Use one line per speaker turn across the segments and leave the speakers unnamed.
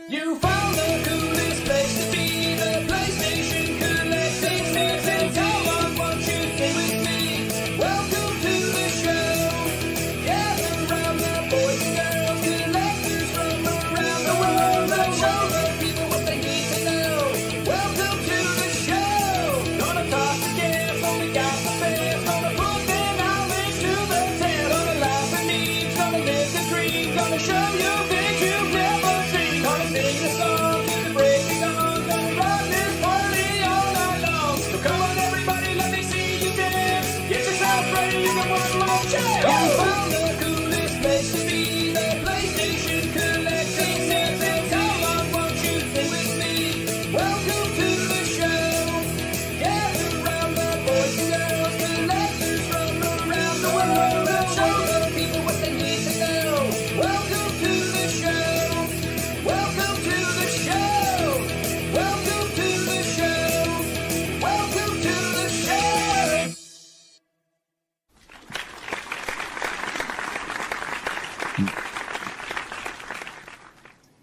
You found the coolest place to be, the PlayStation Collecting Season. Come on, won't you stay with me? Welcome to the show. Gather round the boys and girls, collectors from around the world. Let's show the people what they need to know. Welcome to the show. Gonna talk again, so we got the fans. Gonna put their knowledge to the test. Gonna laugh and eat, gonna make a dream. Gonna show you things you've never seen. Gonna sing a song to the break of dawn. Gonna rock this party all night long. So come on everybody, let me see you dance. Get yourself ready in the one more chance. You found the coolest place to be, the PlayStation Collecting Season. Come on, won't you stay with me? Welcome to the show. Gather round the boys and girls, collectors from around the world. Let's show the people what they need to know. Welcome to the show. Welcome to the show. Welcome to the show. Welcome to the show.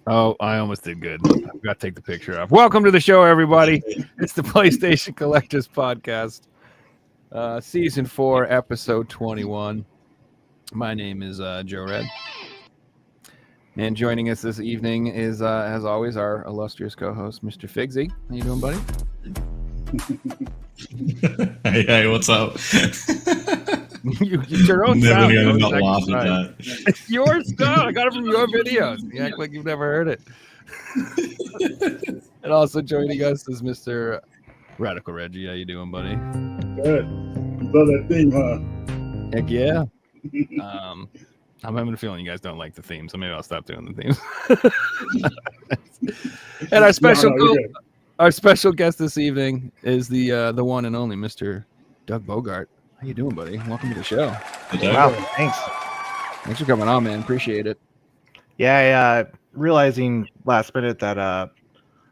Oh, I almost did good. I've got to take the picture off. Welcome to the show, everybody. It's the PlayStation Collectors Podcast, Season 4, Episode 21. My name is Joe Red. And joining us this evening is, as always, our illustrious co-host, Mr. Figsy. How you doing, buddy?
Hey, what's up?
It's your own
Never
sound.
gonna
Don't
not
exactly
laugh at
right.
that.
It's your sound. I got it from your videos. You act like you've never heard it. And also joining us is Mr. Radical Reggie. How you doing, buddy?
Good. You love that theme, huh?
Heck yeah. I'm having a feeling you guys don't like the theme, so maybe I'll stop doing the themes. And our special guest this evening is the one and only Mr. Doug Bogart. How you doing, buddy? Welcome to the show.
Wow, thanks.
Thanks for coming on, man. Appreciate it.
Yeah, realizing last minute that I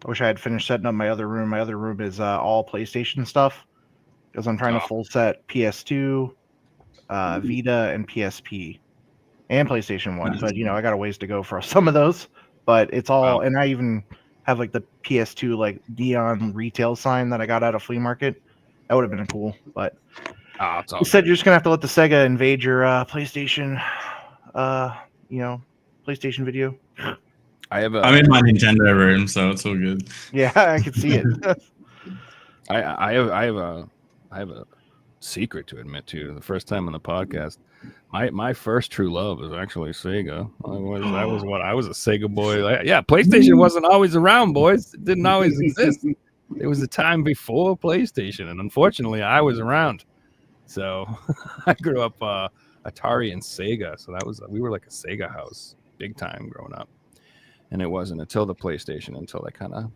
wish I had finished setting up my other room. My other room is all PlayStation stuff because I'm trying to full set PS2, Vita, and PSP, and PlayStation 1. But, I got a ways to go for some of those. But it's all, and I even have like the PS2 like neon retail sign that I got out of flea market. That would have been cool, but you said you're just gonna have to let the Sega invade your PlayStation, PlayStation video.
I'm
in my Nintendo room, so it's all good.
Yeah, I can see it.
I have a secret to admit to. The first time on the podcast, my first true love was actually Sega. I was a Sega boy. PlayStation wasn't always around, boys. It didn't always exist. It was a time before PlayStation, and unfortunately, I was around. So I grew up Atari and Sega. So we were like a Sega house, big time growing up. And it wasn't until the PlayStation until I kind of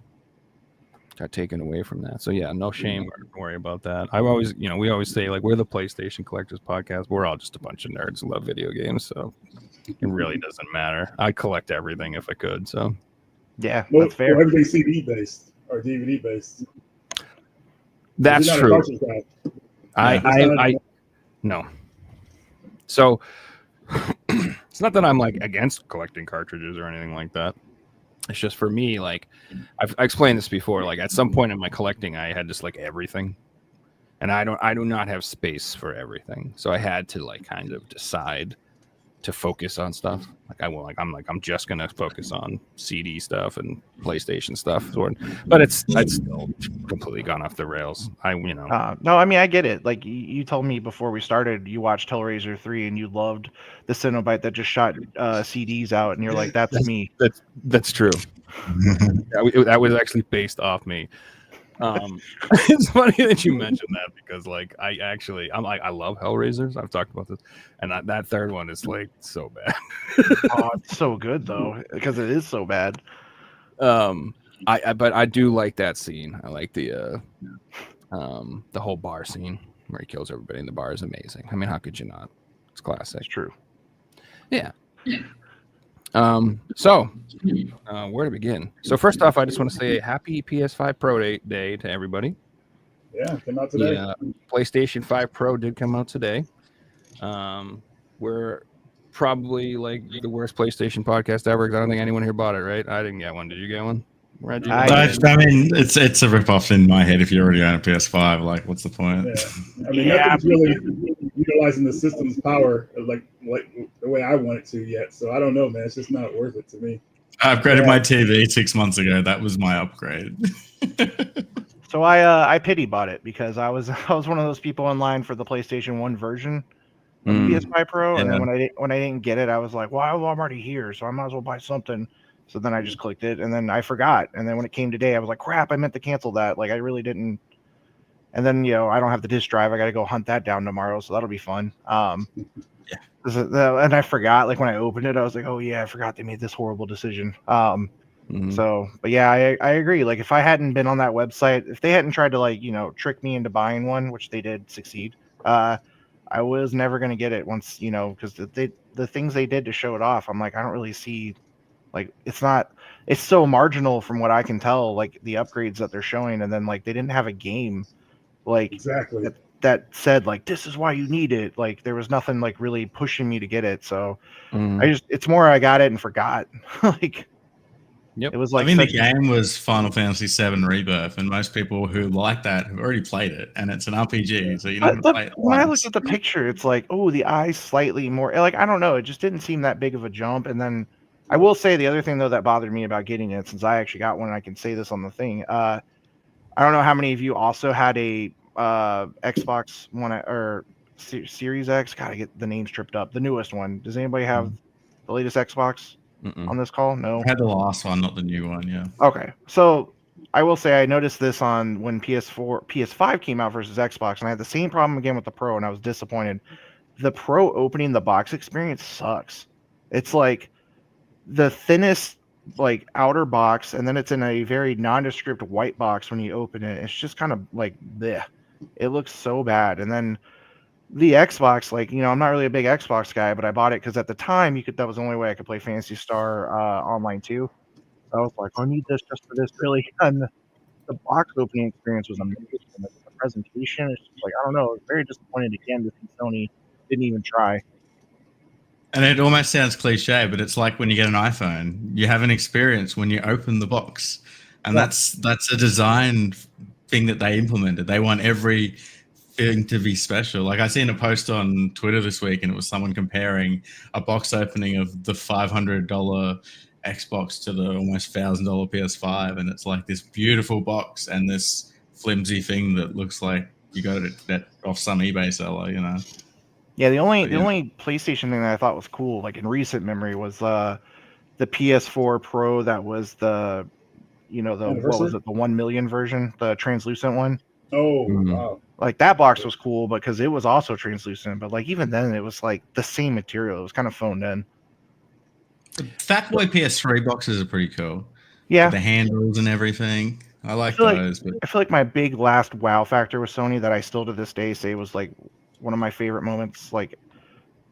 got taken away from that. So yeah, no shame or worry about that. I always, we always say like we're the PlayStation Collectors Podcast. We're all just a bunch of nerds who love video games. So it really doesn't matter. I collect everything if I could. So
yeah, that's fair.
Well, everything's CD based or DVD based.
That's true. No. So it's not that I'm like against collecting cartridges or anything like that. It's just for me, like I explained this before, like at some point in my collecting, I had just like everything, and I do not have space for everything. So I had to like kind of decide to focus on stuff. I'm just gonna focus on CD stuff and PlayStation stuff. But it's still completely gone off the rails.
No, I mean I get it. Like you told me before we started, you watched Hellraiser 3 and you loved the Cenobite that just shot CDs out, and you're like, that's me.
That's true. That was actually based off me. It's funny that you mentioned that because like I love Hellraisers. I've talked about this, and that third one is like so bad.
Oh, it's so good though because it is so bad.
But I do like that scene. I like the whole bar scene where he kills everybody in the bar is amazing. I mean, how could you not? It's classic.
It's true.
Yeah. So where to begin? So first off, I just want to say happy PS5PRO day to everybody.
Yeah, came out today.
PlayStation 5 Pro did come out today. We're probably like the worst PlayStation podcast ever because I don't think anyone here bought it, right? I didn't get one. Did you get one? Reggie?
I
I mean, it's a rip off in my head if you already own a PS5. Like, what's the point?
Yeah. I mean,
Yeah.
nothing's really utilizing the system's power like the way I want it to yet. So I don't know, man. It's just not worth it to me.
I upgraded my TV 6 months ago. That was my upgrade.
So I pity bought it because I was one of those people in line for the PlayStation 1 version of the PS5 Pro, and then when I didn't get it, I was like, well, I'm already here, so I might as well buy something. So then I just clicked it, and then I forgot. And then when it came today, I was like, crap, I meant to cancel that. Like I really didn't. And then I don't have the disc drive. I got to go hunt that down tomorrow, so that'll be fun. And I forgot. Like when I opened it, I was like, oh yeah, I forgot they made this horrible decision. So, but yeah, I agree. Like if I hadn't been on that website, if they hadn't tried to trick me into buying one, which they did succeed, I was never going to get it once, because the things they did to show it off, I'm like, I don't really see, like, it's so marginal from what I can tell, like the upgrades that they're showing. And then like, they didn't have a game like
Exactly.
that said like, this is why you need it. Like there was nothing like really pushing me to get it. So it's more, I got it and forgot. Like,
Yep.
it was like,
I mean, the game was Final Fantasy VII Rebirth, and most people who like that have already played it, and it's an RPG, so you don't have to play it
when I
once.
looked at the picture, it's like, oh, the eyes slightly more, like, I don't know, it just didn't seem that big of a jump. And then I will say the other thing though that bothered me about getting it, since I actually got one, and I can say this on the thing, I don't know how many of you also had a Xbox One or Series X. Gotta get the names tripped up. The newest one. Does anybody have the latest Xbox on this call? No.
I had the last one, not the new one. Yeah.
Okay, so I will say I noticed this on when PS5 came out versus Xbox, and I had the same problem again with the Pro, and I was disappointed. The Pro opening the box experience sucks. It's like the thinnest like outer box, and then it's in a very nondescript white box when you open it. It's just kind of like bleh. It looks so bad. And then the Xbox, like, I'm not really a big Xbox guy, but I bought it because at the time that was the only way I could play Phantasy Star online too. So I was like, I need this just for this, really. And the box opening experience was amazing. Like, the presentation, it's just like, I don't know, it's very disappointed again to see Sony didn't even try.
And it almost sounds cliche, but it's like when you get an iPhone, you have an experience when you open the box, and that's a design thing that they implemented. They want every thing to be special. Like I seen a post on Twitter this week, and it was someone comparing a box opening of the $500 Xbox to the almost $1,000 PS5, and it's like this beautiful box and this flimsy thing that looks like you got it off some eBay seller,
Yeah, the only PlayStation thing that I thought was cool, like in recent memory, was the PS4 Pro. That was the what was it, the 1 million version, the translucent one.
Oh, wow.
Like that box was cool because it was also translucent, but like even then it was like the same material. It was kind of phoned in.
The Fatboy PS3 boxes are pretty cool.
Yeah,
With the handles and everything. I like those.
I feel like my big last wow factor with Sony that I still to this day say was like one of my favorite moments, like,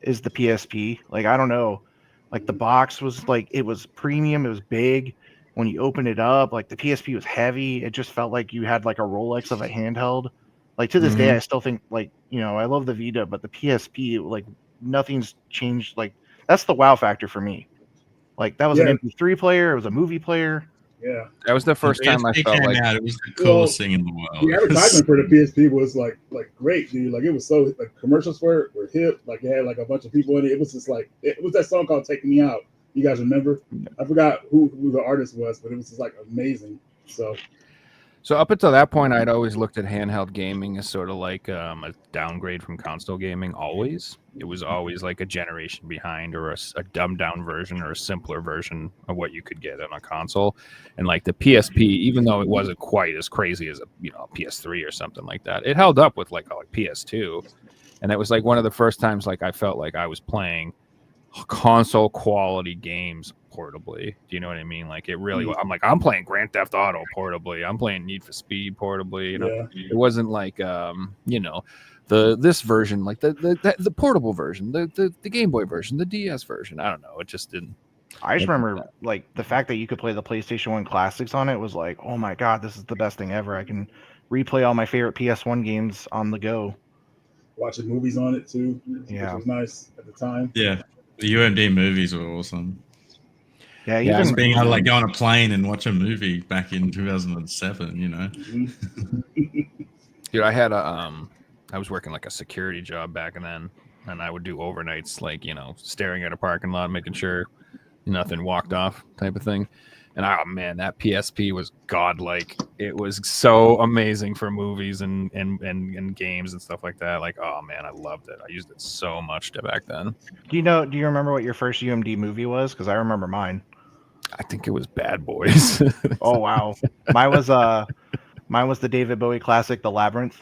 is the PSP. Like, I don't know, like the box was like, it was premium, it was big. When you open it up, like the PSP was heavy. It just felt like you had like a Rolex of a handheld. Like to this day, I still think like, I love the Vita, but the PSP, like nothing's changed. Like that's the wow factor for me. Like that was an MP3 player. It was a movie player.
Yeah,
that was the first time I felt like
it was the coolest thing in the world.
The advertisement for the PSP was like great, dude. Like it was so like commercials for it were hip. Like it had like a bunch of people in it. It was just like it was that song called "Taking Me Out." You guys remember? I forgot who the artist was, but it was just like amazing. So
up until that point, I'd always looked at handheld gaming as sort of like a downgrade from console gaming. Always, it was always like a generation behind, or a dumbed down version, or a simpler version of what you could get on a console. And like the PSP, even though it wasn't quite as crazy as a PS3 or something like that, it held up with like PS2. And it was like one of the first times like I felt like I was playing console quality games portably. Do you know what I mean? Like it really, I'm playing Grand Theft Auto portably. I'm playing Need for Speed portably. It wasn't like this version, like the portable version, the Game Boy version, the DS version. I don't know. It just didn't.
I just remember like the fact that you could play the PlayStation 1 classics on it was like, oh my god, this is the best thing ever. I can replay all my favorite PS1 games on the go.
Watching movies on it too, which was nice at the time.
Yeah. The UMD movies were awesome.
Yeah,
Yeah,
even
Just being able to like go on a plane and watch a movie back in 2007, you know.
Dude, I had I was working like a security job back then, and I would do overnights, like staring at a parking lot, making sure nothing walked off, type of thing. And oh man, that PSP was godlike. It was so amazing for movies and games and stuff like that. Like, oh man, I loved it. I used it so much back then.
do you remember what your first UMD movie was? Because I remember mine.
I think it was Bad Boys.
Oh wow, mine was the David Bowie classic, The Labyrinth.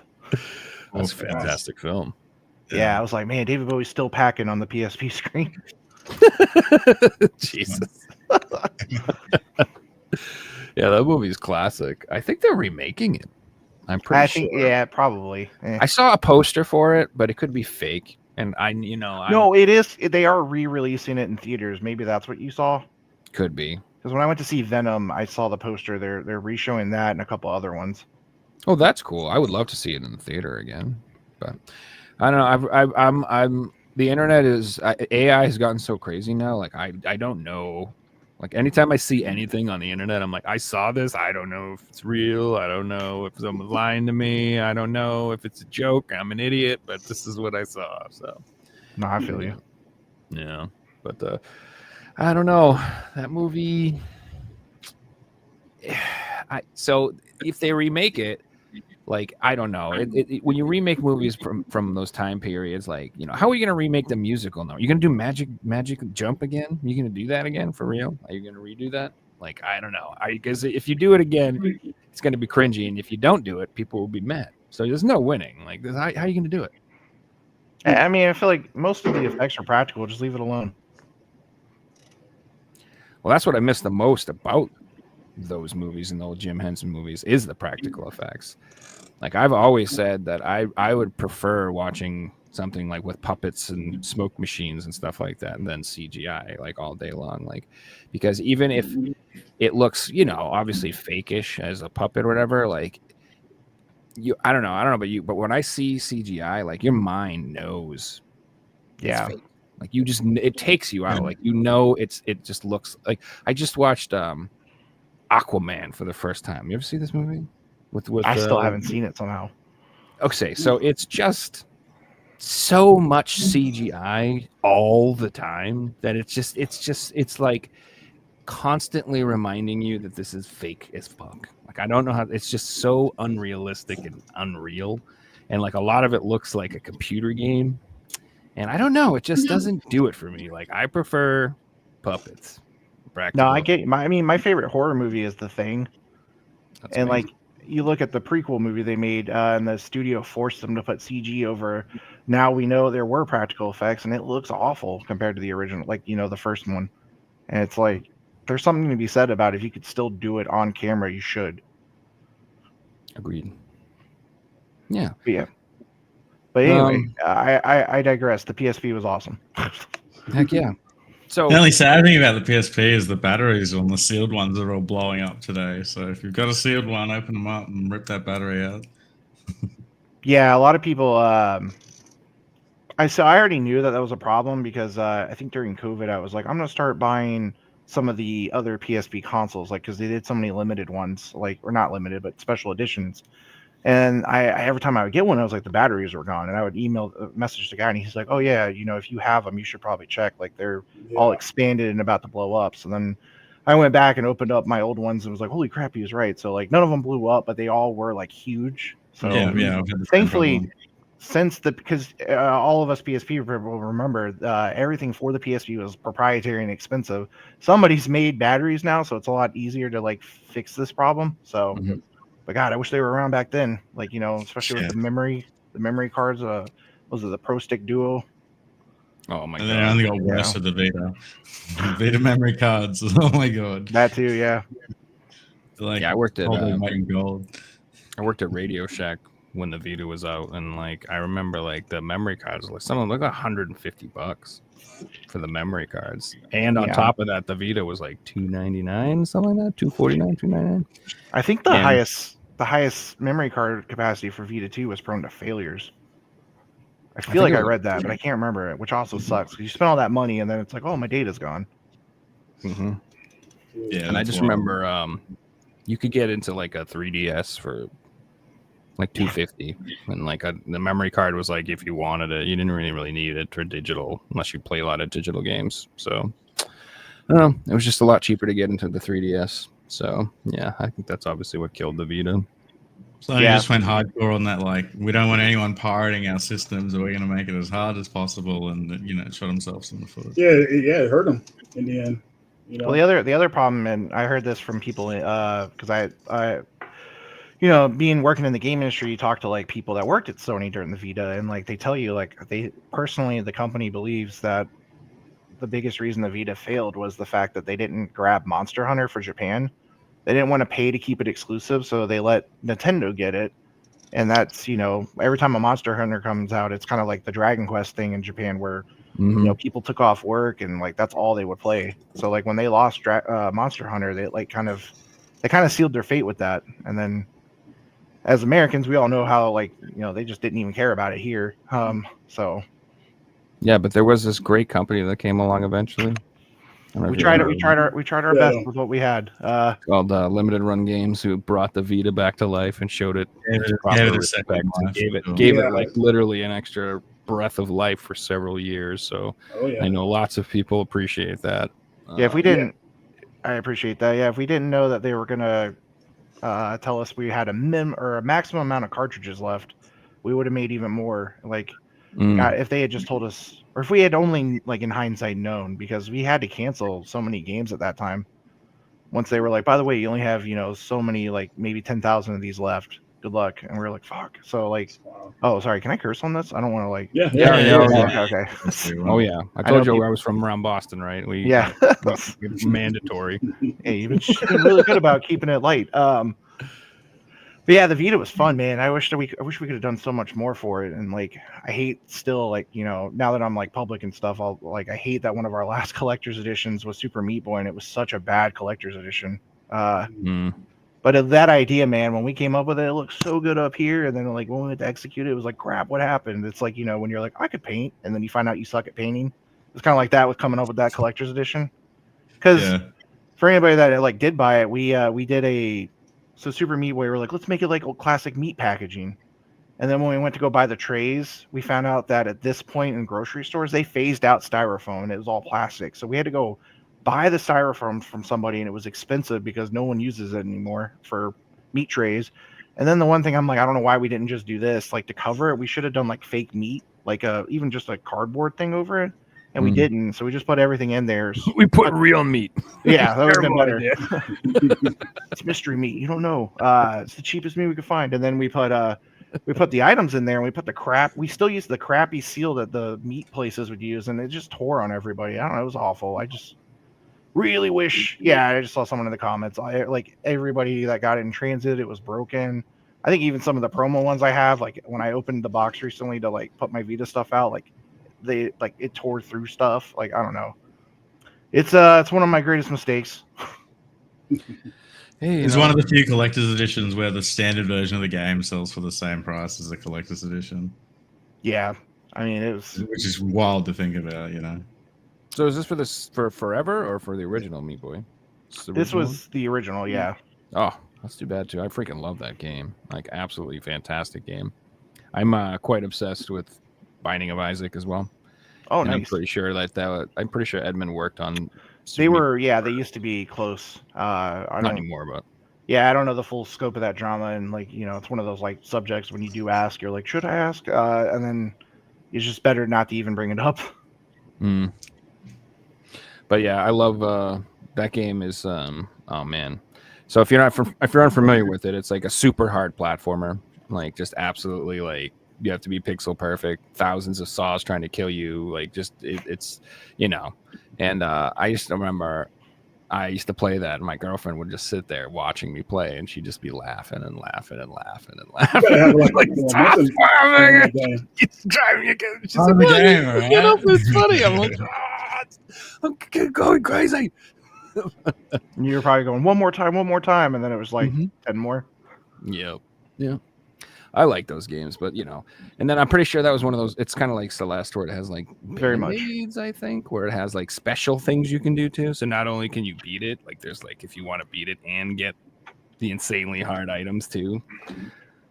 That's a fantastic film.
Yeah, I was like, man, David Bowie's still packing on the PSP screen.
Jesus. Yeah, that movie's classic. I think they're remaking it. I'm pretty sure.
Yeah, probably.
I saw a poster for it, but it could be fake. And
No, it is. They are re-releasing it in theaters. Maybe that's what you saw.
Could be.
Because when I went to see Venom, I saw the poster. They're re-showing that and a couple other ones.
Oh, that's cool. I would love to see it in the theater again, but I don't know. I'm the internet is AI has gotten so crazy now. Like I don't know. Like anytime I see anything on the internet, I'm like, I saw this. I don't know if it's real. I don't know if someone's lying to me. I don't know if it's a joke. I'm an idiot, but this is what I saw. So,
No, I feel you.
Yeah, but I don't know that movie. So if they remake it, like I don't know, when you remake movies from those time periods, like how are you gonna remake the musical now? You're gonna do Magic Jump again? You're gonna do that again for real? Are you gonna redo that? Like I don't know. Because if you do it again, it's gonna be cringy, and if you don't do it, people will be mad. So there's no winning. Like how are you gonna do it?
I mean, I feel like most of the effects are practical. Just leave it alone.
Well, that's what I miss the most about those movies and the old Jim Henson movies is the practical effects. Like I've always said that I would prefer watching something like with puppets and smoke machines and stuff like that than CGI like all day long. Like because even if it looks, obviously fakeish as a puppet or whatever, like I don't know but when I see CGI, like your mind knows it's fake. Like it takes you out. Like it just looks like I just watched Aquaman for the first time. You ever see this movie? With
I still haven't seen it somehow.
Okay, so it's just so much CGI all the time that it's like constantly reminding you that this is fake as fuck. Like I don't know how it's just so unrealistic and unreal, and like a lot of it looks like a computer game, and I don't know. It just doesn't do it for me. Like I prefer puppets.
No, I get. My favorite horror movie is The Thing,
That's
and
amazing.
like you look at the prequel movie they made, and the studio forced them to put CG over. Now we know there were practical effects, and it looks awful compared to the original, like the first one. And it's like there's something to be said about if you could still do it on camera, you should.
Agreed. Yeah.
But anyway, I digress. The PSP was awesome.
Heck yeah. So
The only sad thing about the PSP is the batteries on the sealed ones are all blowing up today. So if you've got a sealed one, open them up and rip that battery out.
Yeah, a lot of people. I already knew that was a problem because I think during COVID I was like, I'm gonna start buying some of the other PSP consoles, like because they did so many limited ones, or not limited, but special editions. And I every time I would get one, I was like, the batteries were gone, and I would message the guy, and he's like, oh yeah, if you have them, you should probably check. Like they're all expanded and about to blow up. So then I went back and opened up my old ones and was like, holy crap, he was right. So like none of them blew up, but they all were like huge. So
Yeah. I've had the same
thankfully,
problem.
because all of us PSP people will remember everything for the PSP was proprietary and expensive. Somebody's made batteries now, so it's a lot easier to like fix this problem. So.
Mhm.
But God, I wish they were around back then. Like, especially with the memory cards. Was it the Pro Stick Duo?
oh my
And then I
god.
only got worse with the Vita. Vita memory cards. Oh my god.
That too, yeah.
Like,
I worked at
all their weight in gold.
Radio Shack when the Vita was out, and like I remember like the memory cards, like some of them like $150 for the memory cards, and on top of that, the Vita was like $299, something like that, $249, $299.
I think the highest memory card capacity for Vita 2 was prone to failures. I feel like
think
I
it was-
read that, but I can't remember it, which also sucks because you spend all that money and then it's like, oh, my data's gone.
Mhm.
Yeah,
And I
that's
just
wild.
remember you could get into like a 3DS for like $250, and like the memory card was like if you wanted it, you didn't really need it for digital unless you play a lot of digital games. So I don't know, it was just a lot cheaper to get into the 3DS. So yeah, I think that's obviously what killed the Vita.
So they
Yeah.
just went hardcore on that. Like, we don't want anyone pirating our systems, or we're going to make it as hard as possible, and shot themselves in the foot.
Yeah, it hurt them in the end. You know,
Well, the other problem, and I heard this from people, because I being working in the game industry, you talk to like people that worked at Sony during the Vita, and like they tell you like they personally, the company believes that the biggest reason the Vita failed was the fact that they didn't grab Monster Hunter for Japan. They didn't want to pay to keep it exclusive, so they let Nintendo get it. And that's, every time a Monster Hunter comes out, it's kind of like the Dragon Quest thing in Japan where,
Mhm.
people took off work and like that's all they would play. So like when they lost Monster Hunter, they kind of sealed their fate with that. And then as Americans, we all know how like, they just didn't even care about it here. So
Yeah, but there was this great company that came along eventually. I don't know
we
if you
tried
remember.
we tried our
Yeah.
best with what we had.
Called Limited Run Games, who brought the Vita back to life and showed it
Gave it
proper
a second
respect and
life,
gave it
for
gave
sure.
Yeah.
it like literally an extra breath of life for several years. So
oh yeah,
I know lots of people appreciate that.
Yeah, if we didn't, I appreciate that. Yeah, if we didn't know that they were gonna tell us we had a maximum amount of cartridges left, we would have made even more. Like, God, if they had just told us, or if we had only, like in hindsight, known, because we had to cancel so many games at that time. Once they were like, by the way, you only have so many, like maybe 10,000 of these left. Good luck. And we are like, fuck. So like,
wow.
oh, sorry, can I curse on this? I don't want to like.
Yeah,
Yeah,
Okay.
Oh yeah, I
I
told
know
you I was from around Boston, right?
Yeah.
It's mandatory.
Hey, you've been really good about keeping it light. But yeah, the Vita was fun, man. I wish we could have done so much more for it. And like, I hate still like, now that I'm like public and stuff, I hate that one of our last collector's editions was Super Meat Boy, and it was such a bad collector's edition. But that idea, man, when we came up with it, it looked so good up here, and then like when we went to execute it, it was like, crap, what happened? It's like, when you're like, I could paint, and then you find out you suck at painting. It's kind of like that with coming up with that collector's edition. Because for anybody that like did buy it, we did Super Meat Boy, we're like, let's make it like old classic meat packaging. And then when we went to go buy the trays, we found out that at this point in grocery stores, they phased out styrofoam and it was all plastic. So we had to go buy the styrofoam from somebody, and it was expensive because no one uses it anymore for meat trays. And then the one thing I'm like, I don't know why we didn't just do this. Like to cover it, we should have done like fake meat, like even just a cardboard thing over it. And we didn't. So we just put everything in there.
We put real meat.
Yeah, that would have been
Terrible
better. It's mystery meat. You don't know. It's the cheapest meat we could find. And then we put the items in there, and we put the crap. We still use the crappy seal that the meat places would use, and it just tore on everybody. I don't know. It was awful. I just really wish. Yeah, I just saw someone in the comments. Like everybody that got it in transit, it was broken. I think even some of the promo ones I have, like when I opened the box recently to like put my Vita stuff out, like it tore through stuff. Like I don't know. It's one of my greatest mistakes.
Hey,
It's one of the few collector's editions where the standard version of the game sells for the same price as the collector's edition.
Yeah, I mean it was,
which is wild to think about,
So is this for forever or for the original Meat Boy?
This was the original, yeah.
Oh, that's too bad too. I freaking love that game. Like absolutely fantastic game. I'm quite obsessed with Binding of Isaac as well.
Oh,
and
nice.
I'm pretty sure I'm pretty sure Edmund worked on.
They were, they used to be close.
Not anymore, but
yeah, I don't know the full scope of that drama, and like it's one of those like subjects when you do ask, you're like, should I ask? And then it's just better not to even bring it up.
But yeah, I love that game. Is oh man. So if you're unfamiliar with it, it's like a super hard platformer. Like just absolutely like. You have to be pixel perfect, thousands of saws trying to kill you. Like just it's and I used to remember I used to play that, and my girlfriend would just sit there watching me play, and she'd just be laughing and laughing and laughing and laughing.
Have,
like stop farming. It's driving you. She's like,
the game, right?
Get up, it's funny. I'm like, I'm going crazy.
And you were probably going one more time, and then it was like 10 more.
Yep. Yeah. I like those games, but you know, and then I'm pretty sure that was one of those. It's kind of like Celeste, where it has like
Very much.
band-aids, I think, where it has like special things you can do too. So not only can you beat it, like there's like if you want to beat it and get the insanely hard items too.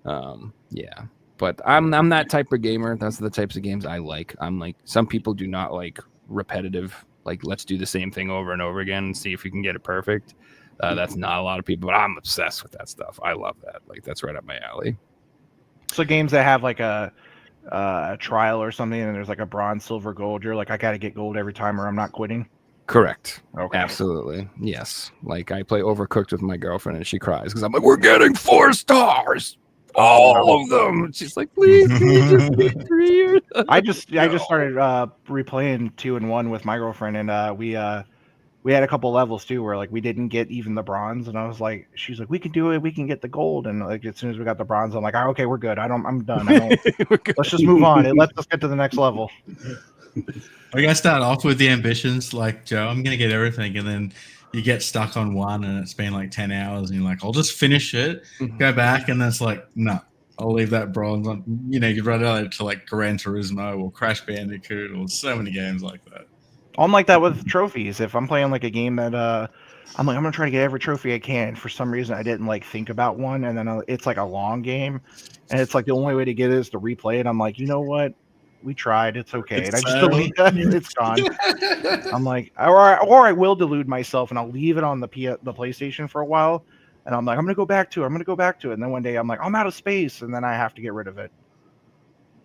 Yeah, but I'm that type of gamer. That's the types of games I like. I'm like, some people do not like repetitive, like let's do the same thing over and over again and see if we can get it perfect. That's not a lot of people, but I'm obsessed with that stuff. I love that. Like that's right up my alley.
So games that have like a trial or something, and there's like a bronze, silver, gold. You're like, I got to get gold every time, or I'm not quitting.
Correct.
Okay.
Absolutely. Yes. Like I play Overcooked with my girlfriend, and she cries because I'm like, we're getting 4 stars. All of them. And she's like, please, can we just get 3?
I just started replaying 2 and 1 with my girlfriend, and we had a couple levels too where like we didn't get even the bronze, and I was like, she's like, we can do it, we can get the gold, and like as soon as we got the bronze, I'm like, oh, okay, we're good. I'm done. Let's just move on and let's get to the next level.
I gotta start off with the ambitions, like Joe. I'm gonna get everything, and then you get stuck on one, and it's been like 10 hours, and you're like, I'll just finish it, go back, and then it's like, no, I'll leave that bronze on. You know, you run out to like Gran Turismo or Crash Bandicoot or so many games like that.
I'm like that with trophies. If I'm playing like a game that I'm like, I'm gonna try to get every trophy I can. For some reason, I didn't like think about one, and then it's like a long game, and it's like the only way to get it is to replay it. I'm like, you know what? We tried. It's okay. And I just delete that. It's gone. I'm like, or I will delude myself, and I'll leave it on the PlayStation for a while, and I'm like, I'm gonna go back to it. And then one day I'm like, I'm out of space, and then I have to get rid of it.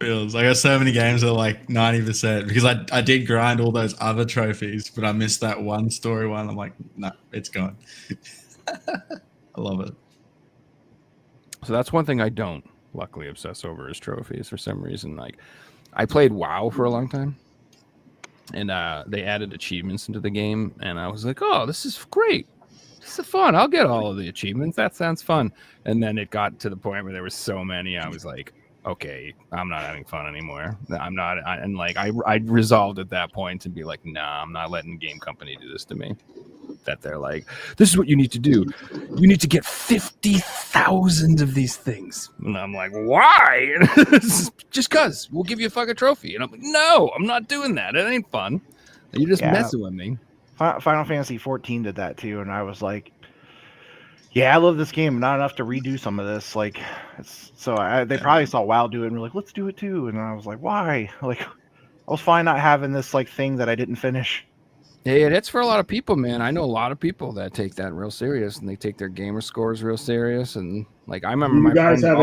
Feels I got so many games that are like 90% because I did grind all those other trophies, but I missed that one story one. I'm like, no, it's gone. I love it.
So that's one thing I don't luckily obsess over is trophies for some reason. Like I played WoW for a long time, and they added achievements into the game, and I was like, oh, this is great. This is fun. I'll get all of the achievements. That sounds fun. And then it got to the point where there were so many. I was like, okay, I'm not having fun anymore. I'm not. And like I resolved at that point to be like, nah, I'm not letting game company do this to me. That they're like, this is what you need to do. You need to get 50,000 of these things. And I'm like, why? Just cause we'll give you a fucking trophy. And I'm like, no, I'm not doing that. It ain't fun. You're just messing with me.
Final Fantasy 14 did that too, and I was like, yeah, I love this game. Not enough to redo some of this. Like, they probably saw WoW do it and were like, let's do it too. And I was like, why? Like, I was fine not having this like thing that I didn't finish.
Yeah, it's for a lot of people, man. I know a lot of people that take that real serious, and they take their gamer scores real serious. And like, I remember
You guys have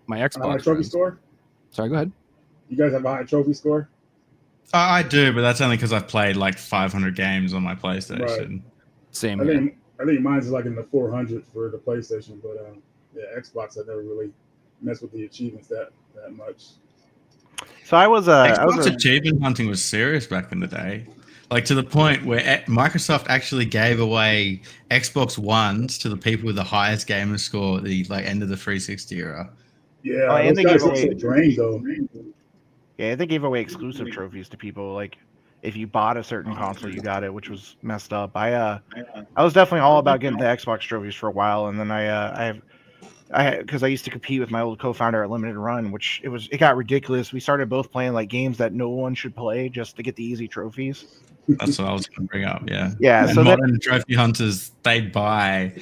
my Xbox
high trophy
friends.
score?
Sorry, go ahead.
You guys have a high trophy score?
I do, but that's only because I've played like 500 games on my PlayStation.
Right.
Same.
I think mine's like in the 400 for the PlayStation, but yeah, Xbox I never really messed with the achievements that much.
So I was
achievement hunting was serious back in the day, like to the point where Microsoft actually gave away Xbox Ones to the people with the highest gamer score at the like end of the 360 era.
Yeah,
and they gave away
drained though.
Yeah, they gave away exclusive trophies to people. Like, if you bought a certain console, you got it, which was messed up. I was definitely all about getting the Xbox trophies for a while, and then because I used to compete with my old co-founder at Limited Run, which it got ridiculous. We started both playing like games that no one should play just to get the easy trophies.
That's what I was going to bring up. Yeah.
Yeah.
And
so
modern trophy hunters, they buy,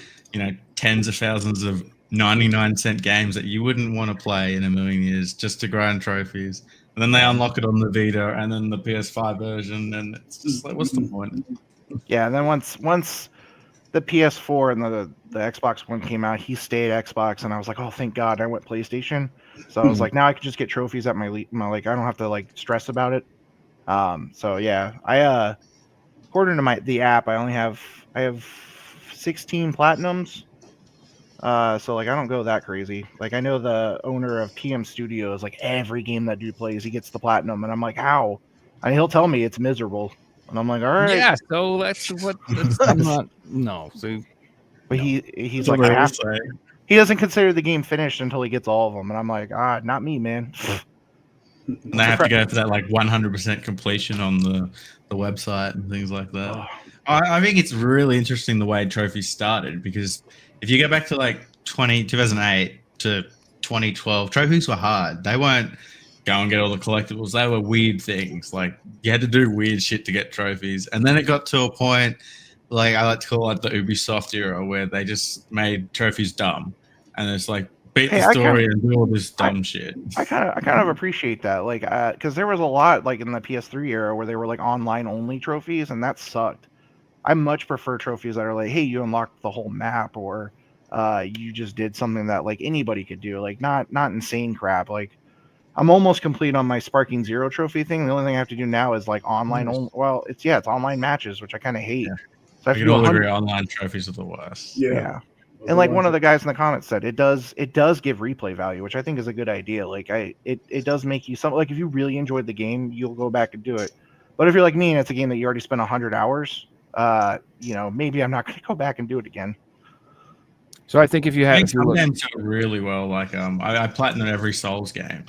tens of thousands of 99-cent games that you wouldn't want to play in a million years just to grind trophies. And then they unlock it on the Vita and then the PS5 version, and it's just like, what's the point?
Yeah, and then once the PS4 and the Xbox One came out, he stayed Xbox, and I was like, oh, thank God, I went PlayStation. So I was like, now I can just get trophies at my like, I don't have to like stress about it. So yeah, according to the app, I have 16 platinums. So like I don't go that crazy. Like I know the owner of PM Studios, like every game that dude plays, he gets the platinum, and I'm like, how? And he'll tell me it's miserable, and I'm like, all right.
Yeah, so that's what I'm not. No, so.
But he's like, I have to. He doesn't consider the game finished until he gets all of them, and I'm like, not me, man.
And they have to go for that like 100% completion on the website and things like that. Oh. I think it's really interesting the way trophies started, because if you go back to like 2008 to 2012, trophies were hard. They weren't go and get all the collectibles. They were weird things. Like you had to do weird shit to get trophies. And then it got to a point, like I like to call it the Ubisoft era, where they just made trophies dumb. And it's like beat
Hey,
the
I
story
kinda-
and do all this dumb shit.
I kind of appreciate that, like, because there was a lot like in the PS3 era where they were like online only trophies, and that sucked. I much prefer trophies that are like, hey, you unlocked the whole map, or you just did something that like anybody could do, like not insane crap. Like I'm almost complete on my Sparking Zero trophy thing. The only thing I have to do now is like online only. Well, it's online matches, which I kind of hate.
Yeah.
So I have
We
to
can
do
all
100.
agree online trophies are the worst.
Yeah. And like one of the guys in the comments said, it does give replay value, which I think is a good idea. Like it does make you something, like if you really enjoyed the game, you'll go back and do it. But if you're like me and it's a game that you already spent 100 hours, maybe I'm not going to go back and do it again.
So I think if you
I
had,
think
if you
some
look,
games do it really well. Like I platinum every Souls game,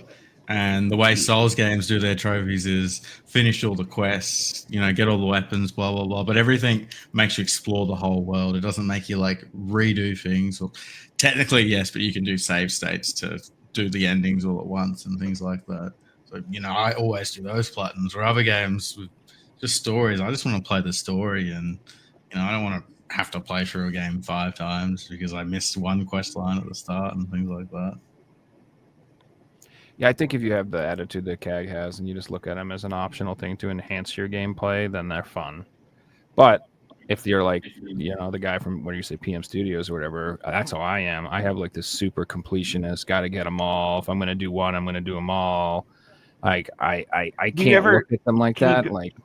and the way Souls games do their trophies is finish all the quests, get all the weapons, blah blah blah. But everything makes you explore the whole world. It doesn't make you like redo things. Or technically, yes, but you can do save states to do the endings all at once and things like that. So I always do those platinums. Or other games with just stories, I just want to play the story, and I don't want to have to play through a game 5 times because I missed one quest line at the start and things like that.
yeah, I think if you have the attitude that CAG has and you just look at them as an optional thing to enhance your gameplay, then they're fun. But if you're like, the guy from, what do you say, PM Studios or whatever, that's how I am. I have like this super completionist, got to get them all. If I'm going to do one, I'm going to do them all. Like I can't look at them like that. Like,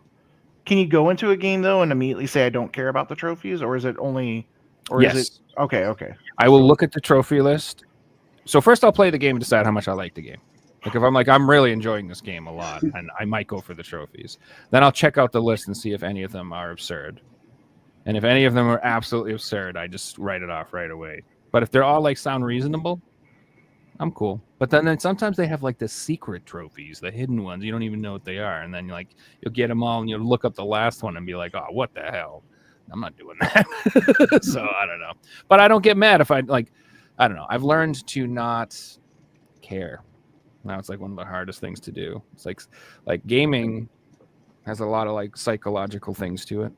can you go into a game though and immediately say I don't care about the trophies, or is it only, or
yes.
is it okay?
I will look at the trophy list. So first I'll play the game and decide how much I like the game. Like if I'm like, I'm really enjoying this game a lot, and I might go for the trophies. Then I'll check out the list and see if any of them are absurd. And if any of them are absolutely absurd, I just write it off right away. But if they're all like sound reasonable, I'm cool. But then sometimes they have like the secret trophies, the hidden ones. You don't even know what they are. And then you'll get them all and you'll look up the last one and be like, oh, what the hell? I'm not doing that. So I don't know. But I don't get mad if I don't know. I've learned to not care. Now it's like one of the hardest things to do. It's like gaming has a lot of like psychological things to it.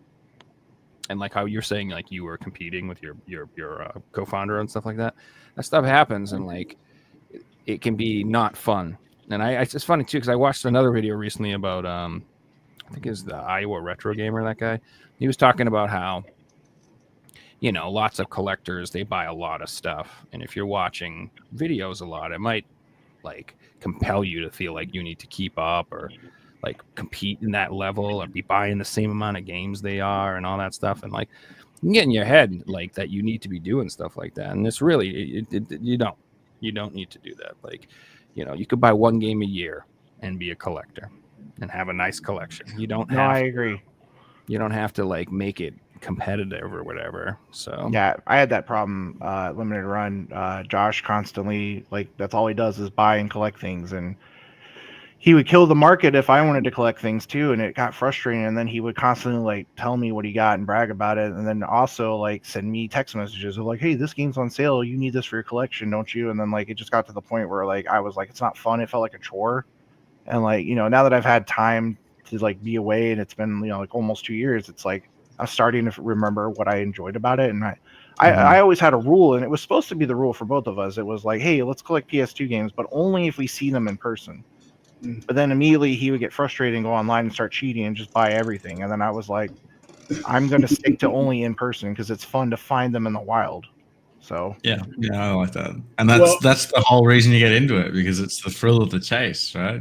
And like how you're saying, like you were competing with your co-founder and stuff like that. That stuff happens, and like it can be not fun. And it's funny too because I watched another video recently about I think it's the Iowa Retro Gamer, that guy. He was talking about how lots of collectors, they buy a lot of stuff, and if you're watching videos a lot, it might like compel you to feel like you need to keep up or like compete in that level or be buying the same amount of games they are and all that stuff. And like you can get in your head like that you need to be doing stuff like that. And it's really, you don't need to do that. Like, you could buy one game a year and be a collector and have a nice collection. You don't have,
I agree.
You don't have to like make it competitive or whatever. So
yeah, I had that problem limited run. Josh constantly, like, that's all he does is buy and collect things, and he would kill the market if I wanted to collect things too, and it got frustrating. And then he would constantly like tell me what he got and brag about it, and then also like send me text messages of like, hey, this game's on sale, you need this for your collection, don't you? And then like it just got to the point where like I was like, it's not fun, it felt like a chore. And like, now that I've had time to like be away, and it's been like almost 2 years, it's like I'm starting to remember what I enjoyed about it. And I always had a rule, and it was supposed to be the rule for both of us. It was like, hey, let's collect PS2 games, but only if we see them in person. But then immediately he would get frustrated and go online and start cheating and just buy everything. And then I was like, I'm going to stick to only in person because it's fun to find them in the wild. So
yeah, I like that. And that's the whole reason you get into it, because it's the thrill of the chase, right?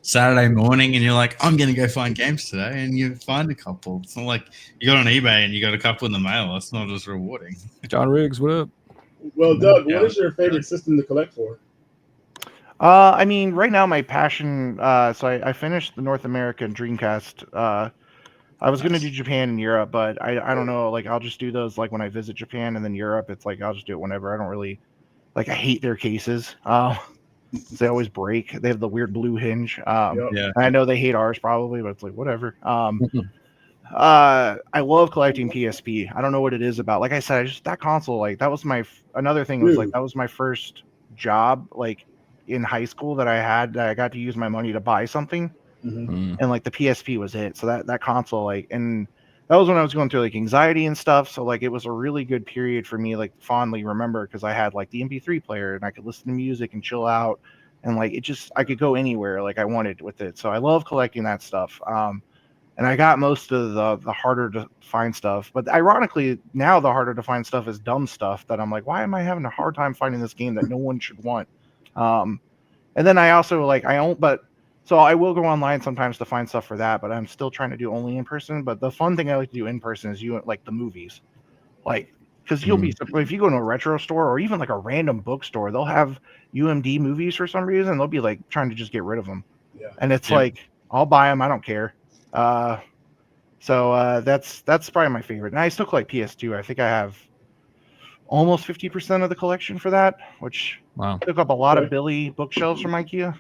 Saturday morning and you're like, I'm going to go find games today, and you find a couple. It's not like you got on eBay and you got a couple in the mail. That's not as rewarding.
John Riggs, what up?
Well, Doug, what is your favorite system to collect for?
I mean, right now my passion. So I finished the North American Dreamcast. I was going to do Japan and Europe, but I don't know. Like, I'll just do those like when I visit Japan, and then Europe, it's like I'll just do it whenever. I don't really like. I hate their cases. They always break. They have the weird blue hinge.
Yeah.
I know they hate ours probably, but it's like whatever. I love collecting PSP. I don't know what it is about. Like I said, that console, like that was another thing was like that was my first job like in high school that I got to use my money to buy something,
Mm.
and like the PSP was it. So that console, like, and that was when I was going through like anxiety and stuff. So like it was a really good period for me, like fondly remember, because I had like the MP3 player and I could listen to music and chill out, and like it just I could go anywhere like I wanted with it. So I love collecting that stuff. And I got most of the harder to find stuff. But ironically, now the harder to find stuff is dumb stuff that I'm like, why am I having a hard time finding this game that no one should want? And then I also like so I will go online sometimes to find stuff for that, but I'm still trying to do only in person. But the fun thing I like to do in person is like the movies, like because you'll be if you go to a retro store or even like a random bookstore, they'll have UMD movies for some reason. They'll be like trying to just get rid of them, and it's like I'll buy them. I don't care. So that's probably my favorite. And I still collect PS2. I think I have almost 50% of the collection for that, which took up a lot of Billy bookshelves from IKEA.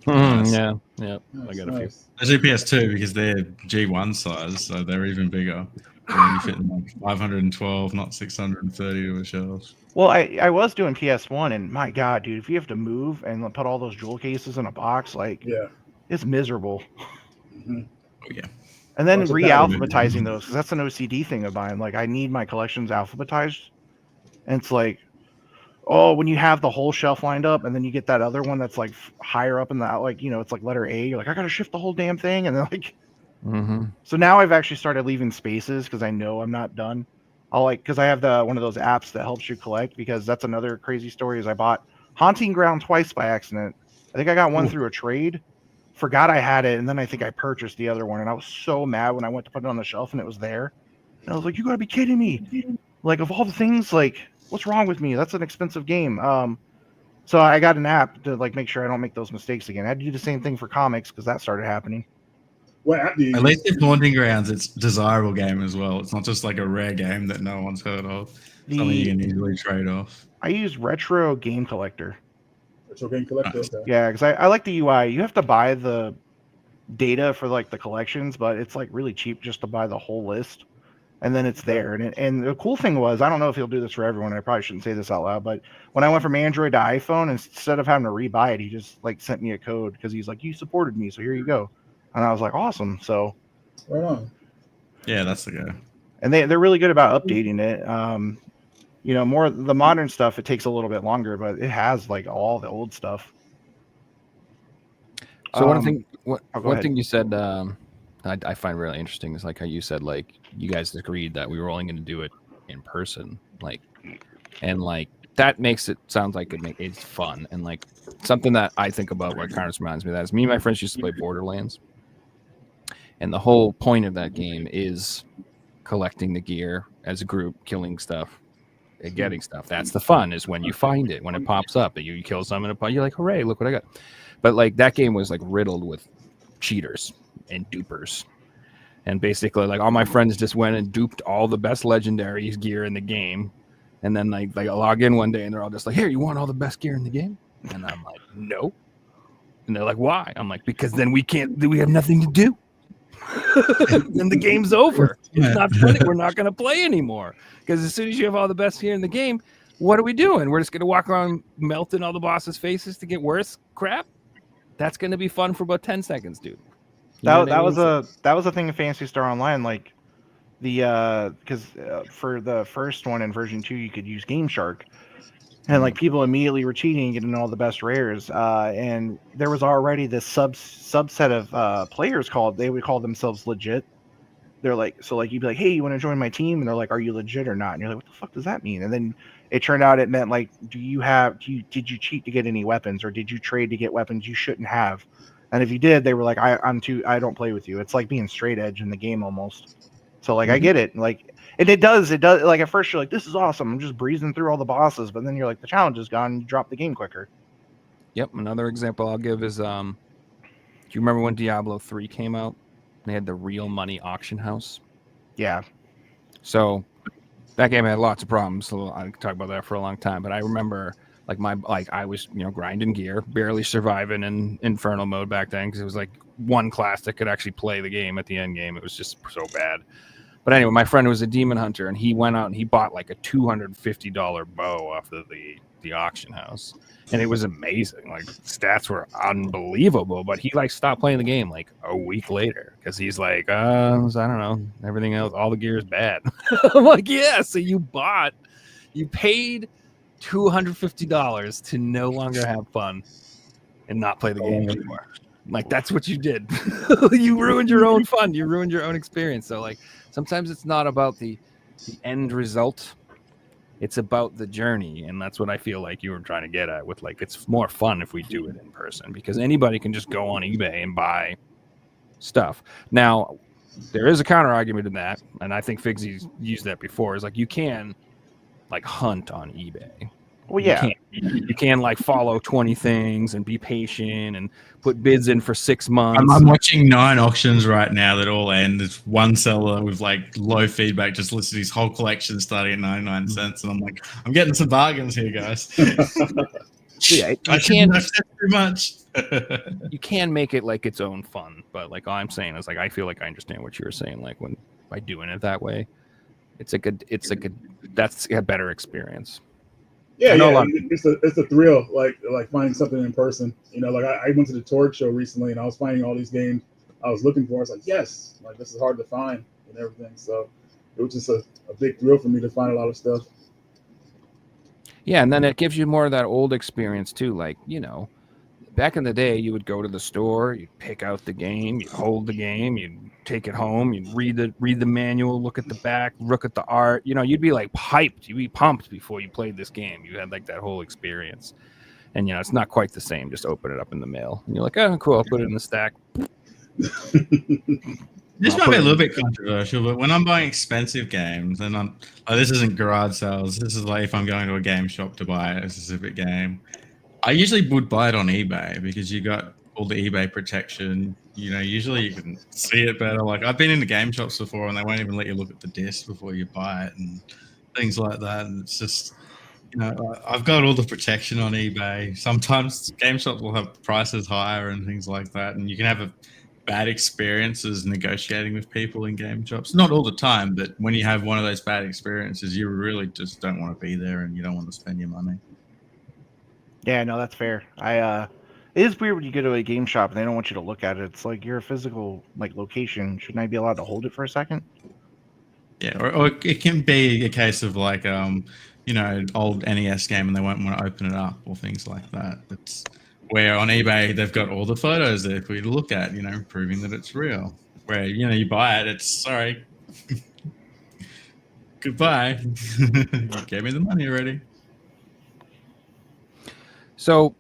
Nice.
Yeah. I
Nice,
got a few.
nice.
Especially PS2 because they're G1 size, so they're even bigger. And you fit in like 512, not 630 to a shelf.
Well, I was doing PS1, and my God, dude, if you have to move and put all those jewel cases in a box, like, it's miserable.
Mm-hmm.
Oh, yeah.
And then
Lots of
re-alphabetizing those, because that's an OCD thing of mine. Like, I need my collections alphabetized. And it's like, oh, when you have the whole shelf lined up, and then you get that other one that's like higher up in the, like, you know, it's like letter A. You're like, I got to shift the whole damn thing. And then like, so now I've actually started leaving spaces because I know I'm not done. Because I have one of those apps that helps you collect, because that's another crazy story is I bought Haunting Ground twice by accident. I think I got one through a trade, forgot I had it, and then I think I purchased the other one, and I was so mad when I went to put it on the shelf and it was there. And I was like, you gotta be kidding me. Like, of all the things, like, what's wrong with me? That's an expensive game. So I got an app to like make sure I don't make those mistakes again. I had to do the same thing for comics because that started happening.
What app do you
At
use?
least in Haunting Grounds, it's a desirable game as well. It's not just like a rare game that no one's heard of. Something you can easily trade off.
I use Retro Game Collector.
Retro Game Collector. Okay.
Yeah, because I like the UI. You have to buy the data for like the collections, but it's like really cheap just to buy the whole list, and then it's there. And the cool thing was, I don't know if he'll do this for everyone. I probably shouldn't say this out loud, but when I went from Android to iPhone, instead of having to rebuy it, he just like sent me a code because he's like, you supported me, so here you go. And I was like, awesome. So
Right on.
Yeah, that's the guy.
And they're really good about updating it. You know, more the modern stuff, it takes a little bit longer, but it has like all the old stuff.
So one thing you said I find really interesting is like how you said like you guys agreed that we were only going to do it in person, like, and like that makes it sounds like it's fun, and like something that I think about what kind of reminds me of that is me and my friends used to play Borderlands, and the whole point of that game is collecting the gear as a group, killing stuff, and getting stuff. That's the fun, is when you find it, when it pops up, and you kill something, you're like, hooray, look what I got. But like that game was like riddled with cheaters and dupers. And basically like all my friends just went and duped all the best legendary gear in the game. And then like I log in one day and they're all just like, here, you want all the best gear in the game? And I'm like, no. And they're like, why? I'm like, because then we have nothing to do. Then the game's over. It's not funny. We're not going to play anymore. Because as soon as you have all the best gear in the game, what are we doing? We're just going to walk around melting all the bosses' faces to get worse crap? That's going to be fun for about 10 seconds, dude.
That was a thing in Fantasy Star Online, like because for the first one in version 2 you could use Game Shark, and like people immediately were cheating and getting all the best rares, and there was already this subset of players they would call themselves legit. They're like, so like you'd be like, hey, you want to join my team? And they're like, are you legit or not? And you're like, what the fuck does that mean? And then it turned out it meant like, did you cheat to get any weapons, or did you trade to get weapons you shouldn't have? And if you did, they were like, I don't play with you. It's like being straight edge in the game almost. So like I get it. Like it does like at first you're like, this is awesome, I'm just breezing through all the bosses, but then you're like, the challenge is gone, and you drop the game quicker.
Yep. Another example I'll give is do you remember when Diablo 3 came out? They had the real money auction house.
Yeah.
So that game had lots of problems. So I could talk about that for a long time. But I remember I was grinding gear, barely surviving in Inferno mode back then, because it was like one class that could actually play the game at the end game. It was just so bad. But anyway, my friend was a demon hunter, and he went out and he bought like a $250 bow off of the the auction house, and it was amazing. Like stats were unbelievable, but he like stopped playing the game like a week later because he's like, I don't know, everything else, all the gear is bad. I'm like, yeah, so you paid $250 to no longer have fun and not play the game anymore. Like that's what you did. You ruined your own fun. You ruined your own experience. So like sometimes it's not about the end result. It's about the journey, and that's what I feel like you were trying to get at with like it's more fun if we do it in person because anybody can just go on eBay and buy stuff. Now, there is a counter argument to that, and I think Figsy's used that before. Is like you can like hunt on eBay.
Well, yeah.
You can like follow 20 things and be patient and put bids in for 6 months.
I'm watching 9 auctions right now that all end. There's one seller with like low feedback just listed his whole collection starting at 99 cents, and I'm like, I'm getting some bargains here, guys.
Yeah,
I can't have said too much.
You can make it like its own fun, but like all I'm saying is like I feel like I understand what you were saying. Like when by doing it that way, that's a better experience.
Yeah, it's a thrill, like finding something in person. You know, like I went to the Torque show recently, and I was finding all these games I was looking for. I was like, yes, like this is hard to find and everything. So it was just a big thrill for me to find a lot of stuff.
Yeah, and then it gives you more of that old experience too. Like, you know, back in the day, you would go to the store, you'd pick out the game, you'd hold the game, you'd take it home, you'd read the manual, look at the back, look at the art. You know, you'd be like hyped, you'd be pumped before you played this game. You had like that whole experience. And you know, it's not quite the same. Just open it up in the mail, and you're like, oh, cool, I'll put it in the stack.
This might be a little bit controversial, but when I'm buying expensive games, and this isn't garage sales, this is like if I'm going to a game shop to buy a specific game, I usually would buy it on eBay because you got all the eBay protection. You know, usually you can see it better. Like I've been in the game shops before, and they won't even let you look at the disc before you buy it, and things like that. And it's just, you know, I've got all the protection on eBay. Sometimes game shops will have prices higher and things like that, and you can have bad experiences negotiating with people in game shops. Not all the time, but when you have one of those bad experiences, you really just don't want to be there and you don't want to spend your money.
Yeah, no, that's fair. It is weird when you go to a game shop and they don't want you to look at it. It's like you're a physical like location. Shouldn't I be allowed to hold it for a second?
Yeah, or it can be a case of like you know, old NES game and they won't want to open it up or things like that. It's where on eBay they've got all the photos there for you to look at, you know, proving that it's real. Where, you know, you buy it, it's sorry. Goodbye. You gave me the money already.
So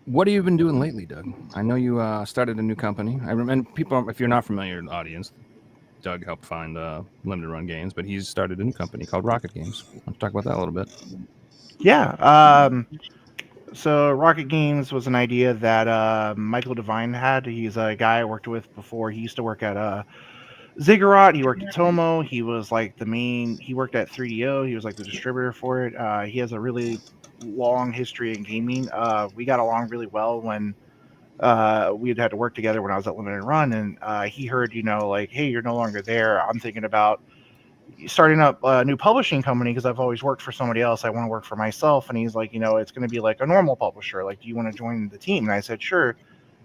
what have you been doing lately, Doug? I know you started a new company. I remember people, if you're not familiar in the audience, Doug helped find limited run games, but he's started a new company called Rockit Games. Let's talk about that a little bit.
Yeah. So Rockit Games was an idea that Michael Devine had. He's a guy I worked with before. He used to work at Ziggurat. He worked at Tomo. He was like he worked at 3DO. He was like the distributor for it. He has a really long history in gaming. We got along really well when we had to work together when I was at Limited Run, and he heard, you know, like, hey, you're no longer there. I'm thinking about starting up a new publishing company because I've always worked for somebody else. I want to work for myself. And he's like, you know, it's going to be like a normal publisher. Like, do you want to join the team? And I said, sure.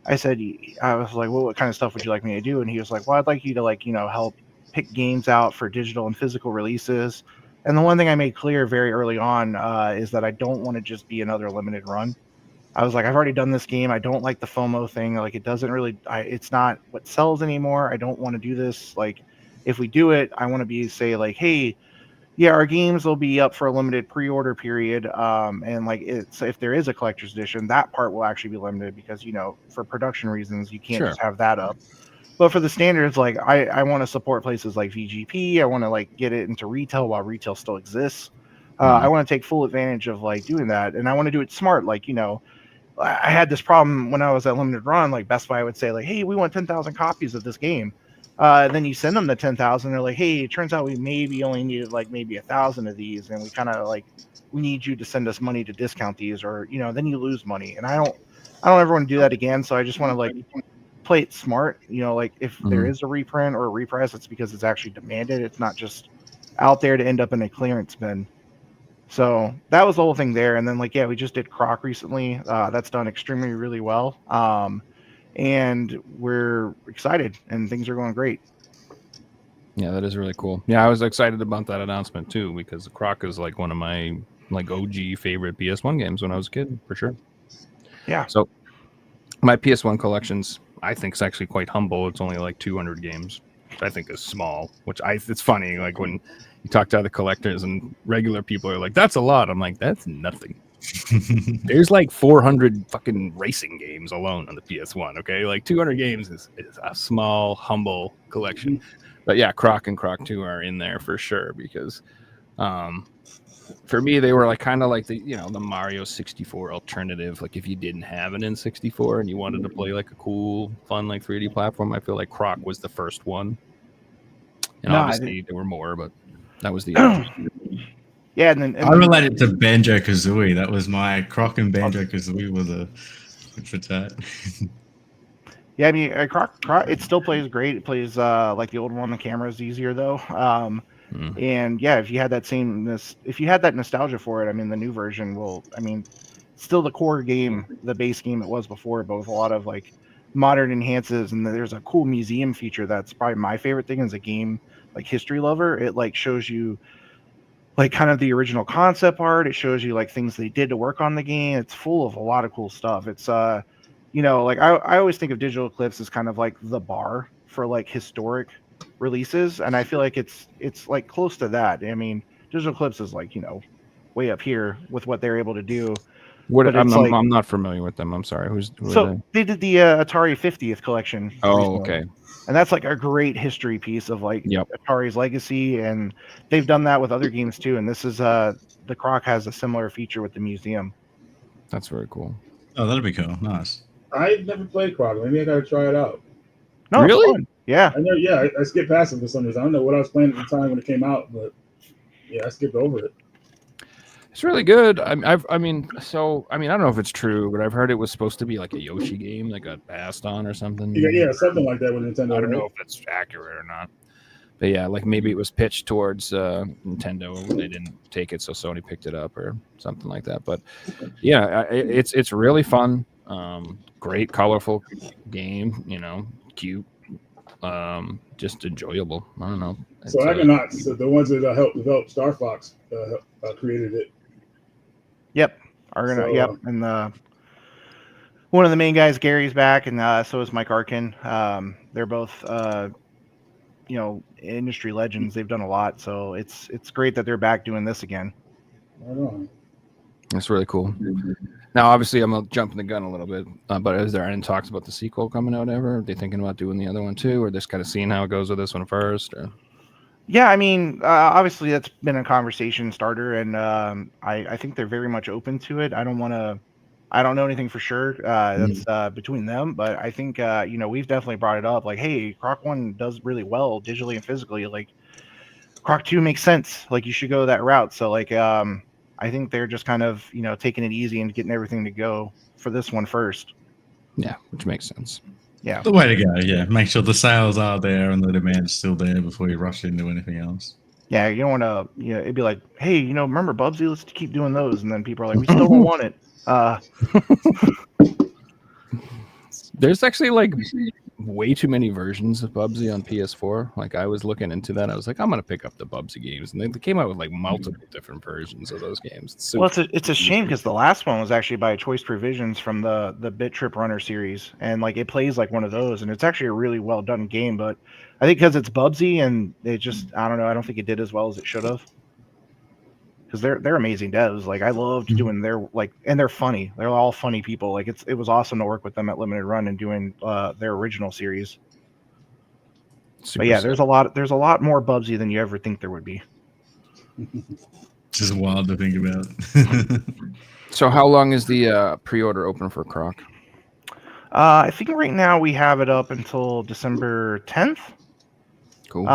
I was like, well, what kind of stuff would you like me to do? And he was like, well, I'd like you to, like, you know, help pick games out for digital and physical releases. And the one thing I made clear very early on is that I don't want to just be another Limited Run. I was like, I've already done this game. I don't like the FOMO thing. Like, it doesn't really, it's not what sells anymore. I don't want to do this. Like, if we do it, I want to say like, hey, yeah, our games will be up for a limited pre-order period. And like, if there is a collector's edition, that part will actually be limited because, you know, for production reasons, you can't just have that up. But for the standards, like I want to support places like VGP. I want to like get it into retail while retail still exists. I want to take full advantage of like doing that. And I want to do it smart. Like, you know, I had this problem when I was at Limited Run. Like Best Buy would say like, hey, we want 10,000 copies of this game. Then you send them the 10,000. They're like, hey, it turns out we maybe only needed like maybe 1,000 of these. And we kind of like, we need you to send us money to discount these, or, you know, then you lose money. And I don't ever want to do that again. So I just want to like play it smart. You know, like if there is a reprint or a repress, it's because it's actually demanded. It's not just out there to end up in a clearance bin. So that was the whole thing there. And then like, yeah, we just did Croc recently. That's done extremely really well. And we're excited and things are going great.
Yeah, that is really cool. Yeah, I was excited about that announcement too because Croc is like one of my like OG favorite PS1 games when I was a kid, for sure.
Yeah.
So my PS1 collections, I think, is actually quite humble. It's only like 200 games, which I think is small. It's funny, like when you talk to other collectors and regular people are like, "That's a lot." I'm like, "That's nothing." There's like 400 fucking racing games alone on the PS1. Okay, like 200 games is a small, humble collection. But yeah, Croc and Croc 2 are in there for sure because for me they were like kind of like the the Mario 64 alternative. Like if you didn't have an N64 and you wanted to play like a cool, fun like 3D platform, I feel like Croc was the first one. And obviously there were more, but that was the
yeah. And then
I related to Banjo Kazooie. That was my Croc and Banjo Kazooie was a for that.
Yeah, I mean, Croc, it still plays great. It plays like the old one. The camera is easier though. And yeah, if you had that nostalgia for it, I mean, the new version will. I mean, still the core game, the base game it was before, but with a lot of like modern enhances. And there's a cool museum feature that's probably my favorite thing as a game like history lover. It like shows you like kind of the original concept art. It shows you like things they did to work on the game. It's full of a lot of cool stuff. It's like I always think of Digital Eclipse as kind of like the bar for like historic releases, and I feel like it's like close to that. I mean, Digital Eclipse is like way up here with what they're able to do.
I'm not familiar with them. I'm sorry. Who
they did the Atari 50th collection.
Oh,
recently.
okay.
And that's like a great history piece of like Atari's legacy, and they've done that with other games too. And this is the Croc has a similar feature with the museum.
That's very cool.
Oh, that'd be cool. Nice.
I never played Croc. Maybe I gotta try it out.
No,
really?
Yeah.
I skipped past it for some reason. I don't know what I was playing at the time when it came out, but yeah, I skipped over it.
It's really good. I mean, I don't know if it's true, but I've heard it was supposed to be like a Yoshi game that got passed on or something.
Yeah, something like that with Nintendo.
I don't know if it's accurate or not. But yeah, like maybe it was pitched towards Nintendo. They didn't take it, so Sony picked it up or something like that. But yeah, it's really fun. Great, colorful game. Cute. Just enjoyable. I don't know.
So Argonauts, the ones that helped develop Star Fox, created it.
Yep, Argonaut. Yep, and one of the main guys, Gary's back, and so is Mike Arkin. They're both, industry legends. They've done a lot, so it's great that they're back doing this again.
Right on.
That's really cool. Now, obviously, I'm jumping the gun a little bit, but is there any talks about the sequel coming out ever? Are they thinking about doing the other one too, or just kind of seeing how it goes with this one first? Or?
Yeah, I mean, obviously that's been a conversation starter, and I think they're very much open to it. I don't know anything for sure. That's between them, but I think we've definitely brought it up. Like, hey, Croc 1 does really well digitally and physically. Like, Croc 2 makes sense. Like, you should go that route. So, like, I think they're just kind of taking it easy and getting everything to go for this one first.
Yeah, which makes sense.
Yeah,
the way to go. Yeah, make sure the sales are there and the demand is still there before you rush into anything else.
Yeah, you don't want to. It'd be like, hey, remember Bubsy? Let's keep doing those, and then people are like, we still don't want it.
There's actually like way too many versions of Bubsy on PS4. Like I was looking into that. I was like, I'm gonna pick up the Bubsy games, and they came out with like multiple different versions of those games.
Well, it's a shame because the last one was actually by Choice Provisions from the Bit Trip Runner series, and like it plays like one of those, and it's actually a really well done game. But I think because it's Bubsy, and it just I don't know. I don't think it did as well as it should have. Because they're amazing devs. Like I loved doing their and they're funny. They're all funny people. Like it was awesome to work with them at Limited Run and doing their original series. But yeah, there's a lot more Bubsy than you ever think there would be.
Just wild to think about.
So how long is the pre-order open for Croc?
I think right now we have it up until December 10th.
Cool.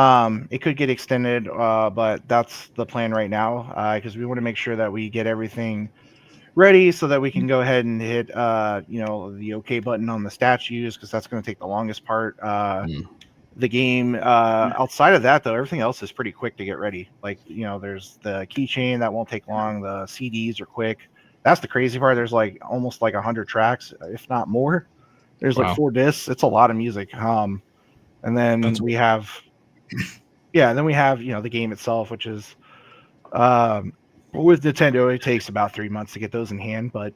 It could get extended, but that's the plan right now because we want to make sure that we get everything ready so that we can go ahead and hit the OK button on the statues because that's going to take the longest part. the game. Outside of that, though, everything else is pretty quick to get ready. Like, there's the keychain that won't take long. The CDs are quick. That's the crazy part. There's like almost like 100 tracks, if not more. There's like 4 discs. It's a lot of music. And then we have, the game itself, which is, with Nintendo, it takes about 3 months to get those in hand, but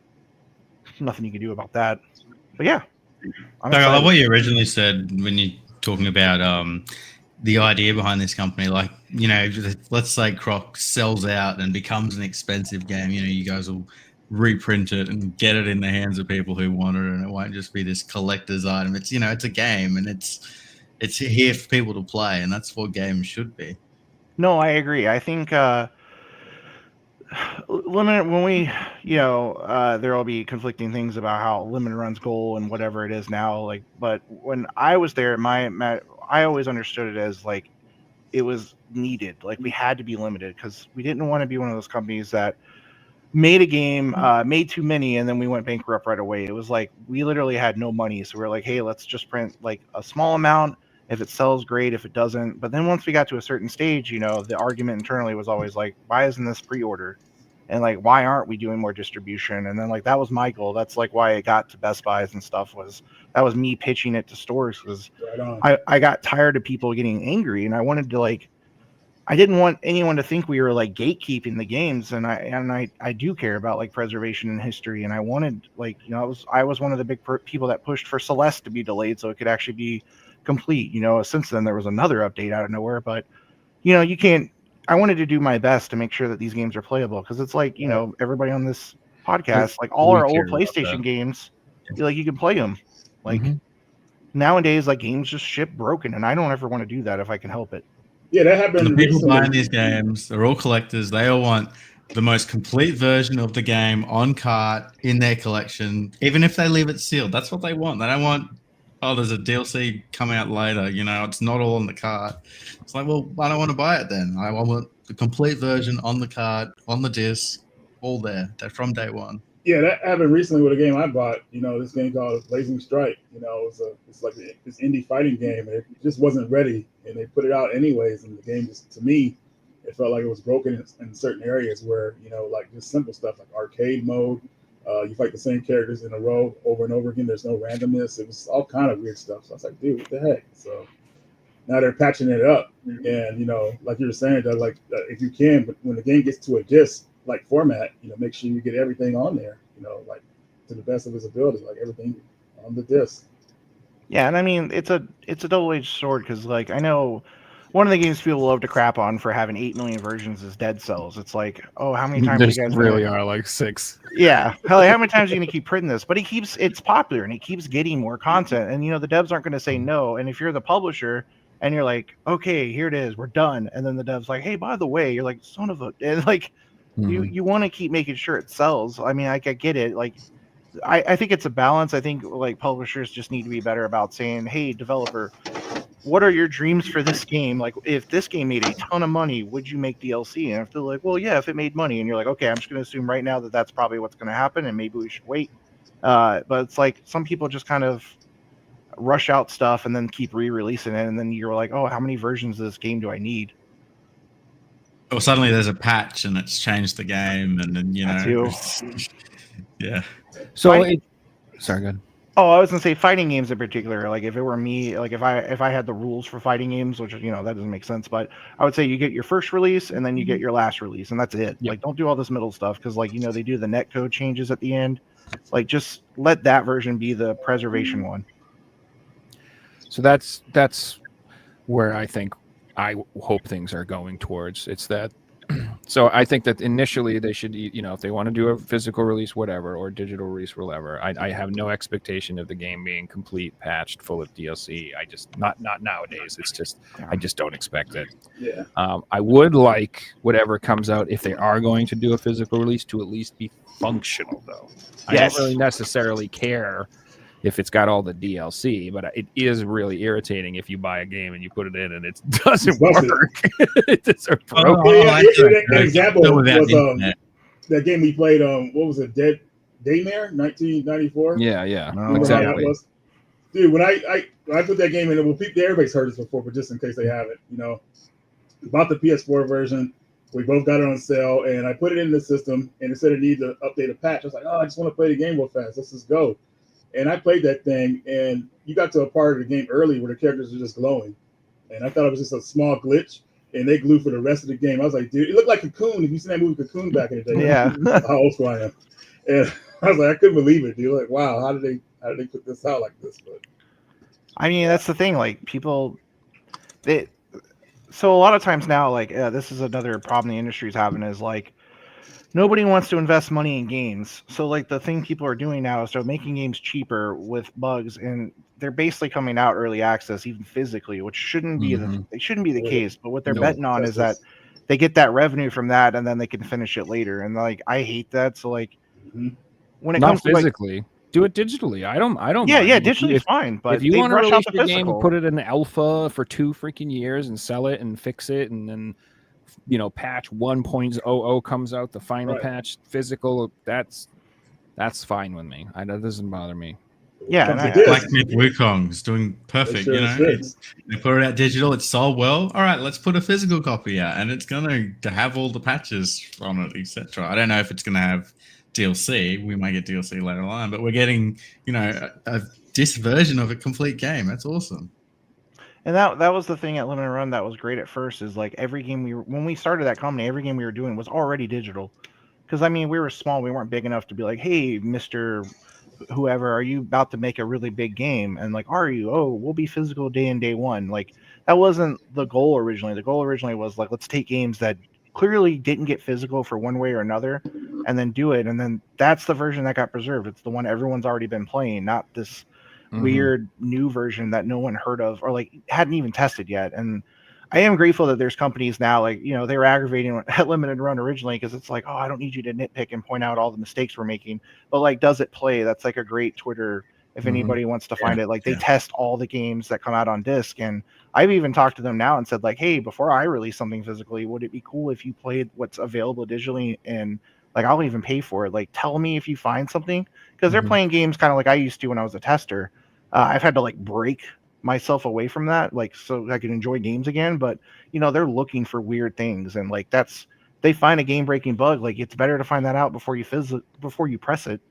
nothing you can do about that. But yeah,
I love what you originally said when you're talking about the idea behind this company. Like, let's say Croc sells out and becomes an expensive game. You guys will reprint it and get it in the hands of people who want it, and it won't just be this collector's item. It's it's a game, and it's here for people to play, and that's what games should be.
No, I agree. I think limited, when we there will be conflicting things about how limited runs goal and whatever it is now, like, but when I was there, I always understood it as like it was needed, like we had to be limited because we didn't want to be one of those companies that made a game, made too many, and then we went bankrupt right away. It was like we literally had no money, so we were like, hey, let's just print like a small amount. If it sells, great. If it doesn't, but then once we got to a certain stage, the argument internally was always like, why isn't this pre-order? And like, why aren't we doing more distribution? And then like, that was my goal. That's like why it got to Best Buys and stuff, that was me pitching it to stores, because I got tired of people getting angry, and I wanted to I didn't want anyone to think we were like gatekeeping the games. And I do care about like preservation and history. And I wanted I was one of the big people that pushed for Celeste to be delayed so it could actually be complete. Since then there was another update out of nowhere, but you can't. I wanted to do my best to make sure that these games are playable, because it's like everybody on this podcast, like all our old PlayStation games, you can play them. Like nowadays, like games just ship broken, and I don't ever want to do that if I can help it.
Yeah, that happened.
The people buying these games, they're all collectors. They all want the most complete version of the game on cart in their collection, even if they leave it sealed. That's what they want. They don't want, there's a DLC coming out later. It's not all in the cart. It's like, well, I don't want to buy it then. I want the complete version on the cart, on the disc, all there. They're from day one.
Yeah, that happened recently with a game I bought. This game called Blazing Strike. It's like this indie fighting game, and it just wasn't ready, and they put it out anyways. And the game just, to me, it felt like it was broken in certain areas where like just simple stuff like arcade mode. You fight the same characters in a row over and over again. There's no randomness. It was all kind of weird stuff. So I was like, dude, what the heck? So now they're patching it up, and like you were saying, that if you can, but when the game gets to a disc like format, make sure you get everything on there, like to the best of his ability, like everything on the disc.
Yeah, and I mean it's a double-edged sword, because like I know one of the games people love to crap on for having 8 million versions is Dead Cells. It's like, oh, how many times you guys
really are like 6?
Yeah, how many times are you gonna keep printing this? But it's popular and it keeps getting more content, and the devs aren't gonna say no. And if you're the publisher and you're like, okay, here it is, we're done, and then the devs like, hey, by the way, you're like, son of a, and like you want to keep making sure it sells. I mean, I get it. Like, I think it's a balance. I think like publishers just need to be better about saying, hey, developer, what are your dreams for this game? Like, if this game made a ton of money, would you make DLC? And if they're like, well, yeah, if it made money, and you're like, okay, I'm just going to assume right now that that's probably what's going to happen, and maybe we should wait. But it's like some people just kind of rush out stuff and then keep re-releasing it, and then you're like, oh, how many versions of this game do I need?
Or suddenly there's a patch and it's changed the game, and then yeah.
So, sorry, go ahead.
Oh, I was gonna say fighting games in particular. Like if it were me, like if I had the rules for fighting games, which that doesn't make sense, but I would say you get your first release and then you get your last release, and that's it. Yep. Like don't do all this middle stuff, because like they do the netcode changes at the end. Like just let that version be the preservation one.
So that's where I hope things are going towards. It's that. So I think that initially they should, if they want to do a physical release, whatever, or digital release, whatever. I have no expectation of the game being complete, patched, full of DLC. I just not nowadays. It's just I just don't expect it.
Yeah.
I would like whatever comes out, if they are going to do a physical release, to at least be functional, though. Yes. I don't really necessarily care if it's got all the DLC, but it is really irritating if you buy a game and you put it in and it doesn't work. It's a broken.
An example was that game we played. What was it? Daymare, 1994.
Yeah,
Oh,
exactly.
Dude, when I put that game in, everybody's heard this before, but just in case they haven't, bought the PS4 version. We both got it on sale, and I put it in the system, and it said it needed to update a patch. I was like, oh, I just want to play the game real fast. Let's just go. And I played that thing, and you got to a part of the game early where the characters are just glowing. And I thought it was just a small glitch, and they glue for the rest of the game. I was like, dude, it looked like Cocoon. If you seen that movie Cocoon back in the day,
Yeah.
how old school I am. And I was like, I couldn't believe it, dude. Like, wow, how did they put this out like this? But
I mean, that's the thing. Like people, so a lot of times now, like this is another problem the industry is having is like nobody wants to invest money in games. So like the thing people are doing now is they're making games cheaper with bugs, and they're basically coming out early access even physically, which shouldn't be the case. But what they're betting on is that they get that revenue from that, and then they can finish it later. And like I hate that. So like when it comes to
physically. Do it digitally. I don't.
Yeah,
mind.
yeah, digitally is fine. But
if you want to
rush
release
out
your
the
game,
physical,
put it in alpha for 2 freaking years and sell it and fix it, and then patch 1.00 comes out, the final patch physical. That's fine with me. That doesn't bother me.
Yeah,
Black Myth Wukong's doing perfect. They put it out digital. It's sold well. All right, let's put a physical copy out, and it's gonna have all the patches on it, etc. I don't know if it's gonna have DLC. We might get DLC later on, but we're getting this version of a complete game. That's awesome.
And that was the thing at Limited Run that was great at first is like every game when we started that company, every game we were doing was already digital. Because I mean, we were small, we weren't big enough to be like, hey, Mr. Whoever, are you about to make a really big game? And like, are you? Oh, we'll be physical day in, day one. Like that wasn't the goal originally. The goal originally was like, let's take games that clearly didn't get physical for one way or another and then do it. And then that's the version that got preserved. It's the one everyone's already been playing, not this weird new version that no one heard of or like hadn't even tested yet. And I am grateful that there's companies now like, they were aggravating at Limited Run originally because it's like, oh, I don't need you to nitpick and point out all the mistakes we're making. But like, does it play? That's like a great Twitter if anybody wants to find it. Like they test all the games that come out on disc. And I've even talked to them now and said like, hey, before I release something physically, would it be cool if you played what's available digitally? And like, I'll even pay for it. Like, tell me if you find something because they're playing games kind of like I used to when I was a tester. I've had to like break myself away from that, like, so I can enjoy games again. But, they're looking for weird things. And like, they find a game breaking bug. Like it's better to find that out before you press it.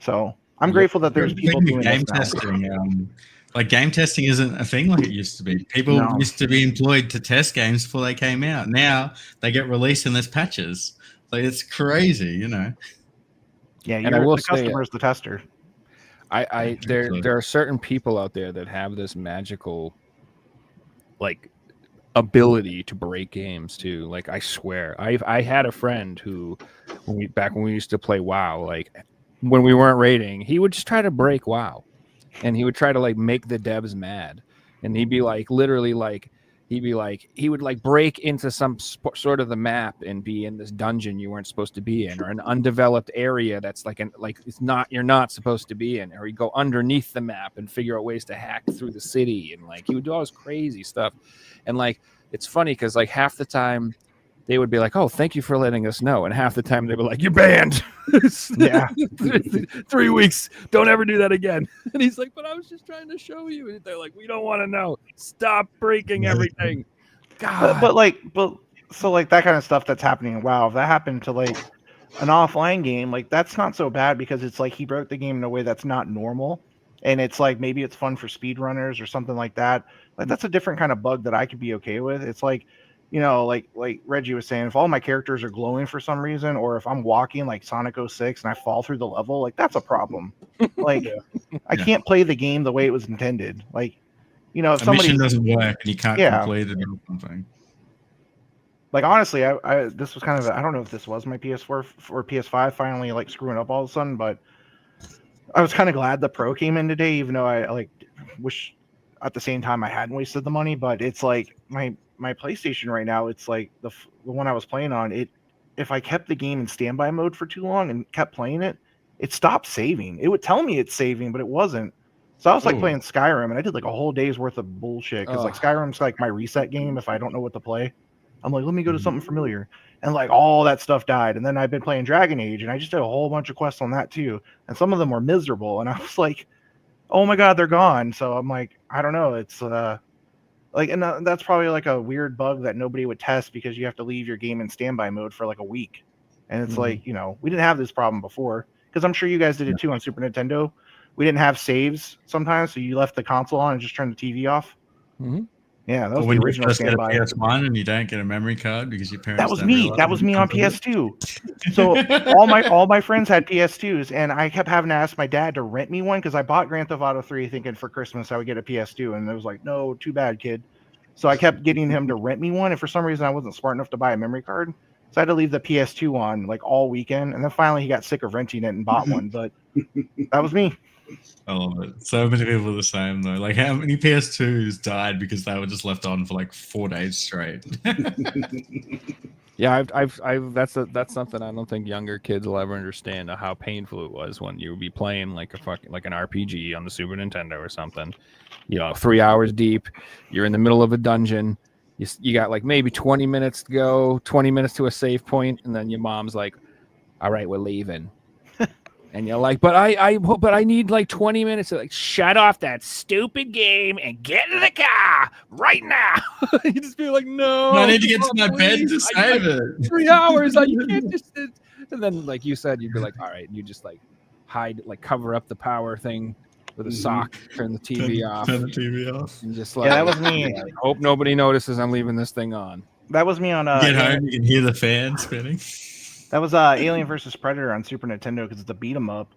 So I'm grateful that there's people doing
game
this now.
testing. Like game testing isn't a thing like it used to be. People used to be employed to test games before they came out. Now they get released and there's patches. Like it's crazy,
Yeah,
and I will
the
say,
customer's the tester.
There are certain people out there that have this magical like ability to break games too. Like I swear, I had a friend who when we used to play WoW, like when we weren't raiding, he would just try to break WoW, and he would try to like make the devs mad, and he'd be like literally like he would like break into some sort of the map and be in this dungeon you weren't supposed to be in, or an undeveloped area that's you're not supposed to be in, or he'd go underneath the map and figure out ways to hack through the city, and like he would do all this crazy stuff. And like it's funny because like half the time they would be like, oh, thank you for letting us know, and half the time they were like, you're banned.
Yeah.
3 weeks, don't ever do that again. And he's like, but I was just trying to show you. And they're like, we don't want to know, stop breaking everything. God.
But so like that kind of stuff that's happening in WoW, if that happened to like an offline game, like that's not so bad because it's like he broke the game in a way that's not normal, and it's like maybe it's fun for speedrunners or something like that. Like that's a different kind of bug that I could be okay with. It's like, like Reggie was saying, if all my characters are glowing for some reason, or if I'm walking like Sonic 06 and I fall through the level, like that's a problem. Like I can't play the game the way it was intended. Like, if somebody
mission doesn't work and you can't complete it or something.
Like honestly, I this was kind of I don't know if this was my PS4 or PS5 finally like screwing up all of a sudden, but I was kind of glad the Pro came in today, even though I like wish at the same time I hadn't wasted the money. But it's like my PlayStation right now, it's like the one I was playing on it. If I kept the game in standby mode for too long and kept playing it, it stopped saving. It would tell me it's saving, but it wasn't. So I was like playing Skyrim, and I did like a whole day's worth of bullshit because like Skyrim's like my reset game if I don't know what to play. I'm like, let me go to something familiar, and like all that stuff died. And then I've been playing Dragon Age, and I just did a whole bunch of quests on that too, and some of them were miserable. And I was like, oh my god, they're gone. So I'm like, I don't know. It's like, and that's probably like a weird bug that nobody would test because you have to leave your game in standby mode for like a week. And it's like, we didn't have this problem before because I'm sure you guys did it too on Super Nintendo. We didn't have saves sometimes, so you left the console on and just turned the TV off.
Mhm.
Yeah, that was
when
the
you
original
first get a
standby.
PS1 and you don't get a memory card because your parents.
That was
don't
me.
realize
That was
it
me on
comes with it.
PS2. So all my friends had PS2s, and I kept having to ask my dad to rent me one because I bought Grand Theft Auto 3 thinking for Christmas I would get a PS2, and it was like, no, too bad, kid. So I kept getting him to rent me one, and for some reason I wasn't smart enough to buy a memory card, so I had to leave the PS2 on like all weekend, and then finally he got sick of renting it and bought one. But that was me.
I love it. So many people are the same though. Like how many PS2s died because they were just left on for like 4 days straight?
Yeah, I've that's something I don't think younger kids will ever understand how painful it was when you would be playing like an RPG on the Super Nintendo or something. 3 hours deep, you're in the middle of a dungeon. You got like maybe 20 minutes to go, 20 minutes to a save point, and then your mom's like, "All right, we're leaving." And you're like, but I need like 20 minutes to like shut off that stupid game and get in the car right now. You just be like, no,
I need to get to my bed
please.
to save it.
3 hours. Like, you can't just sit. And then, like you said, you'd be like, all right, you just like hide, like cover up the power thing with a sock, turn the TV off.
Turn the TV off.
And just like,
Yeah, that was me.
Hope nobody notices I'm leaving this thing on.
That was me on
Get home, you can hear the fan spinning.
That was Alien versus Predator on Super Nintendo because it's a beat 'em up.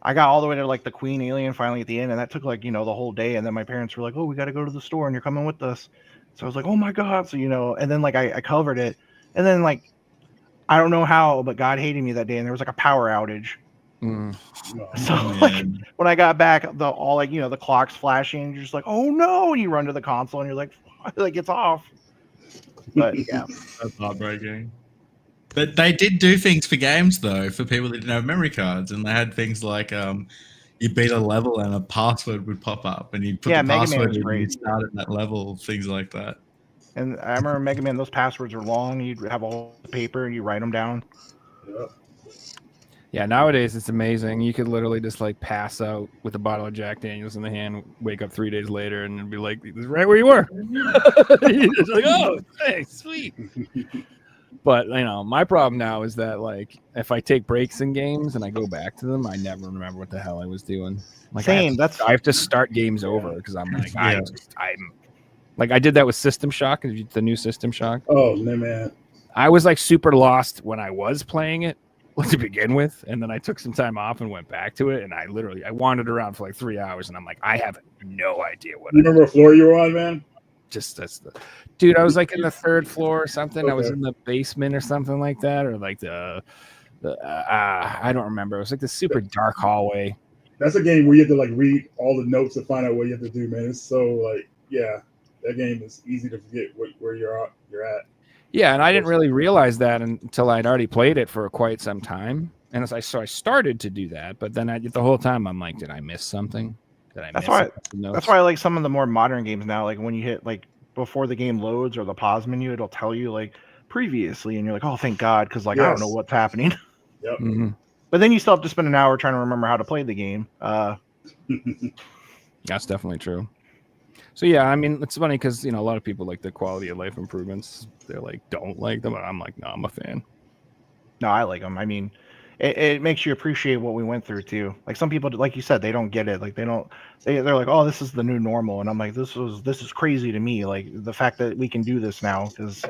I got all the way to like the Queen Alien finally at the end, and that took like the whole day. And then my parents were like, "Oh, we got to go to the store, and you're coming with us." So I was like, "Oh my god!" So and then like I covered it, and then like I don't know how, but God hated me that day, and there was like a power outage. So like when I got back, the clock's flashing, and you're just like, "Oh no!" And you run to the console, and you're like, "Like it's off." But yeah,
that's heartbreaking. But they did do things for games though, for people that didn't have memory cards, and they had things like you beat a level and a password would pop up, and you put the password in and you start at that level, things like that.
And I remember Mega Man; those passwords were long. You'd have all the paper, and you write them down.
Yeah, nowadays it's amazing. You could literally just like pass out with a bottle of Jack Daniels in the hand, wake up 3 days later, and be like, "This is right where you were." You're just like, "Oh, thanks, sweet." But my problem now is that like if I take breaks in games and I go back to them, I never remember what the hell I was doing. Like
Same.
I have to start games over because I'm like I'm like I did that with System Shock, the new System Shock.
Oh man,
I was like super lost when I was playing it to begin with, and then I took some time off and went back to it, and I wandered around for like 3 hours, and I'm like, I have no idea what.
You remember what floor you were on, man?
Dude, I was like in the 3rd floor or something. Okay. I was in the basement or something like that, or like I don't remember. It was like this super dark hallway.
That's a game where you have to like read all the notes to find out what you have to do, man. It's so like, yeah, that game is easy to forget where you're at.
Yeah, and I didn't really realize that until I'd already played it for quite some time. And I started to do that, but then the whole time I'm like, did I miss something?
That's why I like some of the more modern games now. Like when you hit like before the game loads or the pause menu, it'll tell you like previously, and you're like, oh, thank God, because like I don't know what's happening.
Yep.
Mm-hmm.
But then you still have to spend an hour trying to remember how to play the game.
That's definitely true. So yeah, I mean, it's funny because a lot of people like the quality of life improvements. They're like don't like them, but I'm like, no, I'm a fan.
No, I like them. I mean, it makes you appreciate what we went through too. Like some people, like you said, they don't get it. Like they're like, oh, this is the new normal, and I'm like, this is crazy to me. Like the fact that we can do this now because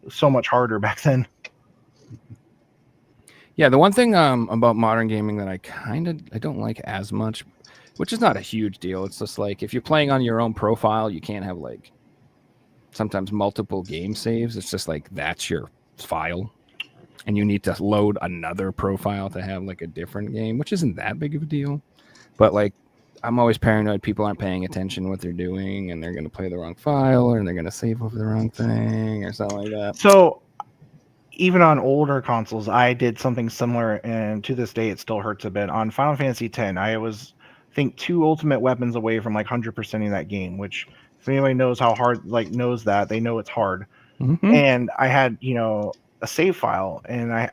it's so much harder back then.
Yeah, the one thing about modern gaming that I don't like as much, which is not a huge deal. It's just like if you're playing on your own profile, you can't have like sometimes multiple game saves. It's just like that's your file. And you need to load another profile to have like a different game, which isn't that big of a deal. But like, I'm always paranoid people aren't paying attention to what they're doing, and they're going to play the wrong file, or they're going to save over the wrong thing, or something like that.
So, even on older consoles, I did something similar, and to this day, it still hurts a bit. On Final Fantasy X, I was, I think, 2 ultimate weapons away from like 100%ing that game. Which, if anybody knows how hard, like knows that, they know it's hard. Mm-hmm. And I had, a save file, and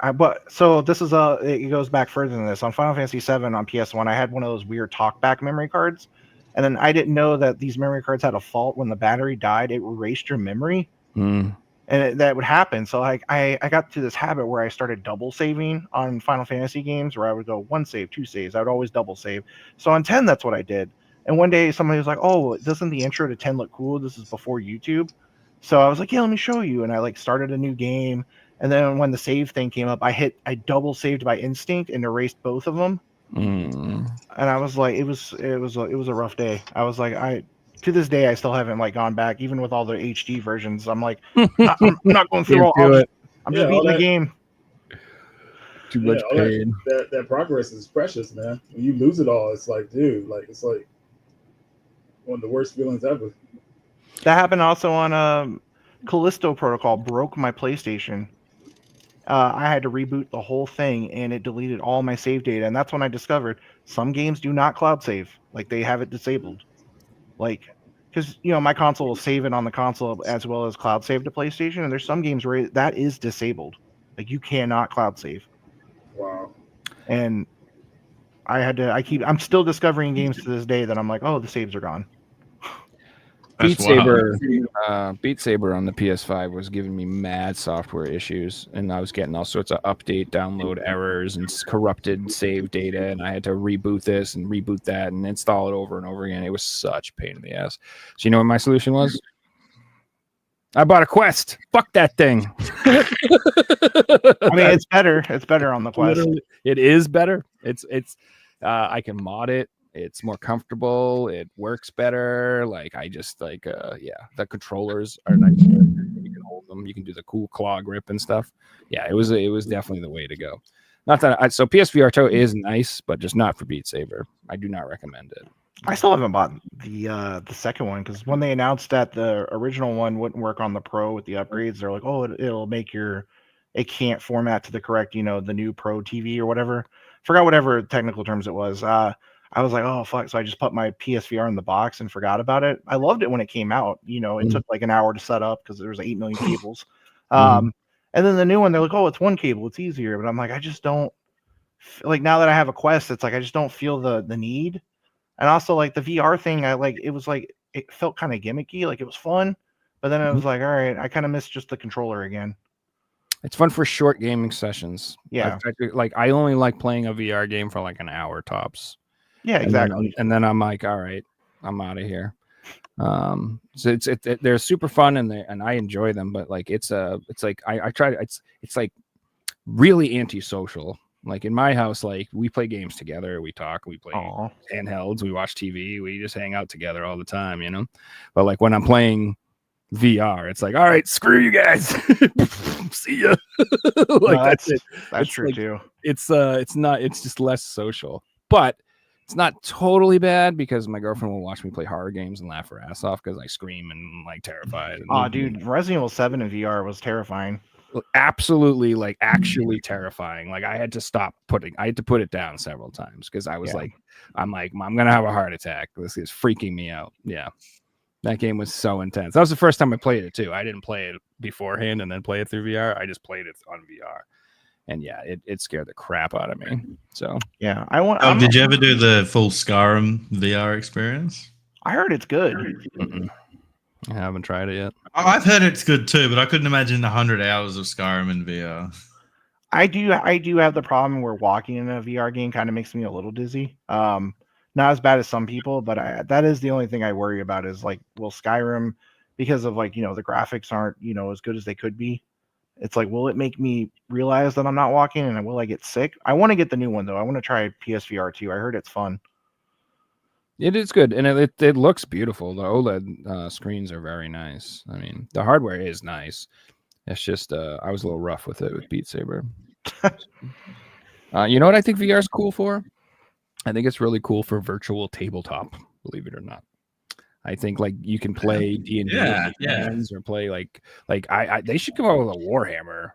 so this is it goes back further than this. On Final Fantasy VII on PS1, I had one of those weird talkback memory cards. And then I didn't know that these memory cards had a fault. When the battery died, it erased your memory.
Mm.
And that would happen. So like I got to this habit where I started double saving on Final Fantasy games, where I would go 1 save, 2 saves. I would always double save. So on 10, that's what I did. And one day somebody was like, "Oh, doesn't the intro to 10 look cool? This is before YouTube." So I was like, "Yeah, let me show you." And I like started a new game. And then when the save thing came up, I double saved by instinct and erased both of them.
Mm.
And I was like, it was a rough day. I was like, to this day, I still haven't like gone back, even with all the HD versions. I'm like, I'm not going through all. I'm just beating the game.
Too much pain.
That progress is precious, man. When you lose it all, it's like, dude, like it's like one of the worst feelings ever.
That happened also on Callisto Protocol. Broke my PlayStation. I had to reboot the whole thing, and it deleted all my save data. And that's when I discovered some games do not cloud save. Like they have it disabled. Like, because my console will save it on the console as well as cloud save to PlayStation, and there's some games where that is disabled. Like you cannot cloud save.
Wow.
And I'm still discovering games to this day that I'm like, oh, the saves are gone.
Beat Saber on the PS5 was giving me mad software issues, and I was getting all sorts of update download errors and corrupted save data, and I had to reboot this and reboot that and install it over and over again. It was such a pain in the ass. So you know what my solution was? I bought a Quest. Fuck that thing.
I mean, it's better. It's better on the Quest.
Literally, it is better. It's I can mod it. It's more comfortable. It works better. Like I just like the controllers are nice. You can hold them. You can do the cool claw grip and stuff. Yeah, it was definitely the way to go. Not that so PSVR2 is nice, but just not for Beat Saber. I do not recommend it.
I still haven't bought the second one because when they announced that the original one wouldn't work on the Pro with the upgrades, they're like, "Oh, it'll make it can't format to the correct, the new Pro TV or whatever." Forgot whatever technical terms it was. I was like, "Oh fuck!" So I just put my PSVR in the box and forgot about it. I loved it when it came out. It took like an hour to set up because there was 8 million cables. And then the new one, they're like, "Oh, it's one cable. It's easier." But I'm like, I just don't like now that I have a Quest. It's like I just don't feel the need. And also like the VR thing, it felt kind of gimmicky, like it was fun, but then it was like, all right, I kind of missed just the controller again.
It's fun for short gaming sessions.
Yeah.
I only like playing a VR game for like an hour tops.
Yeah, exactly.
And then I'm like, all right, I'm out of here. So they're super fun and I enjoy them, but like it's like I try it's like really antisocial. Like in my house, like we play games together, we talk, we play handhelds, we watch TV, we just hang out together all the time, But like when I'm playing VR, it's like, all right, screw you guys, see ya. That's it.
That's true too.
It's just less social, but it's not totally bad because my girlfriend will watch me play horror games and laugh her ass off because I scream and like terrified.
Oh, dude, Resident Evil 7 in VR was terrifying.
Absolutely, like actually terrifying. Like I had to put it down several times because I was like, I'm gonna have a heart attack. This is freaking me out. Yeah, that game was so intense. That was the first time I played it too. I didn't play it beforehand and then play it through VR. I just played it on VR, and yeah, it scared the crap out of me. So
yeah,
did you ever do the full Skyrim VR experience?
I heard it's good.
I haven't tried it yet.
I've heard it's good too, but I couldn't imagine 100 hours of Skyrim in VR.
I do have the problem where walking in a VR game kind of makes me a little dizzy. Not as bad as some people, but that is the only thing I worry about is like, will Skyrim, because of like, the graphics aren't, as good as they could be. It's like, will it make me realize that I'm not walking and will I get sick? I want to get the new one though. I want to try PSVR 2. I heard it's fun.
It is good, and it looks beautiful. The OLED screens are very nice. I mean, the hardware is nice. It's just I was a little rough with it with Beat Saber. You know what I think VR is cool for? I think it's really cool for virtual tabletop. Believe it or not, I think like you can play D&D or play like they should come out with a Warhammer.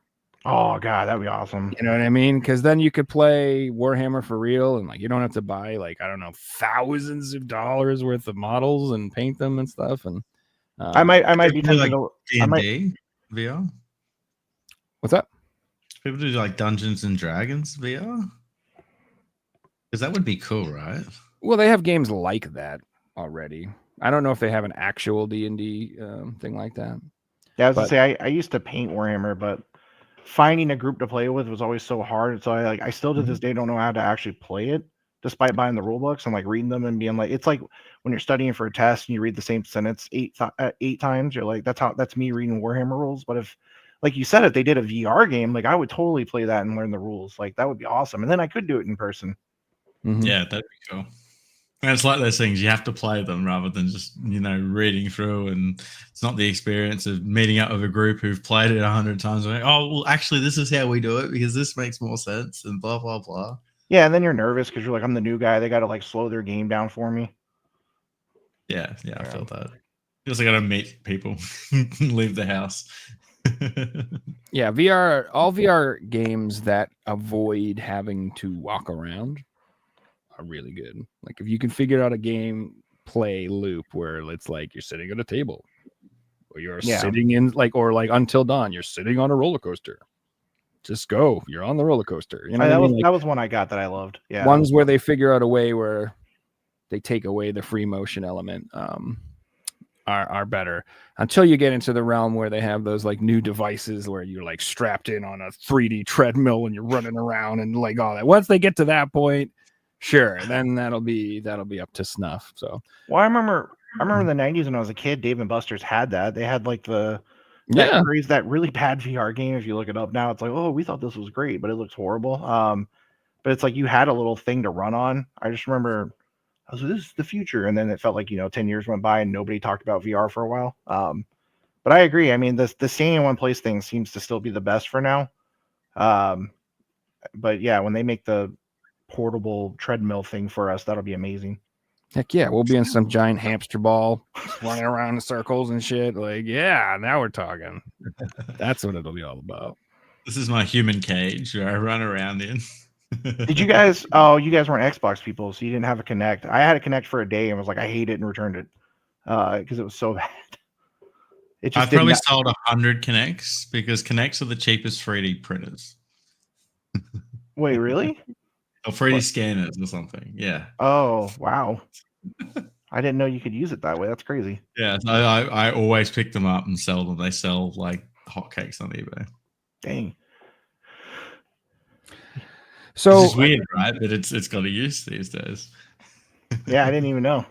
Oh god, that'd be awesome.
You know what I mean? Because then you could play Warhammer for real, and like you don't have to buy like I don't know thousands of dollars worth of models and paint them and stuff. And
I might be tempted
like D&D VR.
What's that?
People do like Dungeons and Dragons VR, because that would be cool, right?
Well, they have games like that. already. I don't know if they have an actual D&D thing like that.
Yeah, I was
But-
gonna say I used to paint Warhammer, but finding a group to play with was always so hard. So I still to this day don't know how to actually play it, despite buying the rule books and like reading them and being like, it's like when you're studying for a test and you read the same sentence eight times. You're like, that's me reading Warhammer rules. But if, like you said, if they did a VR game, like I would totally play that and learn the rules. Like that would be awesome. And then I could do it in person.
Mhm.
Yeah, that'd be cool. And it's like those things, you have to play them rather than just, reading through, and it's not the experience of meeting up with a group who've played it 100 times. Like, oh, well, actually, this is how we do it because this makes more sense and blah, blah, blah.
Yeah, and then you're nervous because you're like, I'm the new guy. They got to like slow their game down for me.
Yeah, I felt that. Because I got to meet people, leave the house.
Yeah, all VR games that avoid having to walk around are really good. Like if you can figure out a game play loop where it's like you're sitting at a table, or you're sitting in or Until Dawn, you're sitting on a roller coaster. Just go. You're on the roller coaster. You know,
that was one I got that I loved. Yeah,
ones where they figure out a way where they take away the free motion element are better. Until you get into the realm where they have those like new devices where you're like strapped in on a 3D treadmill and you're running around and like all that. Once they get to that point, sure, then that'll be up to snuff. So,
well, I remember in the 90s when I was a kid, Dave and Buster's had that. They had like that really bad VR game. If you look it up now, it's like, oh, we thought this was great, but it looks horrible. But it's like you had a little thing to run on. I just remember I was like, this is the future, and then it felt like 10 years went by and nobody talked about VR for a while. But I agree. I mean, the staying in one place thing seems to still be the best for now. But yeah, when they make the portable treadmill thing for us, that'll be amazing.
Heck yeah, we'll be in some giant hamster ball running around in circles and shit. Like, yeah, now we're talking. That's what it'll be all about.
This is my human cage where I run around in.
Did you guys? Oh, you guys weren't Xbox people, so you didn't have a Kinect. I had a Kinect for a day and was like, I hate it, and returned it because it was so bad.
I've probably sold 100 Kinects because Kinects are the cheapest 3D printers.
Wait, really?
Or 3D scanners or something. Yeah.
Oh, wow. I didn't know you could use it that way. That's crazy.
Yeah, so I always pick them up and sell them. They sell like hotcakes on eBay.
Dang.
So
it's weird, right? But it's got a use these days.
Yeah, I didn't even know.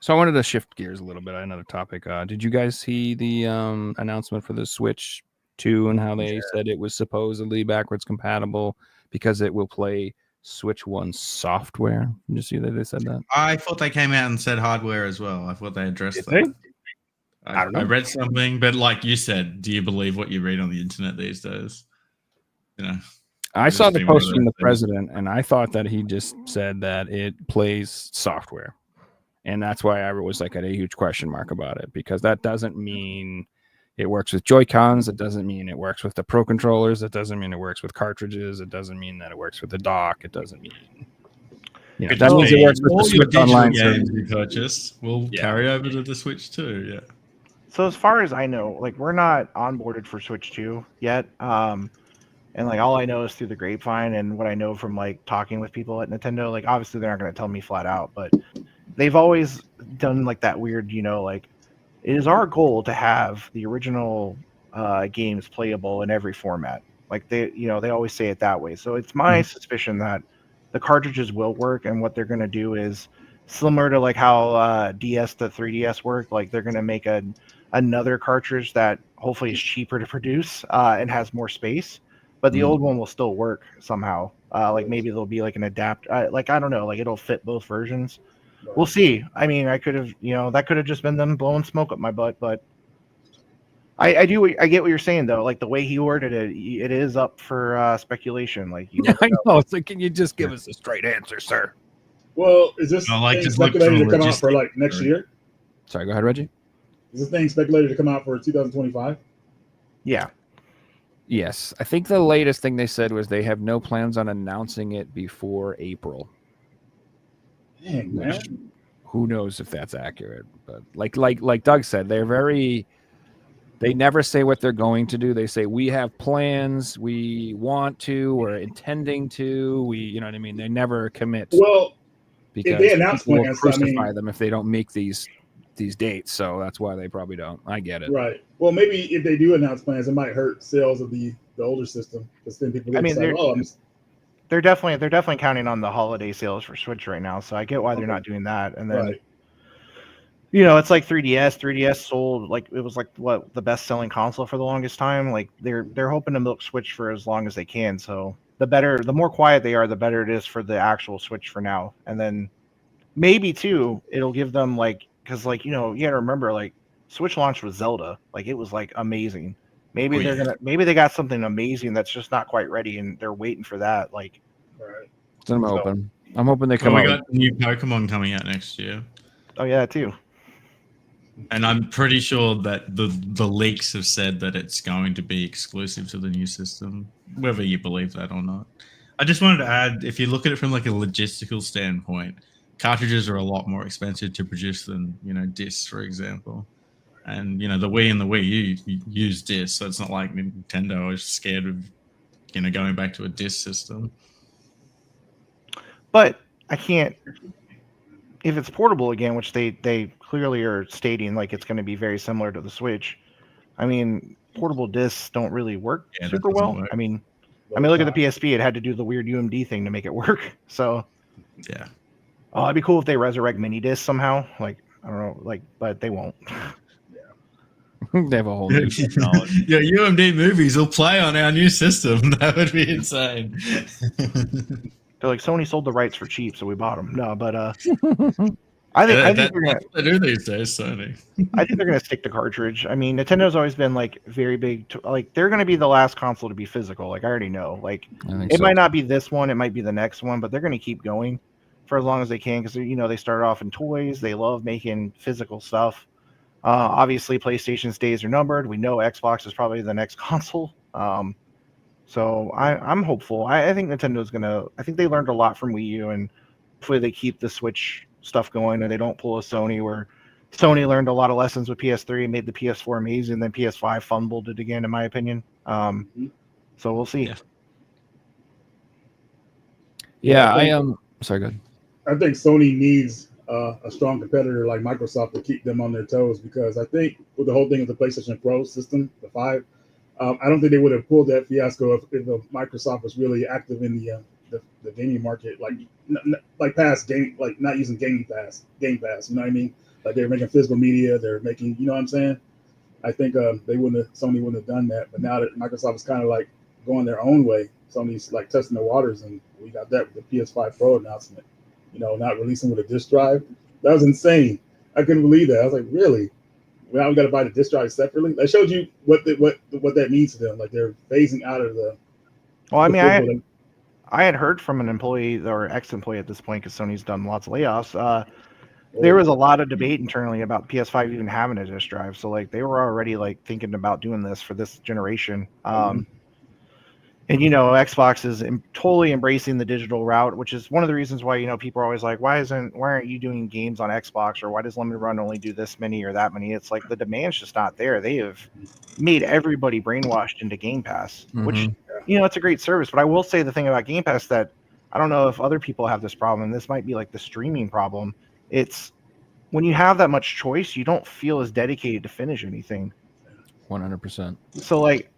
So I wanted to shift gears a little bit. Another topic. Did you guys see the announcement for the Switch 2 and how they said it was supposedly backwards compatible because it will play Switch 1 software? Did you see that they said that?
I thought they came out and said hardware as well. I thought they addressed that. I read something, but like you said, do you believe what you read on the internet these days?
I saw the post from the president, and I thought that he just said that it plays software. And that's why I was like at a huge question mark about it, because that doesn't mean it works with Joy-Cons. It doesn't mean it works with the Pro controllers. It doesn't mean it works with cartridges. It doesn't mean that it works with the dock. It doesn't mean... that means it works with the Switch Online
games you purchase will carry over to the Switch 2, yeah.
So as far as I know, like we're not onboarded for Switch 2 yet. And like all I know is through the grapevine and what I know from like talking with people at Nintendo. Like obviously they're not going to tell me flat out, but they've always done like that weird, like it is our goal to have the original games playable in every format. Like they always say it that way. So it's my suspicion that the cartridges will work, and what they're going to do is similar to like how DS to 3DS worked. Like they're going to make another cartridge that hopefully is cheaper to produce and has more space. But the old one will still work somehow. Like maybe there'll be like an adapt. Like I don't know. Like it'll fit both versions. We'll see. I mean, I could have, that could have just been them blowing smoke up my butt. But I get what you're saying though. Like the way he worded it, it is up for speculation. Like
I know. It's like, can you just give us a straight answer, sir?
Well, is this thing speculated to come out for like next year?
Sorry, go ahead, Reggie.
Is this thing speculated to come out for 2025?
Yeah.
Yes, I think the latest thing they said was they have no plans on announcing it before April.
Dang, man.
Who knows if that's accurate? But like Doug said, they never say what they're going to do. They say we have plans, we want to, we're intending to. You know what I mean? They never commit.
Well,
because
they announce
people will
plans, I
crucify
mean,
them if they don't make these dates. So that's why they probably don't. I get it.
right. Well, maybe if they do announce plans, it might hurt sales of the older system because then people
I
get
mean,
excited. Oh, I'm
they're definitely counting on the holiday sales for Switch right now. So I get why they're
okay.
not doing that. And then
Right.
it's like 3DS. 3DS sold like it was like what the best selling console for the longest time. Like they're hoping to milk Switch for as long as they can. So the more quiet they are, the better it is for the actual Switch for now. And then maybe too, it'll give them like because like you gotta remember like Switch launched with Zelda. Like it was like amazing. Maybe maybe they got something amazing that's just not quite ready and they're waiting for that. Like
Right.
So I'm
So-
hoping. I'm hoping they
Well,
come
we
out.
got new Pokemon coming out next year.
oh yeah, too.
And I'm pretty sure that the leaks have said that it's going to be exclusive to the new system, whether you believe that or not. I just wanted to add, if you look at it from like a logistical standpoint, cartridges are a lot more expensive to produce than discs, for example. And the Wii and the Wii U use discs, so it's not like Nintendo is scared of going back to a disc system.
But I can't if it's portable again, which they clearly are stating like it's going to be very similar to the Switch. I mean, portable discs don't really work
Yeah, that
super
doesn't
well.
work.
I mean, look at the PSP; it had to do the weird UMD thing to make it work. So,
Yeah.
oh, it'd be cool if they resurrect mini discs somehow. Like I don't know, like, but they won't.
They have a whole new technology.
Yeah, UMD movies will play on our new system. That would be insane.
They're like Sony sold the rights for cheap, so we bought them. No, but I think they're
that's what they do these days, Sony.
I think they're gonna stick to cartridge. I mean, Nintendo's always been like very big. Like they're gonna be the last console to be physical. Like I already know. Like
I think
it
so.
might not be this one, it might be the next one, but they're gonna keep going for as long as they can because they started off in toys. They love making physical stuff. Obviously, PlayStation's days are numbered. We know Xbox is probably the next console. So I'm hopeful. I think Nintendo's gonna. I think they learned a lot from Wii U, and hopefully they keep the Switch stuff going, and they don't pull a Sony where Sony learned a lot of lessons with PS3 and made the PS4 amazing. Then PS5 fumbled it again, in my opinion. So we'll see.
Yeah, I am. Sorry, good.
I think Sony needs a strong competitor like Microsoft to keep them on their toes because I think with the whole thing of the PlayStation Pro system, the 5, I don't think they would have pulled that fiasco if Microsoft was really active in the gaming market, like past game, like not using Game Pass. You know what I mean? Like they're making physical media, they're making, you know what I'm saying? I think Sony wouldn't have done that. But now that Microsoft is kind of like going their own way, Sony's like testing the waters, and we got that with the PS5 Pro announcement. Not releasing with a disk drive. That was insane. I couldn't believe that. I was like, really? Now we got to buy the disk drive separately. That showed you what that means to them. Like they're phasing out of the.
Well, I mean, I had heard from an employee or ex-employee at this point because Sony's done lots of layoffs. There was a lot of debate internally about PS5 even having a disk drive. So like they were already like thinking about doing this for this generation. And Xbox is totally embracing the digital route, which is one of the reasons why people are always like, why aren't you doing games on Xbox, or why does Limited Run only do this many or that many? It's like the demand's just not there. They have made everybody brainwashed into Game Pass, which it's a great service. But I will say the thing about Game Pass that I don't know if other people have this problem. This might be like the streaming problem. It's when you have that much choice, you don't feel as dedicated to finish anything.
100%.
So like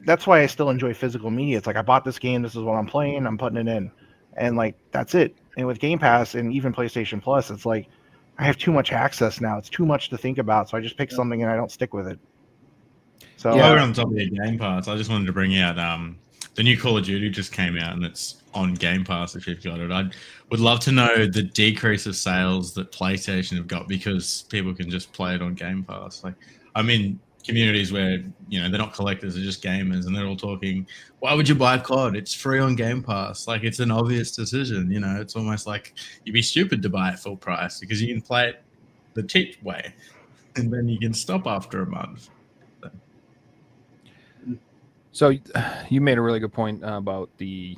that's why I still enjoy physical media. It's like I bought this game, this is what I'm playing, I'm putting it in, and like that's it. And with Game Pass and even PlayStation Plus, it's like I have too much access now. It's too much to think about, so I just pick something and I don't stick with it. So
while we're on top of the Game Pass, I just wanted to bring out the new Call of Duty just came out and it's on Game Pass if you've got it. I would love to know the decrease of sales that PlayStation have got because people can just play it on Game Pass. Like I'm in communities where they're not collectors, they're just gamers, and they're all talking, why would you buy COD? It's free on Game Pass. Like it's an obvious decision. It's almost like you'd be stupid to buy it full price because you can play it the cheap way and then you can stop after a month.
So you made a really good point about the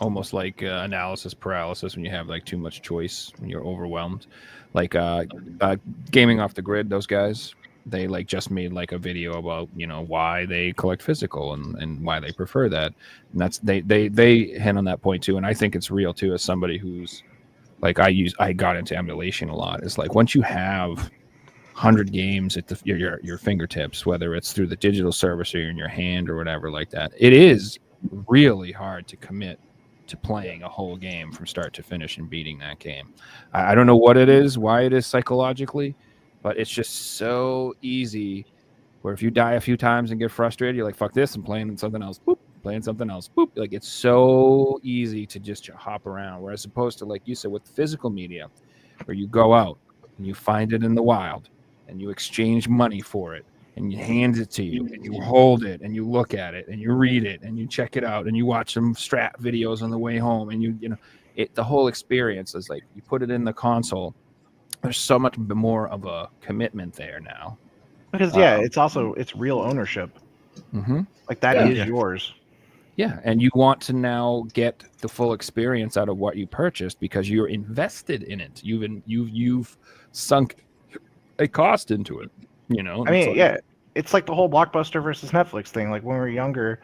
almost like analysis paralysis when you have like too much choice, when you're overwhelmed. Like Gaming Off the Grid, those guys, they like just made like a video about why they collect physical and why they prefer that. And that's they hit on that point too. And I think it's real too, as somebody who's like I got into emulation a lot. It's like once you have 100 games at your fingertips, whether it's through the digital service or in your hand or whatever like that, it is really hard to commit to playing a whole game from start to finish and beating that game. I don't know what it is, why it is psychologically, but it's just so easy where if you die a few times and get frustrated, you're like, fuck this, I'm playing something else, boop, playing something else, boop. Like it's so easy to just hop around. Whereas opposed to, like you said, with physical media, where you go out and you find it in the wild and you exchange money for it and you hand it to you and you hold it and you look at it and you read it and you check it out and you watch some strat videos on the way home and you know it, the whole experience is like you put it in the console. There's so much more of a commitment there now.
Because it's real ownership.
Mm-hmm.
Like that is yours.
Yeah, and you want to now get the full experience out of what you purchased because you're invested in it. You've sunk a cost into it. You know.
I mean, it's like the whole Blockbuster versus Netflix thing. Like when we were younger,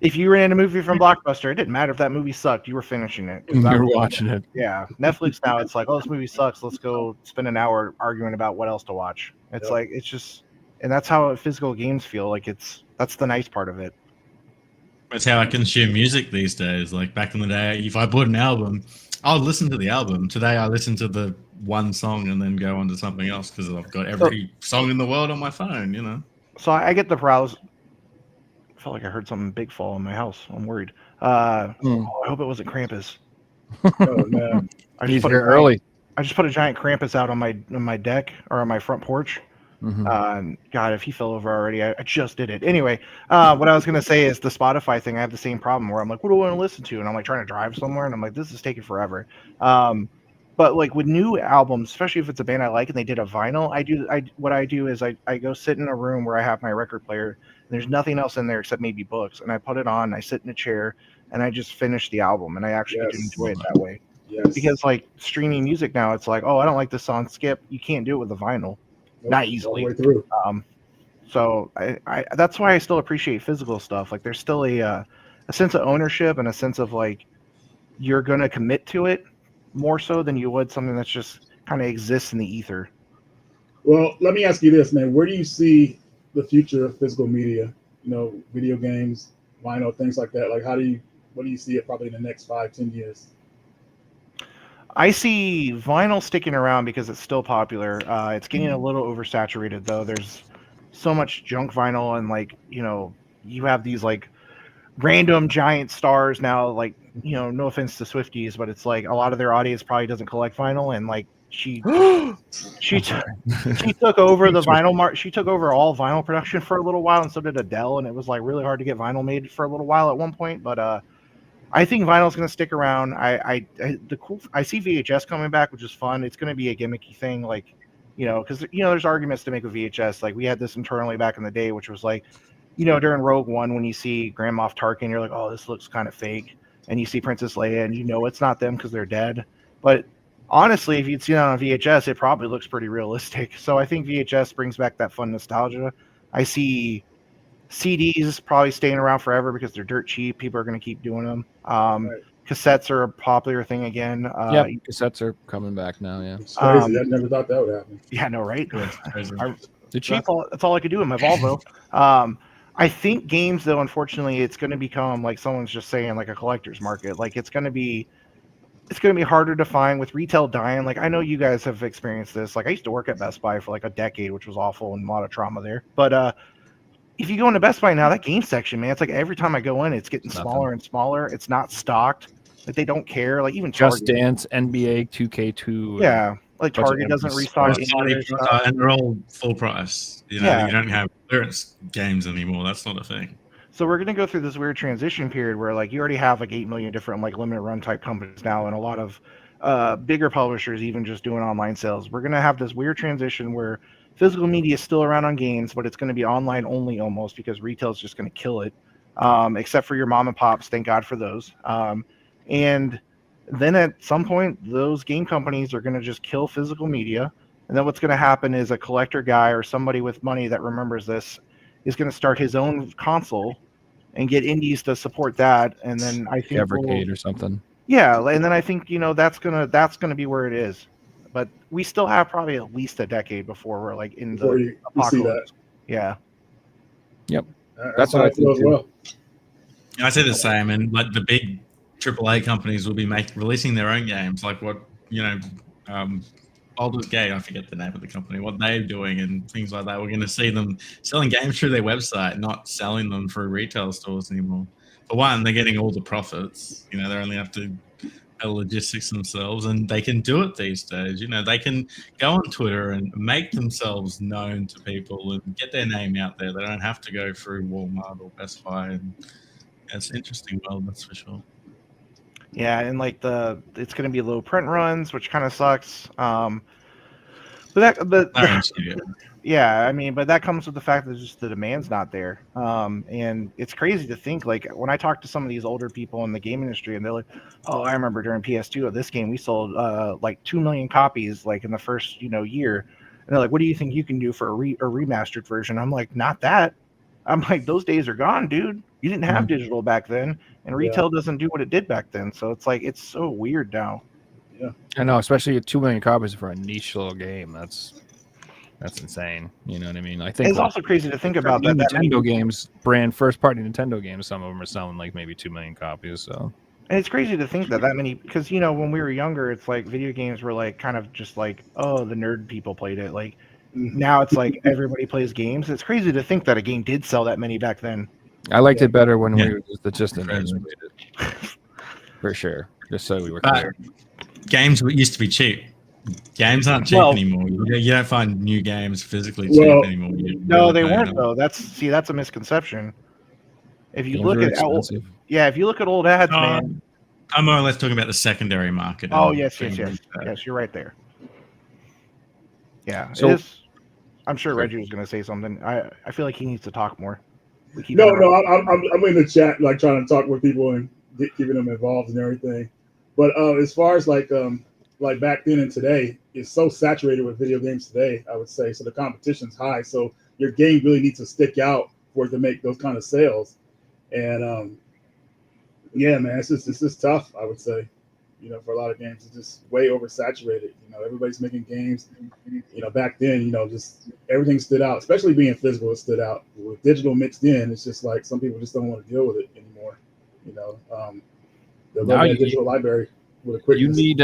if you rented a movie from Blockbuster, it didn't matter if that movie sucked. You were finishing it.
You were watching it.
Yeah. Netflix now, it's like, oh, this movie sucks. Let's go spend an hour arguing about what else to watch. It's like it's just, and that's how physical games feel. Like that's the nice part of it.
That's how I consume music these days. Like back in the day, if I bought an album, I'll listen to the album. Today, I listen to the one song and then go on to something else because I've got every song in the world on my phone, you know.
So I get the browse. I felt like I heard something big fall in my house. I'm worried. I hope it wasn't Krampus.
Oh man,
He's here early.
I just put a giant Krampus out on my deck or on my front porch.
Mm-hmm.
God, if he fell over already, I just did it. Anyway, what I was gonna say is the Spotify thing. I have the same problem where I'm like, what do I want to listen to? And I'm like trying to drive somewhere, and I'm like, this is taking forever. But like with new albums, especially if it's a band I like and they did a vinyl, what I do is I go sit in a room where I have my record player. And there's nothing else in there except maybe books, and I put it on. I sit in a chair and I just finish the album, and I actually do enjoy it that way.
yes.
Because like streaming music now, it's like, oh, I don't like this song, skip. You can't do it with a vinyl. Not easily.
All the way through.
So I that's why I still appreciate physical stuff. Like there's still a sense of ownership and a sense of like you're gonna commit to it more so than you would something that's just kind of exists in the ether.
Well, let me ask you this, man. Where do you see the future of physical media? You know, video games, vinyl, things like that. Like, what do you see it probably in the next 5-10 years?
I see vinyl sticking around because it's still popular. It's getting a little oversaturated though. There's so much junk vinyl, and like, you know, you have these like random giant stars now, like, you know, no offense to Swifties, but it's like a lot of their audience probably doesn't collect vinyl, and like she took over the vinyl she took over all vinyl production for a little while, and so did Adele, and it was like really hard to get vinyl made for a little while at one point. But I think vinyl's going to stick around. I see VHS coming back, which is fun. It's going to be a gimmicky thing, like, you know, because, you know, there's arguments to make with VHS. Like we had this internally back in the day, which was like, you know, during Rogue One, when you see Grand Moff Tarkin, you're like, oh, this looks kind of fake. And you see Princess Leia, and you know it's not them because they're dead. But honestly, if you'd seen it on VHS, it probably looks pretty realistic. So I think VHS brings back that fun nostalgia. I see CDs probably staying around forever because they're dirt cheap. People are going to keep doing them.
Right.
Cassettes are a popular thing again.
Yeah, cassettes are coming back now. Yeah,
It's crazy. I never thought that would happen.
Yeah, no, right?
they're cheap.
That's all I could do in my Volvo. I think games, though, unfortunately, it's going to become like someone's just saying, like a collector's market. Like it's going to be harder to find with retail dying. Like I know you guys have experienced this. Like I used to work at Best Buy for like a decade, which was awful and a lot of trauma there. But if you go into Best Buy now, that game section, man, it's like every time I go in, it's getting smaller and smaller. It's not stocked. Like they don't care. Like even
Just
Target.
Dance, NBA 2K2.
Yeah, like Target doesn't restock.
And they're all full price. You know, you don't have clearance games anymore. That's not a thing.
So we're gonna go through this weird transition period where like you already have like 8 million different like limited run type companies now, and a lot of bigger publishers even just doing online sales. We're gonna have this weird transition where physical media is still around on games, but it's going to be online only almost because retail is just going to kill it, except for your mom and pops. Thank God for those. And then at some point, those game companies are going to just kill physical media. And then what's going to happen is a collector guy or somebody with money that remembers this is going to start his own console and get indies to support that. And then I think
Evercade or something.
Yeah, and then I think that's gonna be where it is. But we still have probably at least a decade before we're like in
Before
the
you see that.
apocalypse. Yeah.
Yep.
That's
what
how
I
I feel
think
as
too.
well.
I say the same, and like the big AAA companies will be releasing their own games, like what Baldur's Gate. I forget the name of the company, what they're doing, and things like that. We're going to see them selling games through their website, not selling them through retail stores anymore. For one, they're getting all the profits. They only have to logistics themselves, and they can do it these days. They can go on Twitter and make themselves known to people and get their name out there. They don't have to go through Walmart or Best Buy. And it's an interesting world, that's for sure.
Yeah, and like it's gonna be low print runs, which kind of sucks. But yeah, I mean, but that comes with the fact that just the demand's not there. And it's crazy to think, like, when I talk to some of these older people in the game industry, and they're like, "Oh, I remember during PS2 of this game, we sold like 2 million copies, like in the first year." And they're like, "What do you think you can do for a remastered version?" I'm like, "Not that." I'm like, "Those days are gone, dude. You didn't have digital back then, and retail doesn't do what it did back then." So it's like it's so weird now.
Yeah,
I know, especially 2 million copies for a niche little game. That's insane. You know what I mean? I think
It's also crazy to think about
new
that.
Nintendo games, first party Nintendo games, some of them are selling like maybe 2 million copies. So,
and it's crazy to think that many, because when we were younger, it's like video games were like kind of just like, oh, the nerd people played it. Like now it's like everybody plays games. It's crazy to think that a game did sell that many back then.
I liked it better when we were just the nerds played it. For sure. Just so we were clear.
Games used to be cheap. Games aren't cheap anymore. You don't find new games physically cheap anymore.
No, they weren't though. That's a misconception. If you look at if you look at old ads, man.
I'm more or less talking about the secondary market.
Oh yes, you're right there. Yeah, so I'm sure Reggie was going to say something. I feel like he needs to talk more.
No, I'm in the chat, like trying to talk with people and keeping them involved and everything. But as far as like back then and today, it's so saturated with video games today, I would say. So the competition's high. So your game really needs to stick out for it to make those kind of sales. And yeah, man, it's just tough, I would say. For a lot of games, it's just way oversaturated. Everybody's making games. Back then, just everything stood out, especially being physical, it stood out. With digital mixed in, it's just like some people just don't want to deal with it anymore. The digital library with a quick.
You need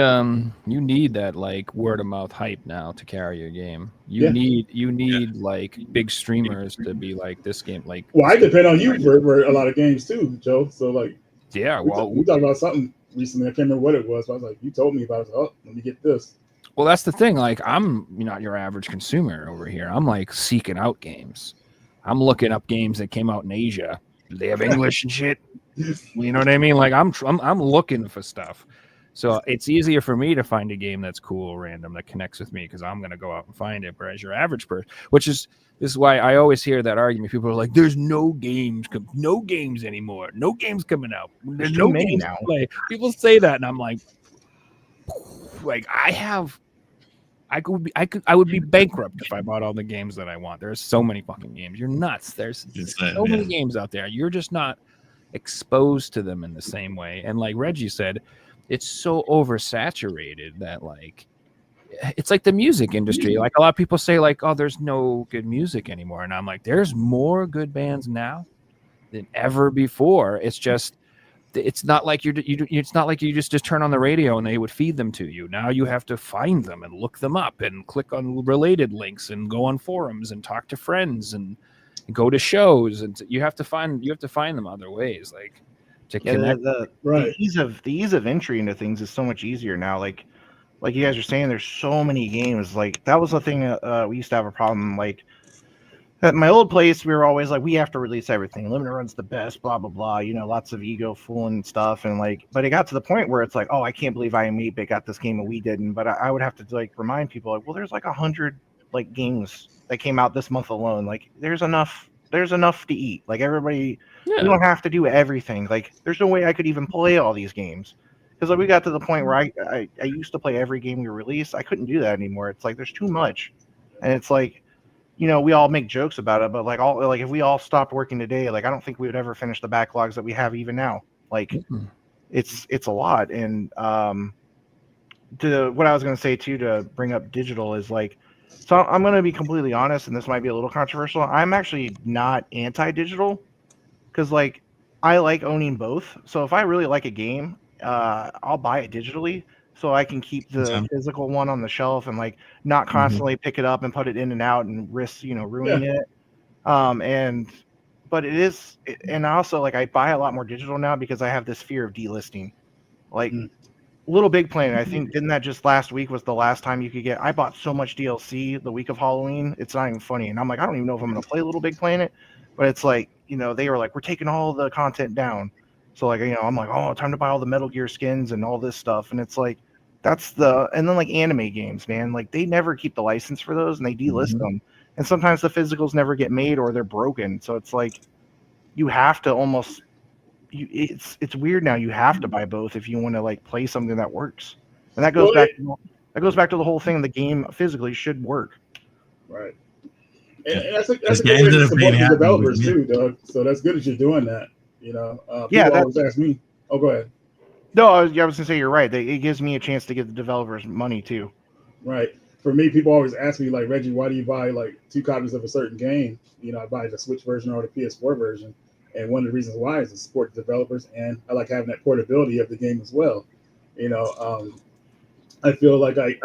that like word of mouth hype now to carry your game. You need like big streamers to be like this game. Like,
well, I depend on you for a lot of games too, Joe. So like,
yeah,
we talked about something recently. I can't remember what it was. But I was like, you told me about it. Oh, let me get this.
Well, that's the thing. Like, I'm not your average consumer over here. I'm like seeking out games. I'm looking up games that came out in Asia. Do they have English and shit? You know what I mean? Like, I'm looking for stuff. So it's easier for me to find a game that's cool, random, that connects with me because I'm gonna go out and find it. Whereas your average person, this is why I always hear that argument. People are like, "There's no games anymore. No games coming out. There's no games now." Play. People say that, and I'm like I would be bankrupt if I bought all the games that I want. There's so many fucking games. You're nuts. There's so many games out there. You're just not exposed to them in the same way. And like Reggie said, it's so oversaturated that like it's like the music industry. Like a lot of people say like, oh, there's no good music anymore. And I'm like, there's more good bands now than ever before. It's just it's not like it's not like you just turn on the radio and they would feed them to you. Now you have to find them and look them up and click on related links and go on forums and talk to friends and go to shows, and you have to find them other ways like to connect.
The ease of entry into things is so much easier now. Like you guys are saying, there's so many games. Like that was the thing we used to have a problem. Like at my old place, we were always like, we have to release everything. Limited Run's the best, blah, blah, blah. Lots of ego fooling stuff. And like, but it got to the point where it's like, oh, I can't believe IM8-Bit got this game and we didn't. But I would have to like remind people like, well, there's like 100 like games that came out this month alone. Like there's enough to eat. Like everybody, you don't have to do everything. Like there's no way I could even play all these games. Because like we got to the point where I used to play every game we released. I couldn't do that anymore. It's like, there's too much. And it's like, we all make jokes about it, but like if we all stopped working today, like I don't think we would ever finish the backlogs that we have even now. Like it's a lot. And to what I was going to say too, to bring up digital is like, so I'm going to be completely honest, and this might be a little controversial. I'm actually not anti-digital because like I like owning both. So if I really like a game, I'll buy it digitally so I can keep the
Okay.
physical one on the shelf and like not constantly pick it up and put it in and out and risk ruining it. And but and also like I buy a lot more digital now because I have this fear of delisting. Like
Mm.
Little Big Planet, I think, didn't that just last week was the last time you could get? I bought so much DLC the week of Halloween, it's not even funny. And I'm like, I don't even know if I'm going to play Little Big Planet, but it's like, they were like, we're taking all the content down. So like, I'm like, oh, time to buy all the Metal Gear skins and all this stuff. And it's like, and then like anime games, man, like they never keep the license for those and they delist them. And sometimes the physicals never get made or they're broken. So it's like, you have to almost it's weird now. You have to buy both if you want to like play something that works, and that goes back to the whole thing. The game physically should work.
Right. And that's a good
games
way
that
to
have
support
been
the developers
happening,
too, Doug. So that's good that you're doing that. People
Yeah,
always ask me. Oh, go ahead.
No, I was gonna say you're right. It gives me a chance to give the developers money too.
Right. For me, people always ask me like, Reggie, why do you buy like 2 copies of a certain game? I buy the Switch version or the PS4 version. And one of the reasons why is to support the developers, and I like having that portability of the game as well. I feel like I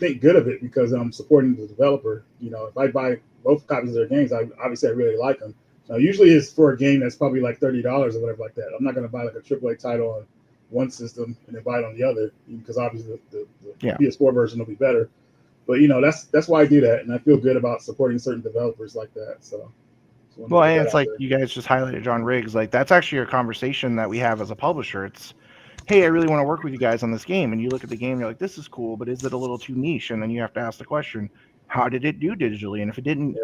think good of it because I'm supporting the developer. If I buy both copies of their games, I really like them. Now, usually it's for a game that's probably like $30 or whatever like that. I'm not going to buy like a AAA title on one system and then buy it on the other because obviously the PS4 version will be better. But that's why I do that, and I feel good about supporting certain developers like that. So.
Well, and it's like you guys just highlighted John Riggs. Like that's actually a conversation that we have as a publisher. It's, hey, I really want to work with you guys on this game, and you look at the game, you're like, this is cool, but is it a little too niche? And then you have to ask the question, how did it do digitally? And if it didn't,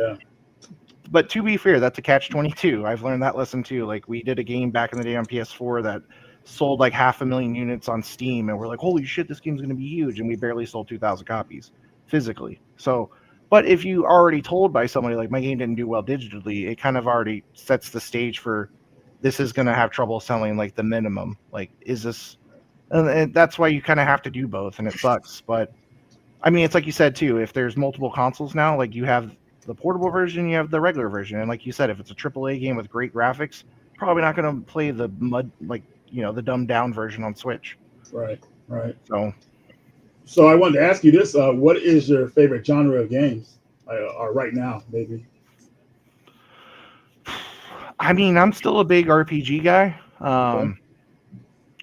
but to be fair, that's a catch-22. I've learned that lesson too. Like we did a game back in the day on PS4 that sold like 500,000 units on Steam, and we're like, holy shit, this game's going to be huge, and we barely sold 2,000 copies physically. So. But if you already told by somebody like my game didn't do well digitally, it kind of already sets the stage for this is going to have trouble selling like the minimum. Like, is this? And that's why you kind of have to do both, and it sucks. But I mean, it's like you said too. If there's multiple consoles now, like you have the portable version, you have the regular version, and like you said, if it's a AAA game with great graphics, probably not going to play the the dumbed down version on Switch.
Right.
So
I wanted to ask you this: what is your favorite genre of games, or right now, maybe?
I mean, I'm still a big RPG guy.
Okay.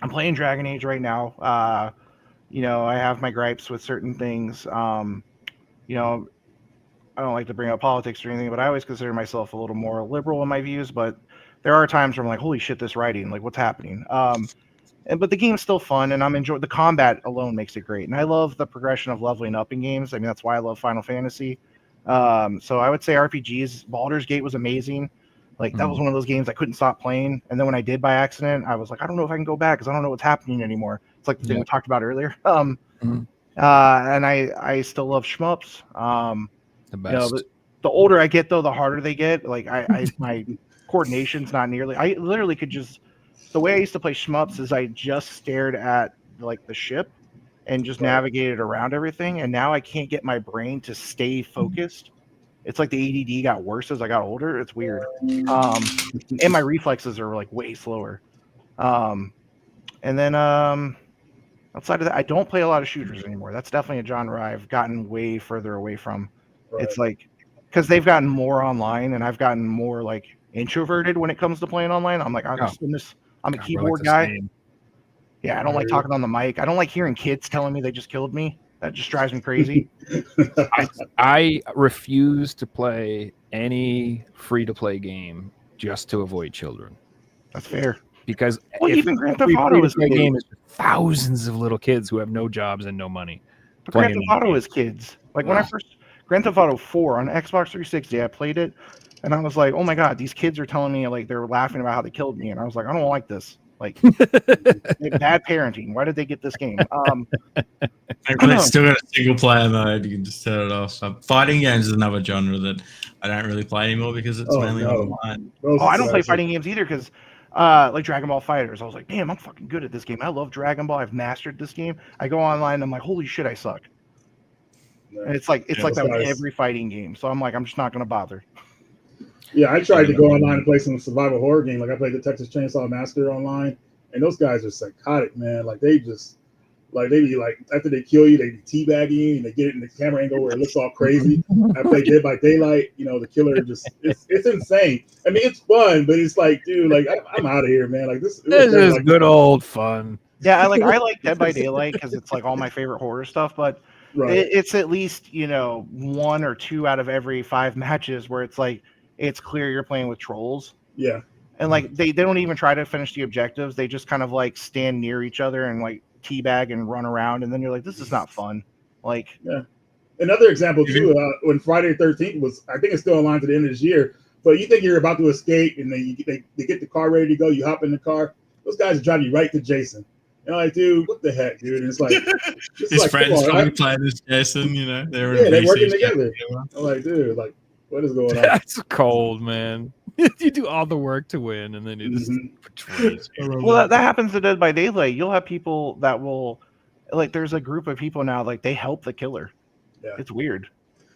I'm playing Dragon Age right now. I have my gripes with certain things. I don't like to bring up politics or anything, but I always consider myself a little more liberal in my views. But there are times where I'm like, holy shit, this writing, like what's happening? But the game's still fun, and I'm enjoying the combat alone makes it great. And I love the progression of leveling up in games. I mean, that's why I love Final Fantasy. So I would say RPGs. Baldur's Gate was amazing. Like that was one of those games I couldn't stop playing. And then when I did by accident, I was like, I don't know if I can go back because I don't know what's happening anymore. It's like the thing we talked about earlier. And I still love shmups.
The best.
The older I get, though, the harder they get. Like my coordination's not nearly. I literally could just. The way I used to play shmups is I just stared at like the ship and just navigated around everything. And now I can't get my brain to stay focused. It's like the ADD got worse as I got older. It's weird. And my reflexes are like way slower. And then outside of that, I don't play a lot of shooters anymore. That's definitely a genre I've gotten way further away from.
Right.
It's like, because they've gotten more online and I've gotten more like introverted when it comes to playing online. I'm like, I'm a keyboard guy. Yeah, I don't like talking on the mic. I don't like hearing kids telling me they just killed me. That just drives me crazy.
I refuse to play any free-to-play game just to avoid children.
That's fair.
Because
even Grand Theft Auto is
game is thousands of little kids who have no jobs and no money.
But Grand Theft Auto is kids. Like when I first Grand Theft Auto 4 on Xbox 360, I played it. And I was like, oh my God, these kids are telling me like they're laughing about how they killed me. And I was like, I don't like this. Like bad parenting. Why did they get this game?
It's still got a single player mode. You can just turn it off. Fighting games is another genre that I don't really play anymore because it's mainly online.
I don't play fighting games either because Like Dragon Ball Fighters. I was like, damn, I'm fucking good at this game. I love Dragon Ball. I've mastered this game. I go online and I'm like, holy shit, I suck. And it's like
Yeah,
that with
guys.
every fighting game. So I'm like, I'm just not gonna bother.
Yeah, I tried to go online and play some survival horror game. Like I played the Texas Chainsaw Massacre online, and those guys are psychotic, man. Like they just, like they be like after they kill you, they be teabagging you, and they get it in the camera angle where it looks all crazy. I played Dead by Daylight. You know, the killer just it's insane. I mean, it's fun, but it's like, dude, like I'm out of here, man. Like this
is
like,
good old fun.
Yeah, I like Dead by Daylight because it's like all my favorite horror stuff, but
right.
it's at least, you know, 1 or 2 out of every 5 matches where it's like it's clear you're playing with trolls.
Yeah.
And like they don't even try to finish the objectives. They just kind of like stand near each other and like teabag and run around, and then you're like, this is not fun. Like,
yeah. Another example too, when Friday the 13th was, I think it's still online to the end of this year. But you think you're about to escape, and then they get the car ready to go. You hop in the car. Those guys drive you right to Jason. And I'm like, dude, what the heck, dude? And it's like
his friends probably playing as Jason. You know, they're
working together. I'm like, dude, like, what is going on?
That's cold, man. You do all the work to win, and then you just betrays you.
Well, that happens to Dead by Daylight. You'll have people that will, like, there's a group of people now, like, they help the killer.
Yeah.
It's weird.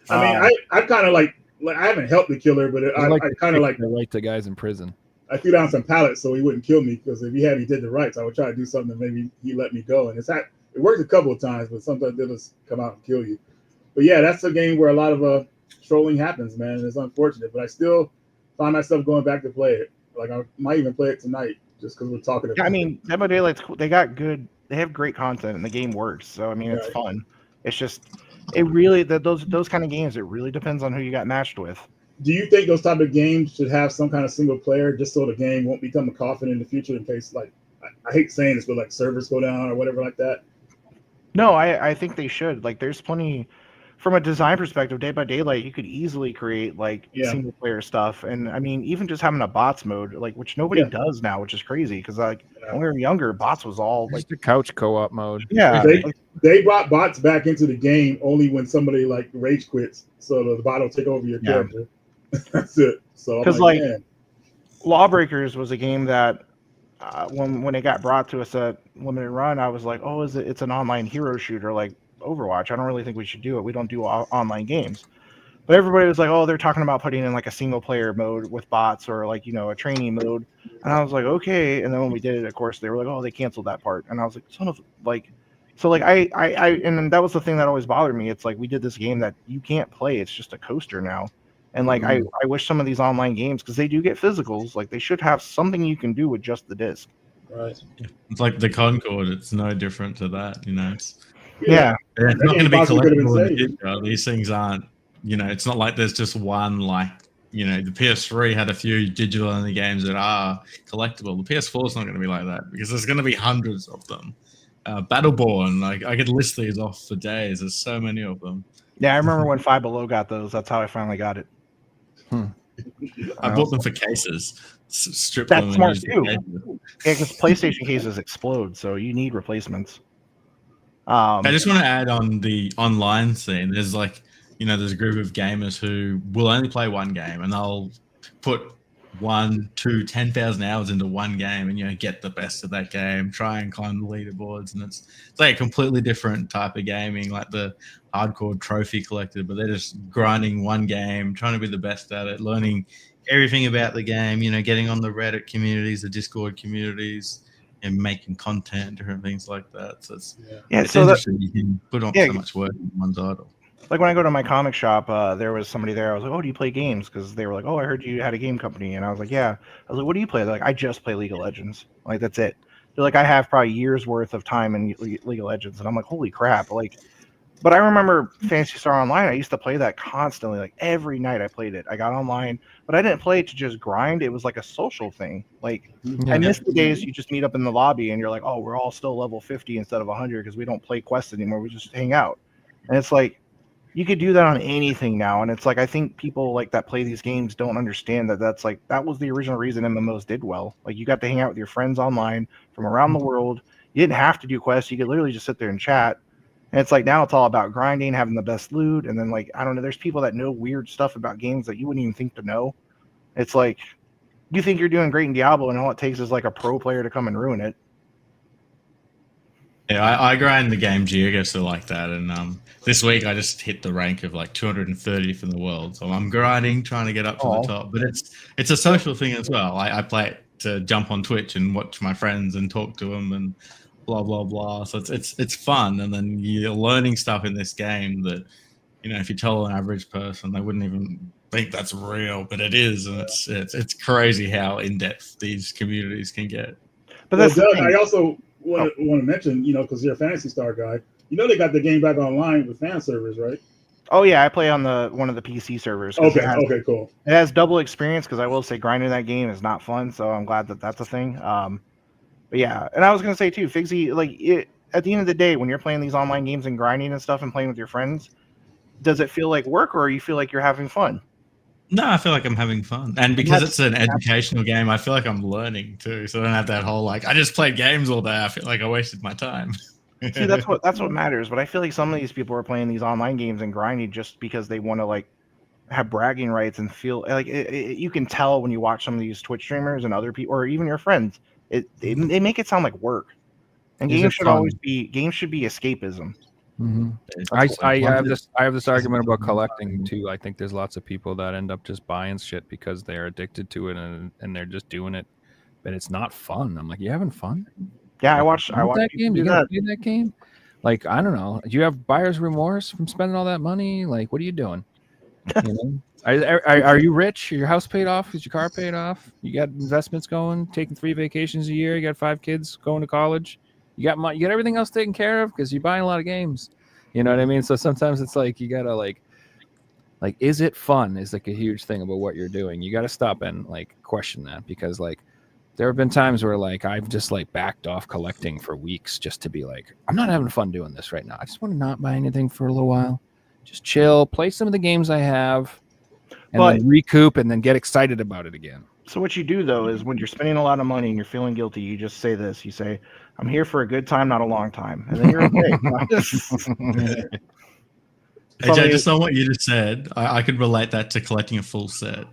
I mean, I kind of like I haven't helped the killer, but I kind of like
relate to guys in prison.
I threw down some pallets so he wouldn't kill me, because if he did the rights, I would try to do something that maybe he let me go. And it worked a couple of times, but sometimes they'll just come out and kill you. But yeah, that's a game where a lot of trolling happens, man. It's unfortunate, but I still find myself going back to play it. Like I might even play it tonight just because we're talking about
it. I mean, Dead by Daylight's cool. They have great content and the game works. So I mean, it's fun. It's just those kind of games, it really depends on who you got matched with.
Do you think those type of games should have some kind of single player, just so the game won't become a coffin in the future in case, like, I hate saying this, but like servers go down or whatever like that?
No, I think they should. Like, there's plenty. From a design perspective, Dead by Daylight, you could easily create like single player stuff, and I mean, even just having a bots mode, like, which nobody does now, which is crazy because like when we were younger, bots was all like
the couch co-op mode.
Yeah,
they brought bots back into the game only when somebody like rage quits, so the bot will take over your character. That's it. So because like
Lawbreakers was a game that when it got brought to us at limited run, I was like, oh, it's an online hero shooter like Overwatch. I don't really think we should do it. We don't do online games. But everybody was like, oh, they're talking about putting in like a single player mode with bots or like, you know, a training mode. And I was like, okay. And then when we did it, of course, they were like, oh, they canceled that part. And I was like, son of like, so like I and that was the thing that always bothered me. It's like we did this game that you can't play. It's just a coaster now. And like I wish some of these online games, because they do get physicals, like they should have something you can do with just the disc.
Right.
It's like the Concorde. It's no different to that, you know. It's
not
going to be collectible. These things aren't, you know, it's not like there's just one, like, you know, the PS3 had a few digital only games that are collectible. The PS4 is not going to be like that because there's going to be hundreds of them. Battleborn, like I could list these off for days. There's so many of them.
Yeah, I remember when Five Below got those. That's how I finally got it.
I bought them for cases. Strip
That's
them.
Smart too. Yeah, because PlayStation cases explode, so you need replacements.
I just want to add on the online scene. There's like, you know, there's a group of gamers who will only play one game and they'll put 1, 2, 10,000 hours into one game and, you know, get the best of that game, try and climb the leaderboards. And it's like a completely different type of gaming, like the hardcore trophy collector, but they're just grinding one game, trying to be the best at it, learning everything about the game, you know, getting on the Reddit communities, the Discord communities, and making content, different things like that. So it's interesting. You can put on so much work in one title.
Like when I go to my comic shop, there was somebody there. I was like, "Oh, do you play games?" Because they were like, "Oh, I heard you had a game company," and I was like, "Yeah." I was like, "What do you play?" They're like, "I just play League of Legends." Like that's it. They're like, "I have probably years worth of time in League of Legends," and I'm like, "Holy crap!" Like, but I remember Phantasy Star Online. I used to play that constantly. Like every night I played it. I got online, but I didn't play it to just grind. It was like a social thing. Like I missed the days you just meet up in the lobby and you're like, "Oh, we're all still level 50 instead of 100 because we don't play quests anymore. We just hang out." And it's like, you could do that on anything now. And it's like, I think people like that play these games don't understand that that was the original reason MMOs did well. Like you got to hang out with your friends online from around the world. You didn't have to do quests. You could literally just sit there and chat. And it's like, now it's all about grinding, having the best loot. And then like, I don't know, there's people that know weird stuff about games that you wouldn't even think to know. It's like, You think you're doing great in Diablo, and all it takes is like a pro player to come and ruin it.
Yeah, I grind the game geoguessr like that, and this week I just hit the rank of like 230th in the world. So I'm grinding, trying to get up to the top. But it's a social thing as well. I play it to jump on Twitch and watch my friends and talk to them and blah blah blah. So it's fun, and then you're learning stuff in this game that, you know, if you tell an average person, they wouldn't even think that's real, but it is, and it's crazy how in depth these communities can get.
But
Well,
that's the
Doug,
thing.
I also want to mention, you know, because you're a Fantasy Star guy, you know they got the game back online with fan servers, right?
Oh yeah, I play on one of the PC servers. 'Cause
Okay, cool.
It has double experience because I will say grinding that game is not fun. So I'm glad that that's a thing. But yeah, and I was gonna say too, Figsy, like at the end of the day, when you're playing these online games and grinding and stuff and playing with your friends, does it feel like work or you feel like you're having fun?
No, I feel like I'm having fun, and because it's an educational game, I feel like I'm learning too. So I don't have that whole like I just played games all day. I feel like I wasted my time.
See, that's what matters. But I feel like some of these people are playing these online games and grinding just because they want to like have bragging rights and feel like you can tell when you watch some of these Twitch streamers and other people or even your friends, they make it sound like work. And
Is
games
it
should
fun?
always be escapism.
Mm-hmm.
That's
I
what
have this argument about collecting too. I think there's lots of people that end up just buying shit because they're addicted to it and they're just doing it, but it's not fun. I'm like, you having fun?
Yeah, I
Want
watch
that
people
game.
do
You gotta
that.
play that game. Like, I don't know. Do you have buyer's remorse from spending all that money? Like, what are you doing? You know, are you rich? Your house paid off? Is your car paid off? You got investments going? Taking 3 vacations a year? You got 5 kids going to college? You got money? You got everything else taken care of because you're buying a lot of games. You know what I mean? So sometimes it's like you gotta like, is it fun? Is like a huge thing about what you're doing. You got to stop and like question that because like there have been times where like I've just like backed off collecting for weeks just to be like, I'm not having fun doing this right now. I just want to not buy anything for a little while, just chill, play some of the games I have, and then recoup and then get excited about it again.
So what you do though is when you're spending a lot of money and you're feeling guilty, you just say this. You say, "I'm here for a good time, not a long time," and then you're okay.
Hey, Jay, just on what you just said, I could relate that to collecting a full set.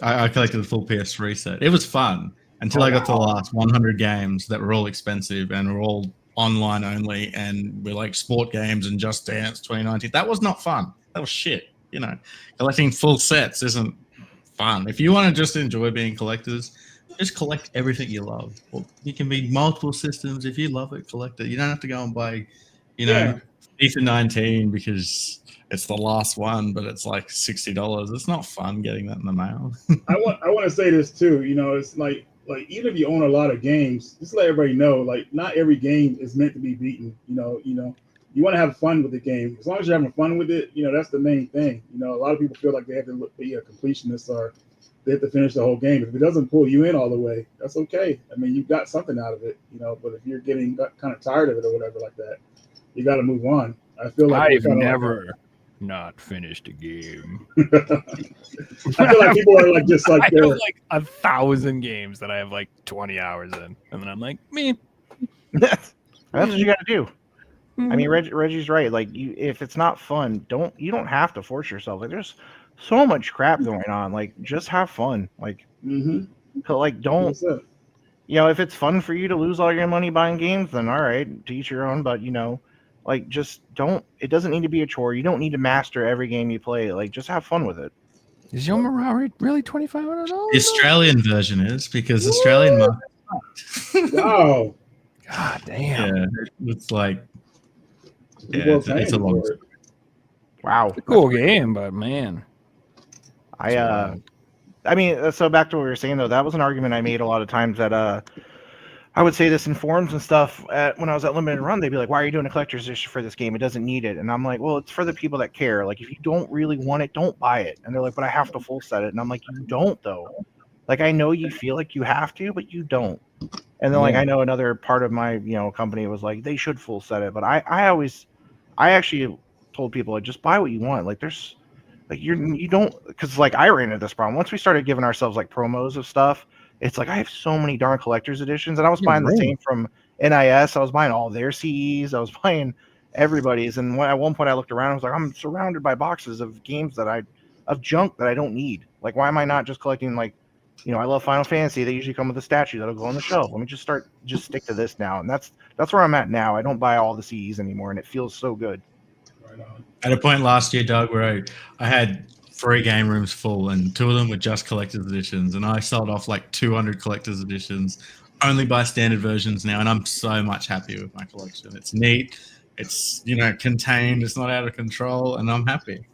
I collected a full PS3 set. It was fun until I got to the last 100 games that were all expensive and were all online only and were like sport games and Just Dance 2019. That was not fun. That was shit. You know, collecting full sets isn't fun. If you want to just enjoy being collectors, just collect everything you love. Well, you can be multiple systems. If you love it, collect it. You don't have to go and buy, you know, FIFA 19 because it's the last one, but it's like $60. It's not fun getting that in the mail.
I want to say this too. You know, it's like even if you own a lot of games, just let everybody know, like not every game is meant to be beaten. You know, you want to have fun with the game. As long as you're having fun with it, you know, that's the main thing. You know, a lot of people feel like they have to be a completionist or they have to finish the whole game. If it doesn't pull you in all the way, that's okay. I mean, you got something out of it, you know. But if you're getting kind of tired of it or whatever like that, you got to move on. I feel like
I've never not finished a game.
I feel like people are like just like
I have like 1,000 games that I have like 20 hours in, and then I'm like, me.
That's what you got to do. I mean, Reggie's right. Like, if it's not fun, you don't have to force yourself. Like, there's so much crap going on. Like, just have fun. Like, like don't. You know, if it's fun for you to lose all your money buying games, then all right, to each your own. But you know, like, just don't. It doesn't need to be a chore. You don't need to master every game you play. Like, just have fun with it.
Is Yo Mirari really $2,500?
The Australian version is because Australian market.
Wow.
God damn.
Yeah, it's like. Yeah, it's a long story.
Wow.
It's a cool game, but man.
I mean, so back to what we were saying though, that was an argument I made a lot of times that I would say this in forums and stuff when I was at Limited Run, they'd be like, why are you doing a collector's edition for this game? It doesn't need it. And I'm like, well, it's for the people that care. Like, if you don't really want it, don't buy it. And they're like, but I have to full set it. And I'm like, you don't though. Like, I know you feel like you have to, but you don't. And then like, I know another part of my, company was like, they should full set it. But I actually told people, like, just buy what you want. Like, there's like, you don't, because like I ran into this problem. Once we started giving ourselves like promos of stuff, it's like I have so many darn collector's editions, and I was buying the same from NIS. I was buying all their CEs. I was buying everybody's. And at one point I looked around, I was like, I'm surrounded by boxes of games of junk that I don't need. Like, why am I not just collecting like I love Final Fantasy. They usually come with a statue that'll go on the shelf. Let me just stick to this now, and that's where I'm at now. I don't buy all the CEs anymore, and it feels so good.
Right on.
At a point last year, Doug, where I had 3 game rooms full, and 2 of them were just collector's editions, and I sold off like 200 collector's editions. Only buy standard versions now, and I'm so much happier with my collection. It's neat, it's contained, it's not out of control, and I'm happy.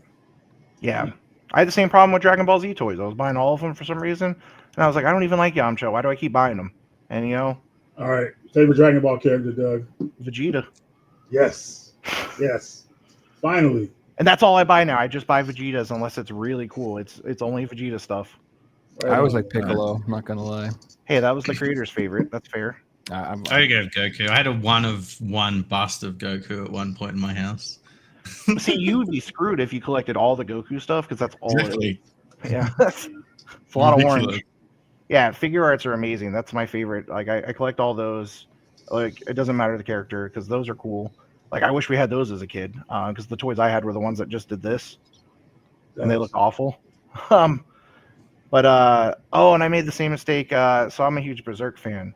Yeah, I had the same problem with Dragon Ball Z toys. I was buying all of them for some reason, and I was like, I don't even like Yamcha. Why do I keep buying them? And
All right, favorite Dragon Ball character, Doug?
Vegeta.
Yes. Finally.
And that's all I buy now. I just buy Vegetas unless it's really cool. It's only Vegeta stuff.
Right
I was
on.
like Piccolo. I'm not gonna lie.
Hey, that was the creator's favorite. That's fair.
I'm
I go Goku. I had a 1-of-1 bust of Goku at one point in my house.
See, you would be screwed if you collected all the Goku stuff because that's all.
Exactly.
Yeah, it's a lot of
Ridiculous.
orange. Yeah, figure arts are amazing. That's my favorite. Like I collect all those. Like it doesn't matter the character because those are cool. Like I wish we had those as a kid because the toys I had were the ones that just did this, and they look awful. And I made the same mistake. So I'm a huge Berserk fan,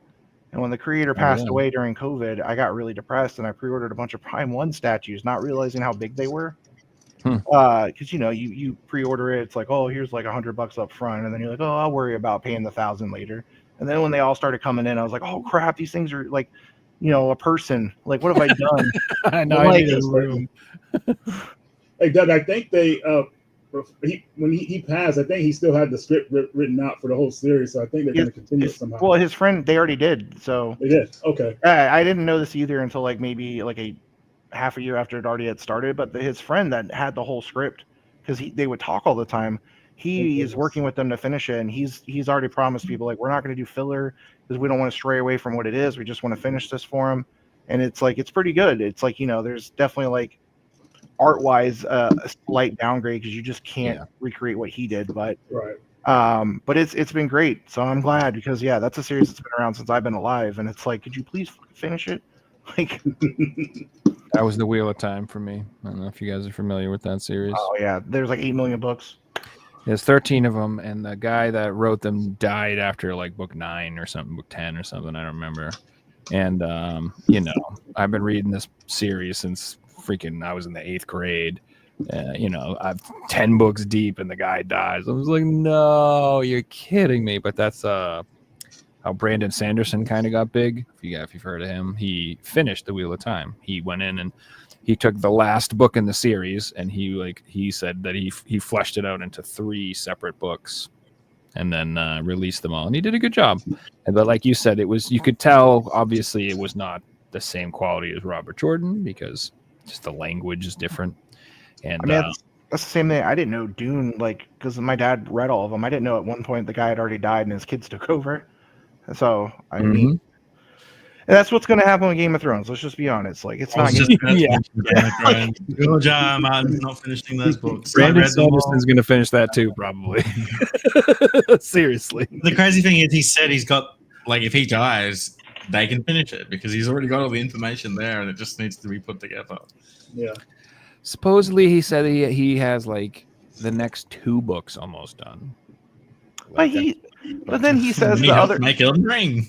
and when the creator passed away during COVID, I got really depressed, and I pre-ordered a bunch of Prime 1 statues, not realizing how big they were. Because you pre-order it, it's like, oh, here's like $100 up front, and then you're like, oh, I'll worry about paying the 1,000 later. And then when they all started coming in, I was like, oh crap, these things are like, a person. Like, what have I done?
I know.
Like,
I need a room.
Hey, Doug, I think they when he passed, I think he still had the script written out for the whole series, so I think they're going to continue it somehow.
Well, his friend, they already did. So
They did. Okay.
I didn't know this either until like maybe like a half a year after it already had started. But his friend that had the whole script, because they would talk all the time, he is working with them to finish it, and he's already promised people like we're not going to do filler because we don't want to stray away from what it is. We just want to finish this for him, and it's like it's pretty good. It's like there's definitely like art wise a slight downgrade because you just can't recreate what he did, but but it's been great, so I'm glad because that's a series that's been around since I've been alive, and it's like, could you please finish it? Like
That was the Wheel of Time for me. I don't know if you guys are familiar with that series.
oh yeah, there's like 8 million books.
There's 13 of them, and the guy that wrote them died after like book 9 or something, book 10 or something. I don't remember. And I've been reading this series since freaking I was in the 8th grade. I'm 10 books deep, and the guy dies. I was like, no, you're kidding me. But that's how Brandon Sanderson kind of got big. If you've heard of him, he finished the Wheel of Time. He went in and he took the last book in the series, and he said that he fleshed it out into 3 separate books, and then released them all. And he did a good job. But like you said, you could tell obviously it was not the same quality as Robert Jordan because just the language is different. And
I mean, that's the same thing. I didn't know Dune, like, because my dad read all of them. I didn't know at one point the guy had already died and his kids took over. So I mean, and that's what's going to happen with Game of Thrones. Let's just be honest. Like, it's not.
George R. R. Martin's not finishing those books.
Brandon Sanderson's going to finish that too, probably. Seriously.
The crazy thing is, he said he's got like if he dies, they can finish it because he's already got all the information there, and it just needs to be put together.
Yeah.
Supposedly, he said he has like the next 2 books almost done.
But then he says the other
make Elden Ring.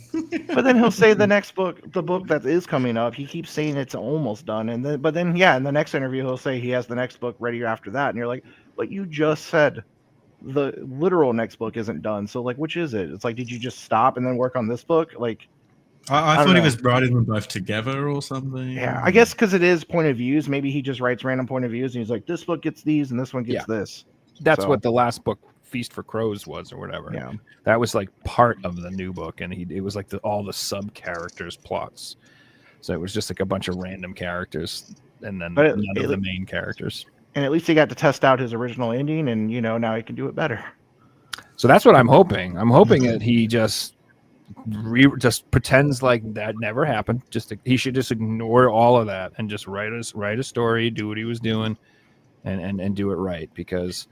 But then he'll say the next book, the book that is coming up, he keeps saying it's almost done, and then in the next interview he'll say he has the next book ready after that, and you're like, but you just said the literal next book isn't done, so like which is it? It's like, did you just stop and then work on this book? Like
I thought he was writing them both together or something.
Yeah, I guess because it is point of views. Maybe he just writes random point of views, and he's like, this book gets these, and this one gets this.
That's what the last book, Feast for Crows, was, or whatever.
Yeah,
that was like part of the new book, and it was like all the sub characters plots. So it was just like a bunch of random characters, and then none of the main characters. And
at least he got to test out his original ending, and now he can do it better.
So that's what I'm hoping. I'm hoping that he just pretends like that never happened. He should just ignore all of that and just write a story, do what he was doing, and do it right. Because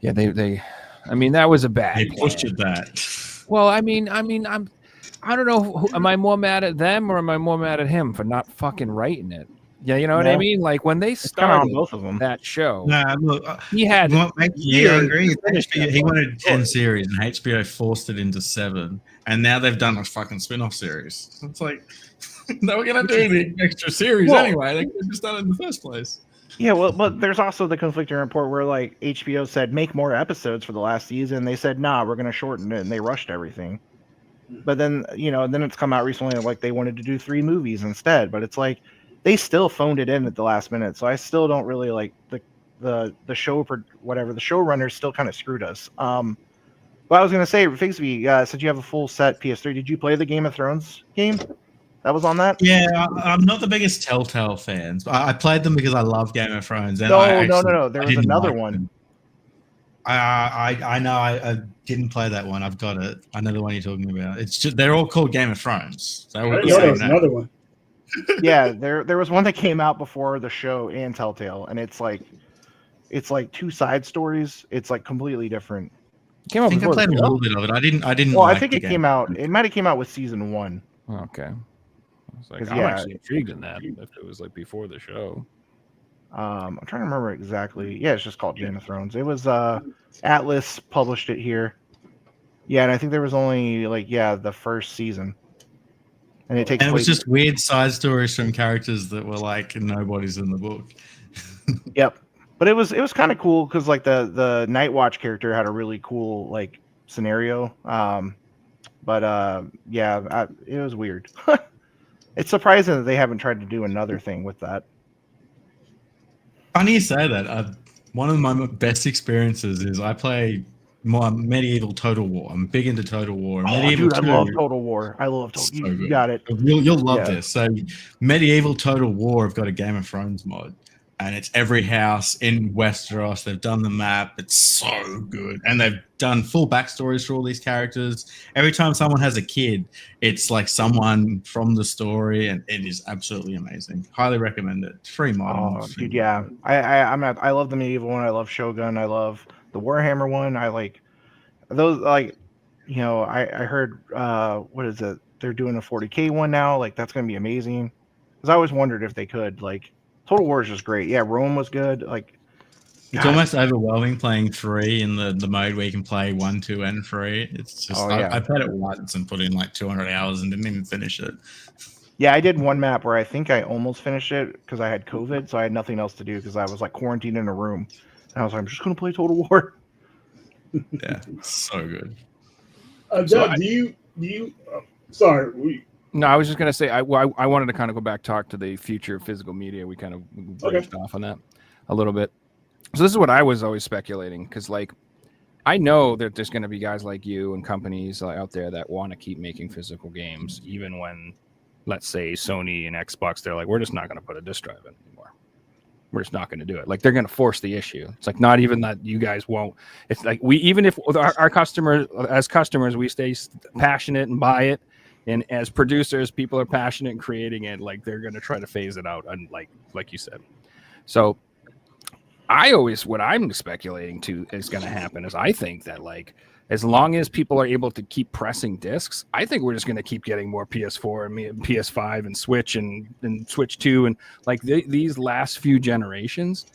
that was a bad.
They pushed it that.
Well, I don't know. Am I more mad at them or am I more mad at him for not fucking writing it? Yeah, you know what I
Yeah.
mean? Like when they
It's kind of on
started
both of them.
that show,
Nah, look,
he had
what makes me
years
angry is
to finish
HBO,
that
he
fucking
wanted 10
story.
series, and HBO forced it into 7, and now they've done a fucking spin-off series. It's like they were gonna do the extra series
Well-
anyway. They could have just done it in the first place.
Yeah, well, but there's also the conflicting report where like HBO said make more episodes for the last season. They said nah, we're gonna shorten it, and they rushed everything. But then then it's come out recently like they wanted to do 3 movies instead. But it's like they still phoned it in at the last minute. So I still don't really like the show whatever the showrunners still kind of screwed us. But I was gonna say, Figsby, since you have a full set PS3, did you play the Game of Thrones game that was on that?
Yeah, I'm not the biggest Telltale fans. I played them because I love Game of Thrones. And
No.
I
There was
didn't
another
like
one.
them. I know I didn't play that one. I've got it. I know the one you're talking about. It's just they're all called Game of Thrones. They
I
were
didn't
the
know there
same
was
name.
another one.
Yeah, there was one that came out before the show and Telltale, and it's like 2 side stories. It's like completely different.
Came
I
out
think I
before
played
the
a
show?
little bit of it. I didn't.
Well, I
like
think
the
it
game.
came out. It might have came out with season 1.
Okay. I was like,
'Cause,
I'm
yeah.
actually intrigued in that if it was like before the show.
I'm trying to remember exactly. Yeah, it's just called Game of Thrones. It was Atlas published it here. Yeah, and I think there was only the first season, and it takes
And it was
place.
just weird side stories from characters that were like nobody's in the book.
Yep, but it was kind of cool because like the Night Watch character had a really cool like scenario. It was weird. It's surprising that they haven't tried to do another thing with that.
Funny you say that. One of my best experiences is I play more medieval Total War. I'm big into Total War.
Oh,
Medieval
dude, I
2,
love Total War. I love Total.
so
You
good.
got it.
You'll love
Yeah.
this. So, Medieval Total War have got a Game of Thrones mod, and it's every house in Westeros. They've done the map. It's so good, and they've done full backstories for all these characters. Every time someone has a kid, it's like someone from the story, and it is absolutely amazing. Highly recommend it. It's free mod.
Oh, dude, yeah. I love the medieval one. I love Shogun. I love the Warhammer one. I like those. Like, I heard what is it? They're doing a 40K one now. Like, that's gonna be amazing. Because I always wondered if they could. Like, Total War is just great. Yeah, Rome was good. Like,
It's
God.
almost overwhelming playing 3 in the mode where you can play 1, 2, and 3. It's just I played it once and put in like 200 hours and didn't even finish it.
Yeah, I did one map where I think I almost finished it because I had COVID, so I had nothing else to do because I was like quarantined in a room. And I was like, I'm just gonna play Total War.
Yeah, it's so good.
Doug, do you? Sorry,
No, I was just gonna say I wanted to kind of go back talk to the future of physical media. We kind of branched off on that a little bit. So this is what I was always speculating because like I know that there's going to be guys like you and companies out there that want to keep making physical games, even when, let's say, Sony and Xbox, they're like, we're just not going to put a disc drive in anymore. We're just not going to do it. Like they're going to force the issue. It's like not even that you guys won't. It's like even if our customers, as customers, we stay passionate and buy it. And as producers, people are passionate in creating it. Like they're going to try to phase it out, and like you said. So what I'm speculating to is going to happen is I think that like as long as people are able to keep pressing discs, I think we're just going to keep getting more PS4 and PS5 and Switch and Switch 2 and like these last few generations,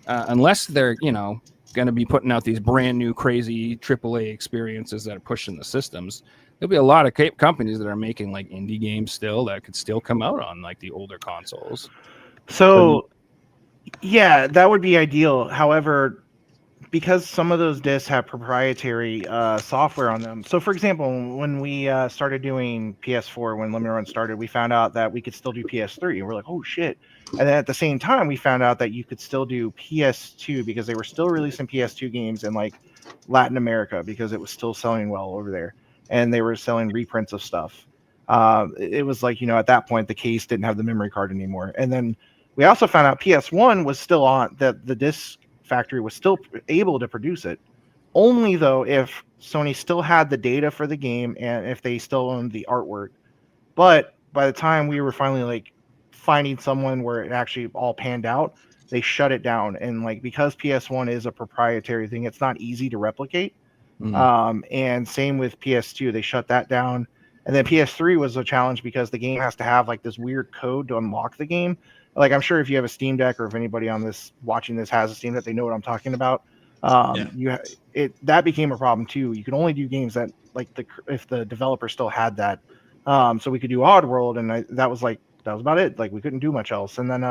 unless they're going to be putting out these brand new crazy AAA experiences that are pushing the systems. There'll be a lot of companies that are making like indie games still that could still come out on like the older consoles.
So yeah, that would be ideal. However, because some of those discs have proprietary software on them. So, for example, when we started doing PS4, when Limited Run started, we found out that we could still do PS3. And we're like, oh, shit. And then at the same time, we found out that you could still do PS2 because they were still releasing PS2 games in like Latin America because it was still selling well over there. And they were selling reprints of stuff. It was like, at that point, the case didn't have the memory card anymore. And then we also found out PS1 was still on, that the disc factory was still able to produce it. Only though if Sony still had the data for the game and if they still owned the artwork. But by the time we were finally like finding someone where it actually all panned out, they shut it down. And like because PS1 is a proprietary thing, it's not easy to replicate. And same with PS2, they shut that down. And then PS3 was a challenge because the game has to have like this weird code to unlock the game. like I'm sure if you have a Steam Deck or if anybody on this watching this has a Steam Deck, they know what I'm talking about. That became a problem too. You could only do games that like if the developer still had that. So we could do Oddworld, and that was about it. Like we couldn't do much else. And then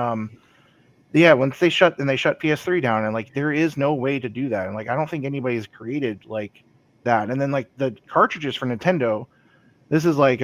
once they shut PS3 down, and like there is no way to do that. And like I don't think anybody's created like that. And then like the cartridges for Nintendo, this is like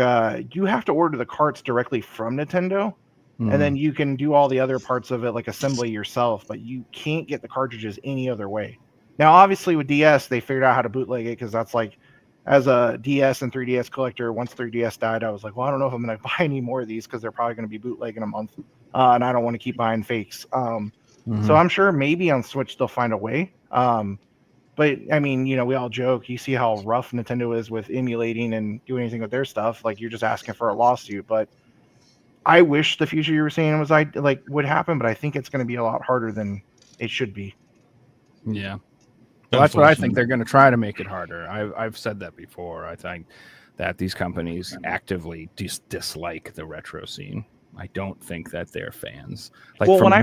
you have to order the carts directly from Nintendo. And then you can do all the other parts of it, like assembly yourself, but you can't get the cartridges any other way. Now, obviously, with DS, they figured out how to bootleg it because that's like, as a DS and 3DS collector, once 3DS died, I was like, well, I don't know if I'm going to buy any more of these because they're probably going to be bootleg in a month, and I don't want to keep buying fakes. So I'm sure maybe on Switch they'll find a way. But I mean, we all joke. You see how rough Nintendo is with emulating and doing anything with their stuff. Like you're just asking for a lawsuit, but. I wish the future you were saying would happen, but I think it's going to be a lot harder than it should be.
Yeah. Well, that's what I think. They're going to try to make it harder. I've said that before. I think that these companies actively dislike the retro scene. I don't think that they're fans. Like from a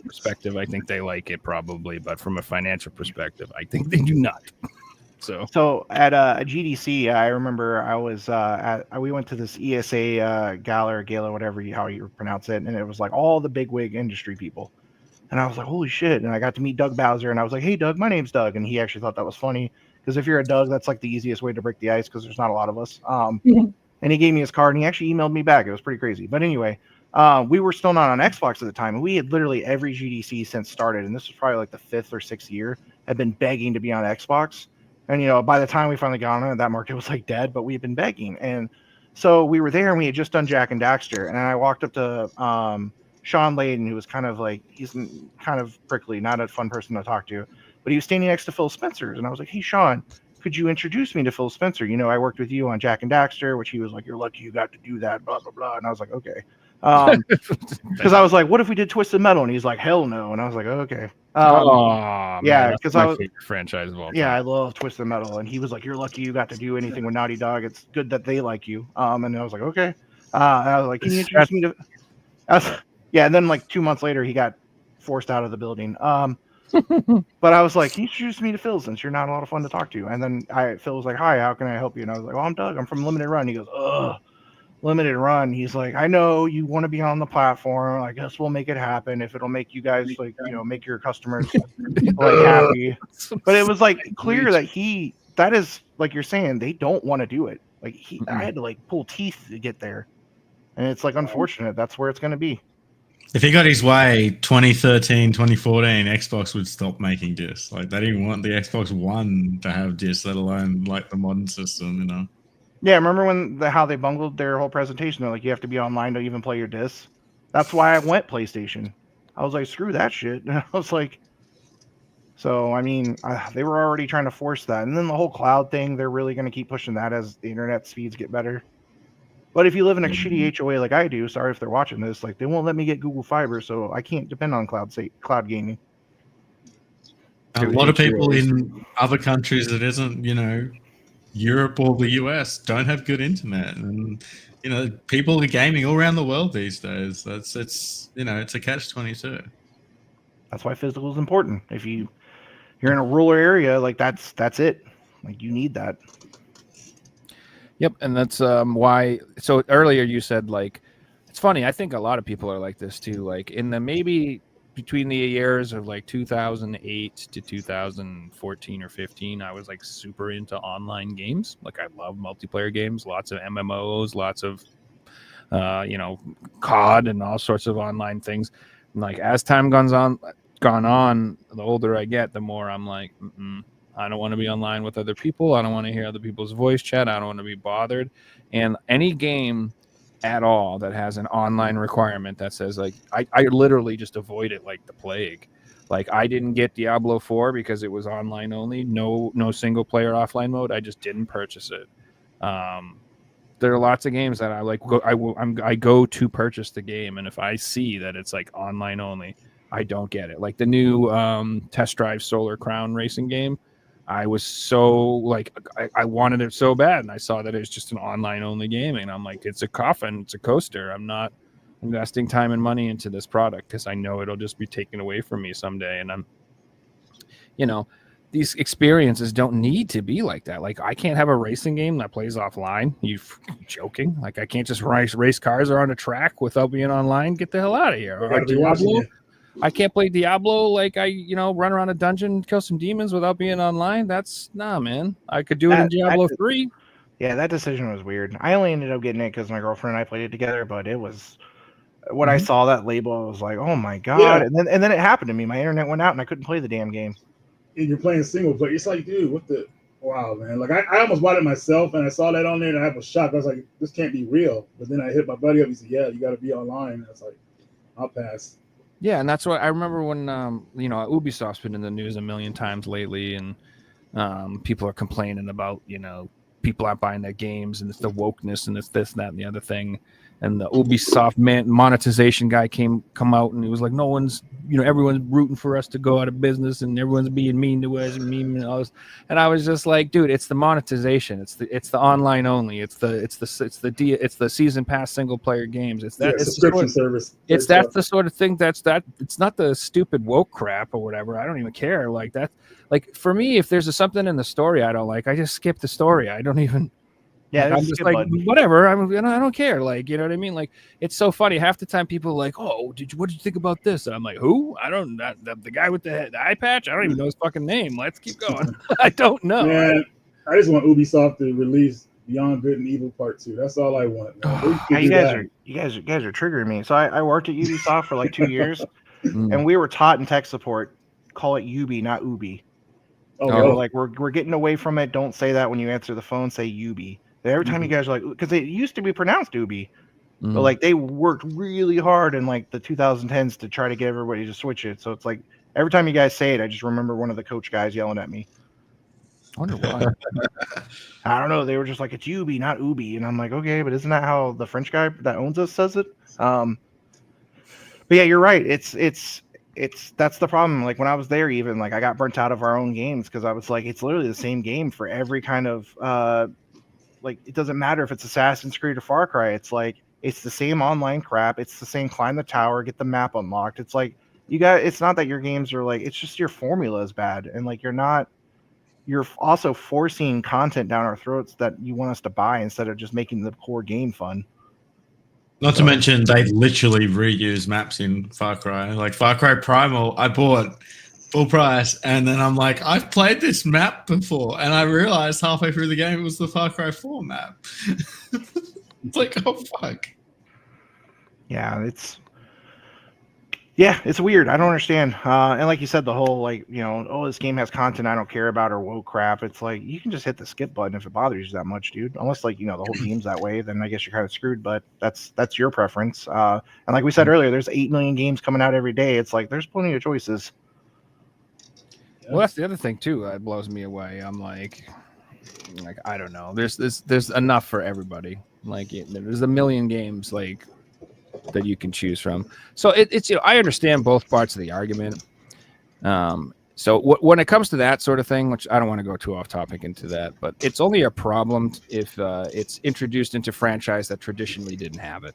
perspective, I think they like it probably, but from a financial perspective, I think they do not. So
at GDC, I remember I was we went to this ESA gala, whatever how you pronounce it, and it was like all the bigwig industry people, and I was like, holy shit! And I got to meet Doug Bowser, and I was like, hey Doug, my name's Doug, and he actually thought that was funny because if you're a Doug, that's like the easiest way to break the ice because there's not a lot of us. And he gave me his card, and he actually emailed me back. It was pretty crazy, but anyway. We were still not on Xbox at the time, and we had literally every GDC since started, and this was probably like the 5th or 6th year, had been begging to be on Xbox. And, by the time we finally got on it, that market was like dead, but we had been begging. And so we were there and we had just done Jack and Daxter. And I walked up to Sean Layden, who was kind of like, he's kind of prickly, not a fun person to talk to, but he was standing next to Phil Spencer. And I was like, hey, Sean, could you introduce me to Phil Spencer? I worked with you on Jack and Daxter, which he was like, you're lucky you got to do that, blah, blah, blah. And I was like, okay. Because I was like, what if we did Twisted Metal? And he's like, hell no. And I was like, okay. Because I was
franchise of all time.
Yeah, I love Twisted Metal, and he was like, "You're lucky you got to do anything with Naughty Dog. It's good that they like you." And I was like, "Okay." And I was like, "Can you introduce me to?" And then like 2 months later, he got forced out of the building. But I was like, "Can you introduce me to Phil since you're not a lot of fun to talk to?" And then Phil was like, "Hi, how can I help you?" And I was like, "Well, I'm Doug. I'm from Limited Run." He goes, "Ugh." Limited Run. He's like, I know you want to be on the platform. I guess we'll make it happen if it'll make you guys make your customers like happy. But it was like clear that is like you're saying, they don't want to do it. Like I had to like pull teeth to get there. And it's like unfortunate. That's where it's going to be.
If he got his way, 2013, 2014, Xbox would stop making discs. Like they didn't want the Xbox One to have discs, let alone like the modern system,
Yeah, remember how they bungled their whole presentation? They're like, you have to be online to even play your discs. That's why I went PlayStation. I was like, screw that shit. And I was like, so, I mean, they were already trying to force that. And then the whole cloud thing, they're really going to keep pushing that as the internet speeds get better. But if you live in a shitty HOA like I do, sorry if they're watching this, like they won't let me get Google Fiber, so I can't depend on cloud gaming.
A lot of people in other countries that isn't, Europe or the US don't have good internet, and people are gaming all around the world these days. It's a catch-22.
That's why physical is important. If you're in a rural area, like that's it. Like you need that.
Yep, and that's why. So earlier you said like it's funny. I think a lot of people are like this too. Like in the maybe between the years of like 2008 to 2014 or 15, I was like super into online games. Like I love multiplayer games, lots of MMOs, lots of COD and all sorts of online things. And like as time gone on, the older I get, the more I'm like, I don't want to be online with other people. I don't want to hear other people's voice chat. I don't want to be bothered. And any game at all that has an online requirement that says like I literally just avoid it like the plague. Like I didn't get Diablo 4 because it was online only, no single player offline mode. I just didn't purchase it. There are lots of games that I like. I go to purchase the game, and if I see that it's like online only, I don't get it. Like the new Test Drive Solar Crown racing game. I was so like I wanted it so bad, and I saw that it was just an online only game, and I'm like, it's a coffin, it's a coaster. I'm not investing time and money into this product because I know it'll just be taken away from me someday. And I'm, you know, these experiences don't need to be like that. Like I can't have a racing game that plays offline. You joking? Like I can't just race cars around a track without being online. Get the hell out of here. Or Diablo, I can't play Diablo like run around a dungeon, kill some demons without being online. That's man. I could do it in Diablo 3.
Yeah, that decision was weird. I only ended up getting it because my girlfriend and I played it together, but it was when I saw that label, I was like, oh my god. Yeah. And then it happened to me. My internet went out and I couldn't play the damn game.
And you're playing single player. It's like, dude, what the wow, man. Like I almost bought it myself and I saw that on there and I was shocked. I was like, this can't be real. But then I hit my buddy up. He said, yeah, you gotta be online. And I was like, I'll pass.
Yeah, and that's what I remember when Ubisoft's been in the news a million times lately, and people are complaining about people aren't buying their games, and it's the wokeness, and it's this, that, and the other thing. And the Ubisoft monetization guy come out, and he was like, "No one's, everyone's rooting for us to go out of business, and everyone's being mean to us and mean and all this." And I was just like, "Dude, it's the monetization. It's the online only. It's the season pass single player games. It's that
subscription service.
That's the sort of thing. It's not the stupid woke crap or whatever. I don't even care. Like that. Like for me, if there's something in the story I don't like, I just skip the story. I don't even." Yeah, I'm just like whatever. I don't care. Like, you know what I mean? Like, it's so funny. Half the time, people are like, "Oh, what did you think about this?" And I'm like, "Who? I don't. The guy with the eye patch. I don't even know his fucking name. Let's keep going. I don't know."
Man, I just want Ubisoft to release Beyond Good and Evil Part 2. That's all I want.
You guys are triggering me. So I worked at Ubisoft for like 2 years, and we were taught in tech support, call it Ubi, not Ubi. Like we're getting away from it. Don't say that when you answer the phone. Say Ubi. Every time you guys are like, because it used to be pronounced Ubi, but like they worked really hard in like the 2010s to try to get everybody to switch it. So it's like every time you guys say it, I just remember one of the coach guys yelling at me.
I wonder why.
I don't know. They were just like, it's Ubi, not Ubi. And I'm like, okay, but isn't that how the French guy that owns us says it? But yeah, you're right. It's that's the problem. Like when I was there, even like I got burnt out of our own games because I was like, it's literally the same game for every kind of like it doesn't matter if it's Assassin's Creed or Far Cry. It's like it's the same online crap. It's the same climb the tower, get the map unlocked. It's like it's not that your games are like, it's just your formula is bad, and like you're also forcing content down our throats that you want us to buy instead of just making the core game fun.
Not to mention they literally reuse maps in Far Cry. Like Far Cry Primal, I bought full price, and then I'm like, I've played this map before, and I realized halfway through the game it was the Far Cry 4 map. It's like, oh fuck.
Yeah, it's weird. I don't understand. And like you said, the whole like, this game has content I don't care about or woke crap. It's like you can just hit the skip button if it bothers you that much, dude. Unless like the whole game's that way, then I guess you're kind of screwed. But that's your preference. And like we said earlier, there's 8 million games coming out every day. It's like there's plenty of choices.
Well, that's the other thing too that blows me away. I'm like I don't know. There's enough for everybody. Like there's a million games like that you can choose from. So it's I understand both parts of the argument. So when it comes to that sort of thing, which I don't want to go too off topic into that, but it's only a problem if it's introduced into franchise that traditionally didn't have it.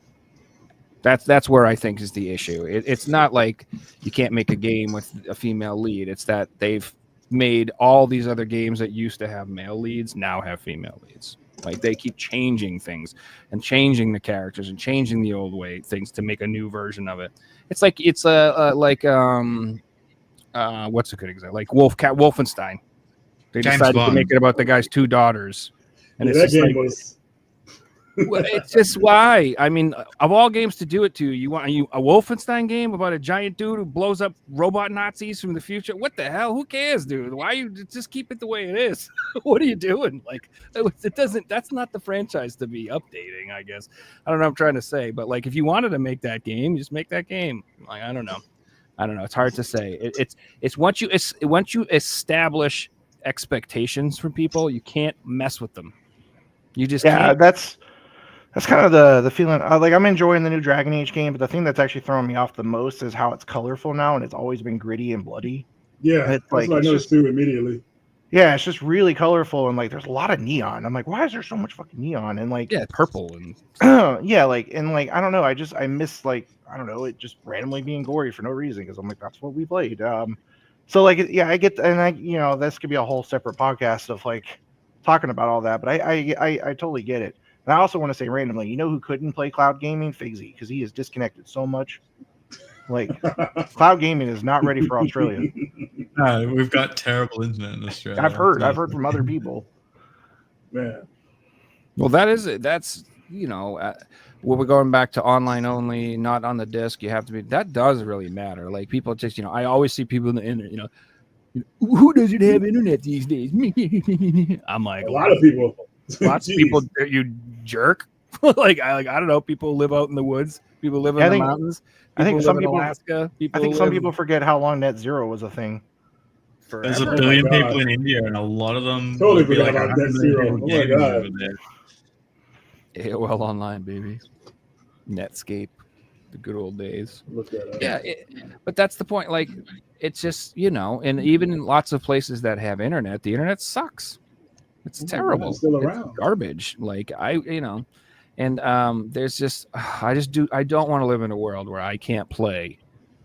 That's where I think is the issue. It's not like you can't make a game with a female lead. It's that they've made all these other games that used to have male leads now have female leads. Like they keep changing things and changing the characters and changing the old way things to make a new version of it. It's like what's a good example? Like Wolfenstein. They decided to make it about the guy's 2 daughters, and it's
that
just
game
like,
was.
Well, it's just why. I mean, of all games to do it to, you want a Wolfenstein game about a giant dude who blows up robot Nazis from the future? What the hell? Who cares, dude? Why you just keep it the way it is? What are you doing? Like, it doesn't. That's not the franchise to be updating. I guess I don't know what I'm trying to say, but like, if you wanted to make that game, just make that game. Like, I don't know. It's hard to say. It's once you establish expectations from people, you can't mess with them. You just can't.
That's kind of the feeling. Like I'm enjoying the new Dragon Age game, but the thing that's actually throwing me off the most is how it's colorful now, and it's always been gritty and bloody.
Yeah, that's what I noticed too immediately.
Yeah, it's just really colorful and like there's a lot of neon. I'm like, why is there so much fucking neon? And like,
Yeah, purple and
yeah, like and like I don't know. I miss like I don't know it just randomly being gory for no reason because I'm like that's what we played. So like yeah, I get and I this could be a whole separate podcast of like talking about all that, but I totally get it. And I also want to say randomly, you know who couldn't play cloud gaming? Figsy, because he is disconnected so much. Like cloud gaming is not ready for Australia.
No, we've got terrible internet in Australia.
I've heard from other people.
Man,
well, that's when we're going back to online only, not on the disc. You have to be. That does really matter. Like people just I always see people in the internet. Who doesn't have internet these days? I'm like
a lot of people.
Lots of people. You jerk. like I don't know. People live out in the woods. People live in the mountains.
I think some people.
Alaska.
Some people forget how long net zero was a thing.
There's a
Forever.
billion
Oh my
people in India, and a lot of them
Totally
would be
forgot
like
about
100
net
million
zero.
people
Oh my
gaming
God.
over there.
AOL Online, baby. Netscape, the good old days.
Look that up.
Yeah, but that's the point. Like, it's just and even in lots of places that have internet, the internet sucks. It's terrible.
It's still
It's
around.
garbage. Like and there's just I don't want to live in a world where I can't play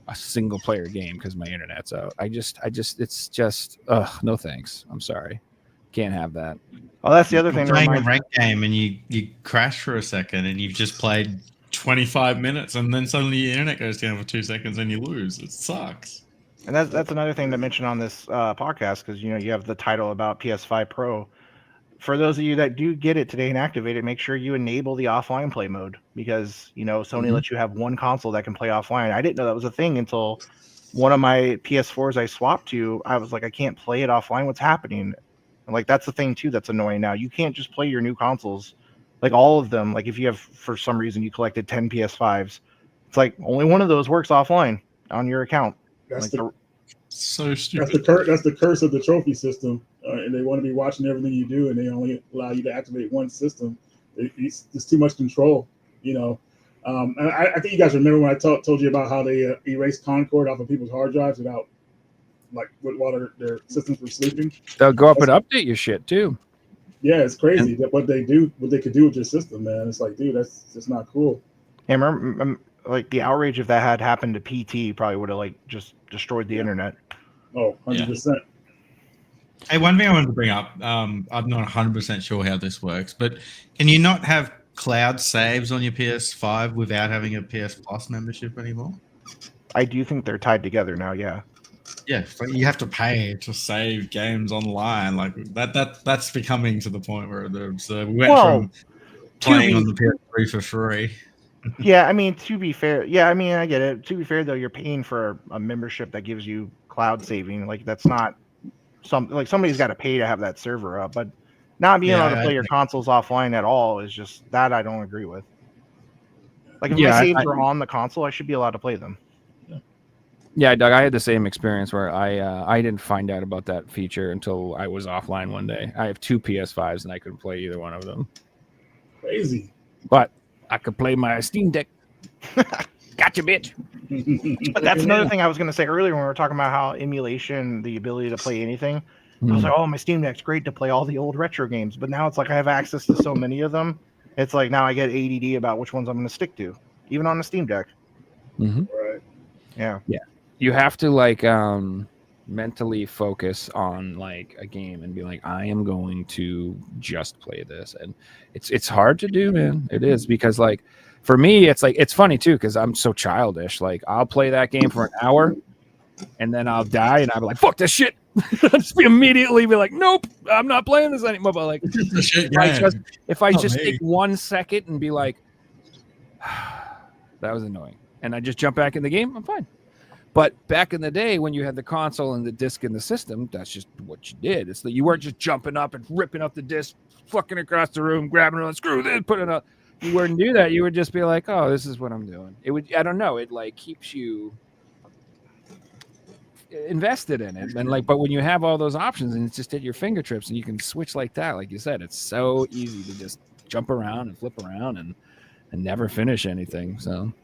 a single player game because my internet's out. It's just no thanks. I'm sorry. Can't have that.
Oh, that's the other thing.
You're playing a ranked game and you crash for a second and you've just played 25 minutes and then suddenly your internet goes down for 2 seconds and you lose. It sucks.
And that's another thing to mention on this podcast because you have the title about PS5PRO. For those of you that do get it today and activate it, make sure you enable the offline play mode because Sony lets you have one console that can play offline. I didn't know that was a thing until one of my PS4s I swapped to. I was like, I can't play it offline. What's happening? And like that's the thing too that's annoying now. You can't just play your new consoles, like all of them. Like if you have for some reason you collected 10 PS5s, it's like only one of those works offline on your account.
That's
like
so stupid.
That's the curse of the trophy system, and they want to be watching everything you do, and they only allow you to activate one system. It's too much control, And I think you guys remember when I told you about how they erased Concord off of people's hard drives while their systems were sleeping.
They'll go up and update your shit too.
Yeah, it's crazy that what they could do with your system, man. It's like, dude, that's just not cool.
Yeah, remember, like the outrage if that had happened to PT probably would have like just destroyed the internet.
Oh, 100%.
Hey, one thing I wanted to bring up, I'm not 100% sure how this works, but can you not have cloud saves on your PS5 without having a PS Plus membership anymore?
I do think they're tied together now, yeah.
Yeah, but you have to pay to save games online. Like that's becoming to the point where we went from playing on the PS3 for free.
Yeah, I mean, to be fair, I get it. To be fair, though, you're paying for a membership that gives you cloud saving. Like that's not somebody's got to pay to have that server up, but not being able to play your consoles offline at all is just that I don't agree with. Like if my saves are on the console, I should be allowed to play them.
Yeah, Doug, I had the same experience where I didn't find out about that feature until I was offline one day. I have 2 PS5s and I couldn't play either one of them.
Crazy.
But I could play my Steam Deck. Gotcha, bitch.
But that's another thing I was going to say earlier when we were talking about how emulation, the ability to play anything. I was like, oh, my Steam Deck's great to play all the old retro games. But now it's like I have access to so many of them. It's like now I get ADD about which ones I'm going to stick to, even on the Steam Deck.
Mm-hmm.
Right.
Yeah.
Yeah. You have to mentally focus on like a game and be like, I am going to just play this. And it's hard to do, man. It is because like for me, it's like it's funny too, because I'm so childish. Like I'll play that game for an hour and then I'll die and I'll be like, fuck this shit. Just immediately be like, nope, I'm not playing this anymore. But like if I just take 1 second and be like, that was annoying, and I just jump back in the game, I'm fine. But back in the day when you had the console and the disc in the system, that's just what you did. It's that you weren't just jumping up and ripping up the disc, fucking across the room, grabbing it, screw this, putting it up. You wouldn't do that. You would just be like, oh, this is what I'm doing. It would, I don't know. It like keeps you invested in it. And like, but when you have all those options and it's just at your fingertips and you can switch like that, like you said, it's so easy to just jump around and flip around and never finish anything. So.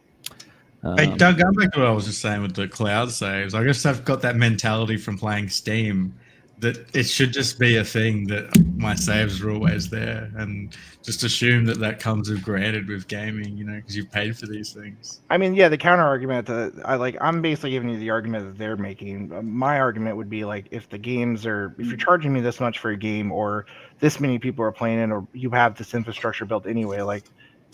Hey, Doug, going back to what I was just saying with the cloud saves, I guess I've got that mentality from playing Steam that it should just be a thing that my saves are always there, and just assume that comes with granted with gaming, because you've paid for these things.
I mean, yeah, the counter argument that I'm basically giving you the argument that they're making. My argument would be like, if you're charging me this much for a game, or this many people are playing it, or you have this infrastructure built anyway, like,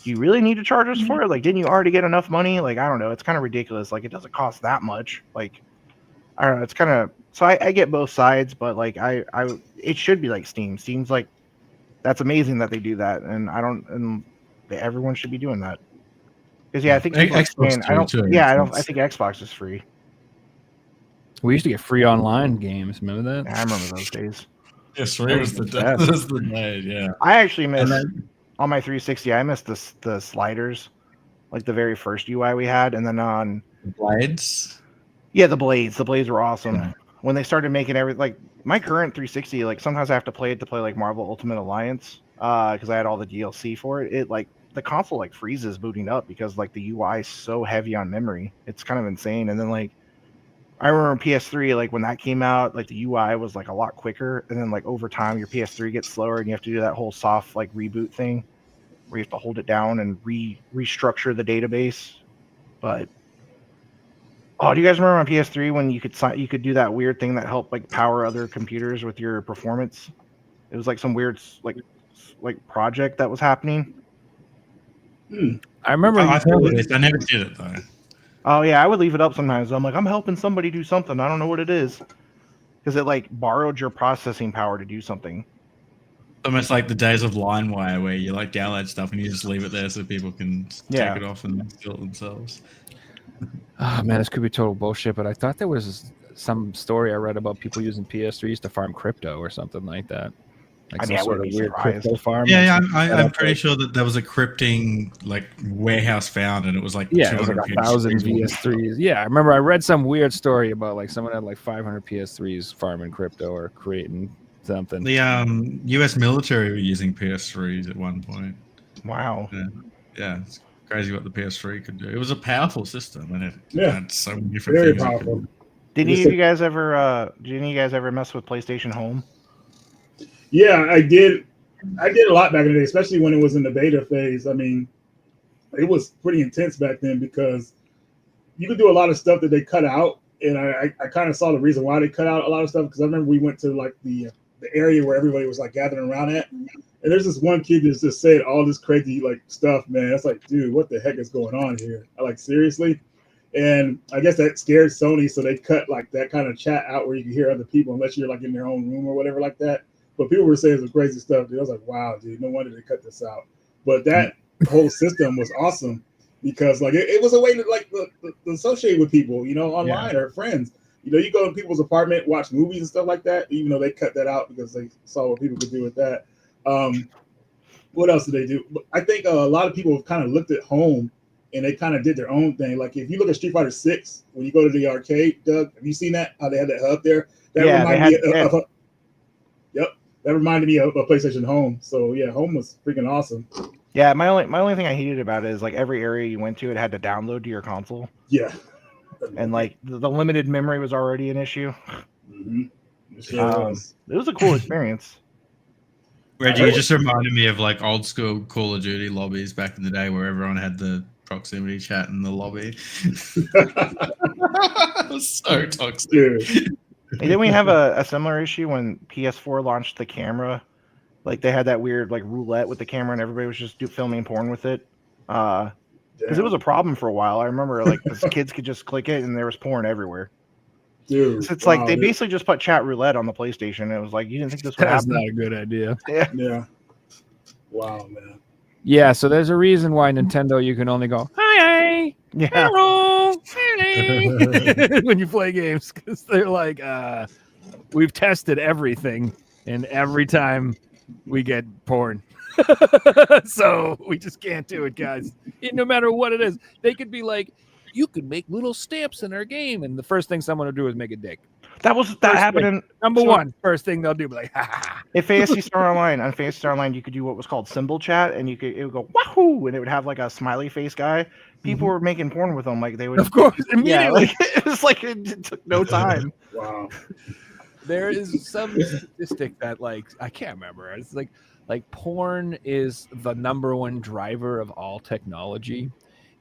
do you really need to charge us for it? Like, didn't you already get enough money? Like, I don't know. It's kind of ridiculous. Like, it doesn't cost that much. Like, I don't know. It's kind of, so I get both sides, but like, it should be like Steam. Steam's like, that's amazing that they do that, and everyone should be doing that. Because I think
Xbox
I think Xbox is free.
We used to get free online games. Remember that?
I remember those days.
Yes, free was the day. Yeah.
I actually missed on my 360. I missed the sliders, like the very first UI we had, and then on
Blades.
Yeah, the blades. The blades were awesome.
Yeah.
When they started making like my current 360, like sometimes I have to play it to play like Marvel Ultimate Alliance, because I had all the DLC for it. It like the console like freezes booting up because like the UI is so heavy on memory. It's kind of insane. And then like I remember PS3, like when that came out, like the UI was like a lot quicker, and then like over time your PS3 gets slower, and you have to do that whole soft like reboot thing where you have to hold it down and restructure the database. But oh, do you guys remember on PS3 when you could do that weird thing that helped like power other computers with your performance? It was like some weird like project that was happening.
I remember.
I never did it though.
Oh yeah, I would leave it up sometimes. I'm like, I'm helping somebody do something. I don't know what it is, because it like borrowed your processing power to do something.
Almost like the days of LineWire, where you like download stuff and you just leave it there so people can take it off and steal it themselves.
Oh man, this could be total bullshit, but I thought there was some story I read about people using PS3s to farm crypto or something like that. Like some sort of weird crypto farm.
Yeah, I'm pretty sure that there was a crypting like warehouse found, and it was like
it was like 1,000 PS3s. Yeah, I remember I read some weird story about like someone had like 500 PS3s farming crypto or creating something.
The U.S. military were using PS3s at one point.
Wow.
Yeah, it's crazy what the PS3 could do. It was a powerful system, and it had so many different
Very
things.
powerful.
Did any of you guys ever mess with PlayStation Home?
Yeah, I did. I did a lot back in the day, especially when it was in the beta phase. I mean, it was pretty intense back then because you could do a lot of stuff that they cut out, and I kind of saw the reason why they cut out a lot of stuff, because I remember we went to like the area where everybody was like gathering around at, and there's this one kid that just said all this crazy like stuff, man. It's like, dude, what the heck is going on here? I like, seriously? And I guess that scared Sony, so they cut like that kind of chat out where you can hear other people unless you're like in their own room or whatever like that. But people were saying some crazy stuff, dude. I was like, wow, dude, no wonder they cut this out. But that whole system was awesome because like it was a way to like to associate with people, online or friends. You go to people's apartment, watch movies and stuff like that, even though they cut that out because they saw what people could do with that. What else did they do? I think a lot of people have kind of looked at home and they kind of did their own thing. Like if you look at Street Fighter 6, when you go to the arcade, Doug, have you seen that? How they had that hub there? That reminded me of a PlayStation Home. So yeah, Home was freaking awesome.
Yeah, my only thing I hated about it is like every area you went to, it had to download to your console.
Yeah.
And like the limited memory was already an issue.
Mm-hmm.
It was a cool experience.
Reggie, you just reminded me of like old school Call of Duty lobbies back in the day where everyone had the proximity chat in the lobby. It was so toxic.
Dude.
And didn't we have a similar issue when PS4 launched the camera? Like they had that weird like roulette with the camera, and everybody was just filming porn with it. Because it was a problem for a while. I remember like the kids could just click it, and there was porn everywhere.
Dude,
it's like they basically just put chat roulette on the PlayStation. It was like you didn't think this would happen.
That's not a good idea.
Yeah. Wow, man.
Yeah, so there's a reason why Nintendo you can only go hi.
Yeah.
Hello. When you play games, because they're like, we've tested everything, and every time we get porn. So we just can't do it, guys. No matter what it is, they could be like, you could make little stamps in our game, and the first thing someone will do is make a dick.
That happened in
first thing they'll do, be like, ha.
If Phantasy Star Online, on Phantasy Star Online, you could do what was called symbol chat, and it would go wahoo, and it would have like a smiley face guy. People were making porn with them, like they would.
Of course, immediately.
Yeah, like, it was like it took no time.
Wow.
there is some statistic that like I can't remember. It's like porn is the number one driver of all technology,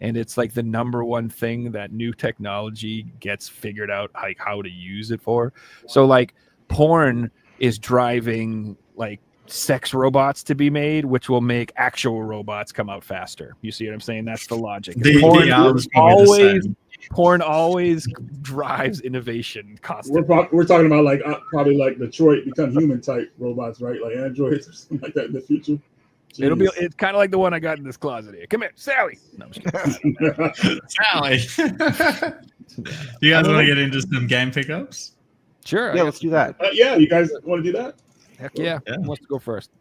and it's like the number one thing that new technology gets figured out like how to use it for. So like porn is driving like sex robots to be made, which will make actual robots come out faster. You see what I'm saying? That's the logic. Porn always drives innovation constantly.
We're talking about like probably like Detroit become human type robots, right? Like androids or something like that in the future. Jeez.
It's kind of like the one I got in this closet here. Come here, Sally. No, I'm just kidding.
Sally. You guys want to get into some game pickups?
Sure.
Yeah, let's do that.
Yeah, you guys want to do that?
Heck yeah. Who wants to go first?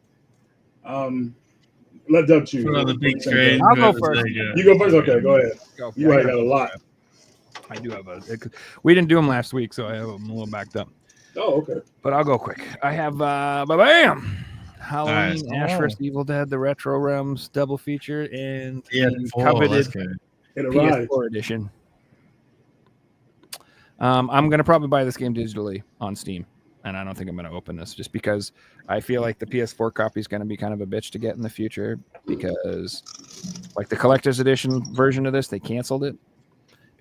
Let Dub choose.
Put on the big screen.
I'll go first.
You go first. Okay, go ahead.
Go.
You already got a lot.
I do have we didn't do them last week, so I have them a little backed up.
Oh, okay.
But I'll go quick. I have bam, Halloween,
Nice.
Ash vs. Evil Dead, the Retro Realms double feature, and the
let's
coveted
go.
It arrived.
PS4 edition. I'm gonna probably buy this game digitally on Steam, and I don't think I'm gonna open this just because I feel like the PS4 copy is gonna be kind of a bitch to get in the future because, like the collector's edition version of this, they canceled it.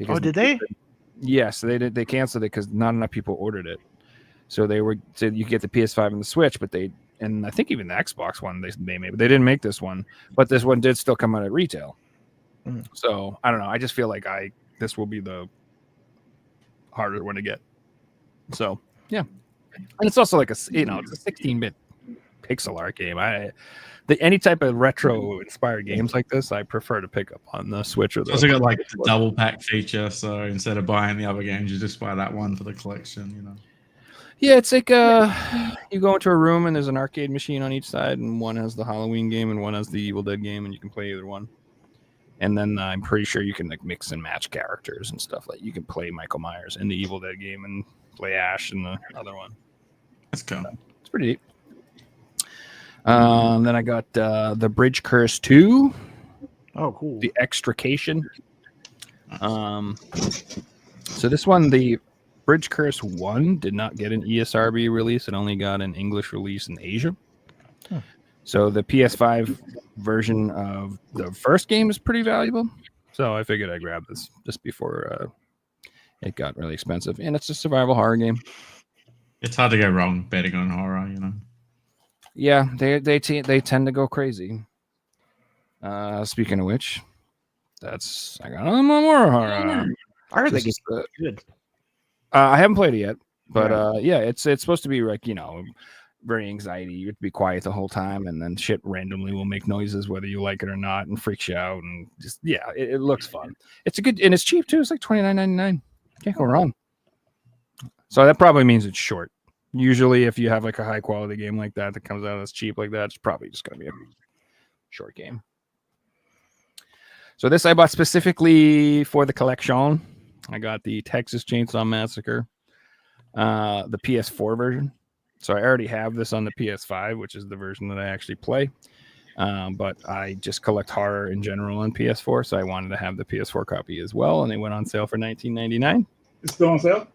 Oh, did they?
Yes, they did. They canceled it because not enough people ordered it. So you get the PS5 and the Switch, but and I think even the Xbox one they made, but they didn't make this one. But this one did still come out at retail. So I don't know. I just feel like this will be the harder one to get. So yeah, and it's also like it's a 16-bit pixel art game. Any type of retro inspired games like this, I prefer to pick up on the Switch or the.
It's also got like the double pack feature, so instead of buying the other games, you just buy that one for the collection.
Yeah, it's like you go into a room and there's an arcade machine on each side, and one has the Halloween game and one has the Evil Dead game, and you can play either one. And then I'm pretty sure you can like mix and match characters and stuff. Like you can play Michael Myers in the Evil Dead game and play Ash in the other one.
That's cool.
It's pretty neat. Then I got the Bridge Curse 2.
Oh, cool.
The Extrication. So this one, the Bridge Curse 1 did not get an ESRB release. It only got an English release in Asia. So the PS5 version of the first game is pretty valuable. So I figured I'd grab this just before it got really expensive. And it's a survival horror game.
It's hard to go wrong betting on horror,
Yeah, they tend to go crazy. Speaking of which, I got more horror.
I heard that game's good.
I haven't played it yet, but yeah, it's supposed to be like very anxiety. You have to be quiet the whole time, and then shit randomly will make noises whether you like it or not, and freaks you out. And just it looks fun. It's a good and it's cheap too. It's like $29.99. Can't go wrong. So that probably means it's short. Usually, if you have like a high quality game like that comes out that's cheap like that, it's probably just going to be a short game. So this I bought specifically for the collection. I got the Texas Chainsaw Massacre, the PS4 version. So I already have this on the PS5, which is the version that I actually play. But I just collect horror in general on PS4, so I wanted to have the PS4 copy as well, and they went on sale for $19.99.
It's still on sale?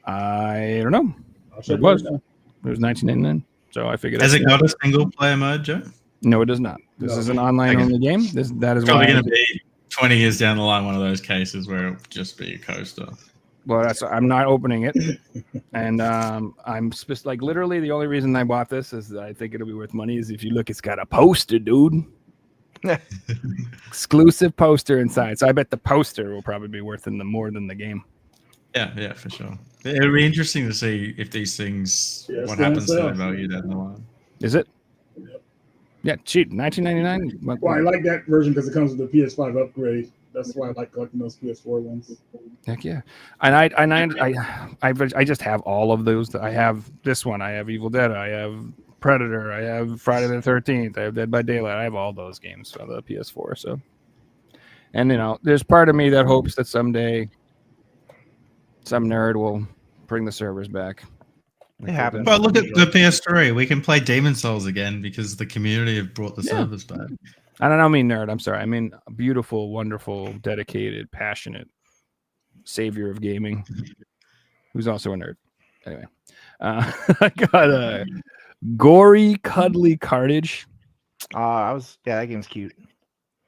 I don't know.
It
was $19.99. So I figured.
Has it got a single player mode, Joe?
No, it does not. This is an online only game. That is
probably going to be 20 years down the line one of those cases where it'll just be a coaster.
Well, I'm not opening it, and like literally the only reason I bought this is that I think it'll be worth money. Is if you look, it's got a poster, dude. Exclusive poster inside. So I bet the poster will probably be worth more than the game.
Yeah, for sure. It'll be interesting to see if these things, what happens to their value down the line.
Is it? Yeah, cheap. $19.99.
Well, I like that version because it comes with the PS5 upgrade. That's why I like collecting those PS4 ones.
Heck yeah. And I just have all of those. I have this one. I have Evil Dead. I have Predator. I have Friday the 13th. I have Dead by Daylight. I have all those games for the PS4. So, and there's part of me that hopes that someday some nerd will bring the servers back.
It happens.
But look at the PS3. We can play Demon Souls again because the community have brought the servers back.
I don't mean nerd. I'm sorry. I mean beautiful, wonderful, dedicated, passionate savior of gaming, who's also a nerd. Anyway, I got a gory, cuddly carnage.
that game's cute.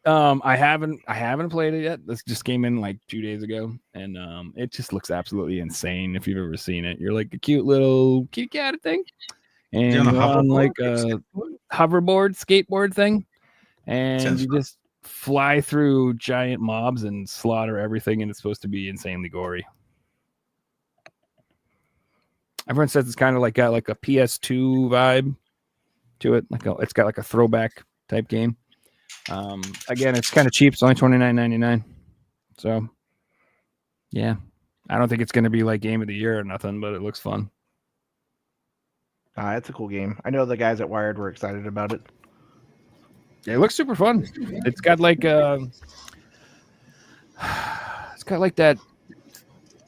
I haven't played it yet. This just came in like 2 days ago, and it just looks absolutely insane. If you've ever seen it, you're like a cute little kitty cat thing, and
You on a
you're on like
hoverboard?
a hoverboard, skateboard thing, and
Sounds
you
fun.
just fly through giant mobs and slaughter everything, and it's supposed to be insanely gory. Everyone says it's kind of like got like a PS2 vibe to it, it's got like a throwback type game. Again, it's kind of cheap. It's only $29.99. So, yeah, I don't think it's going to be like game of the year or nothing, but it looks fun.
It's a cool game. I know the guys at Wired were excited about it.
It looks super fun. It's got like that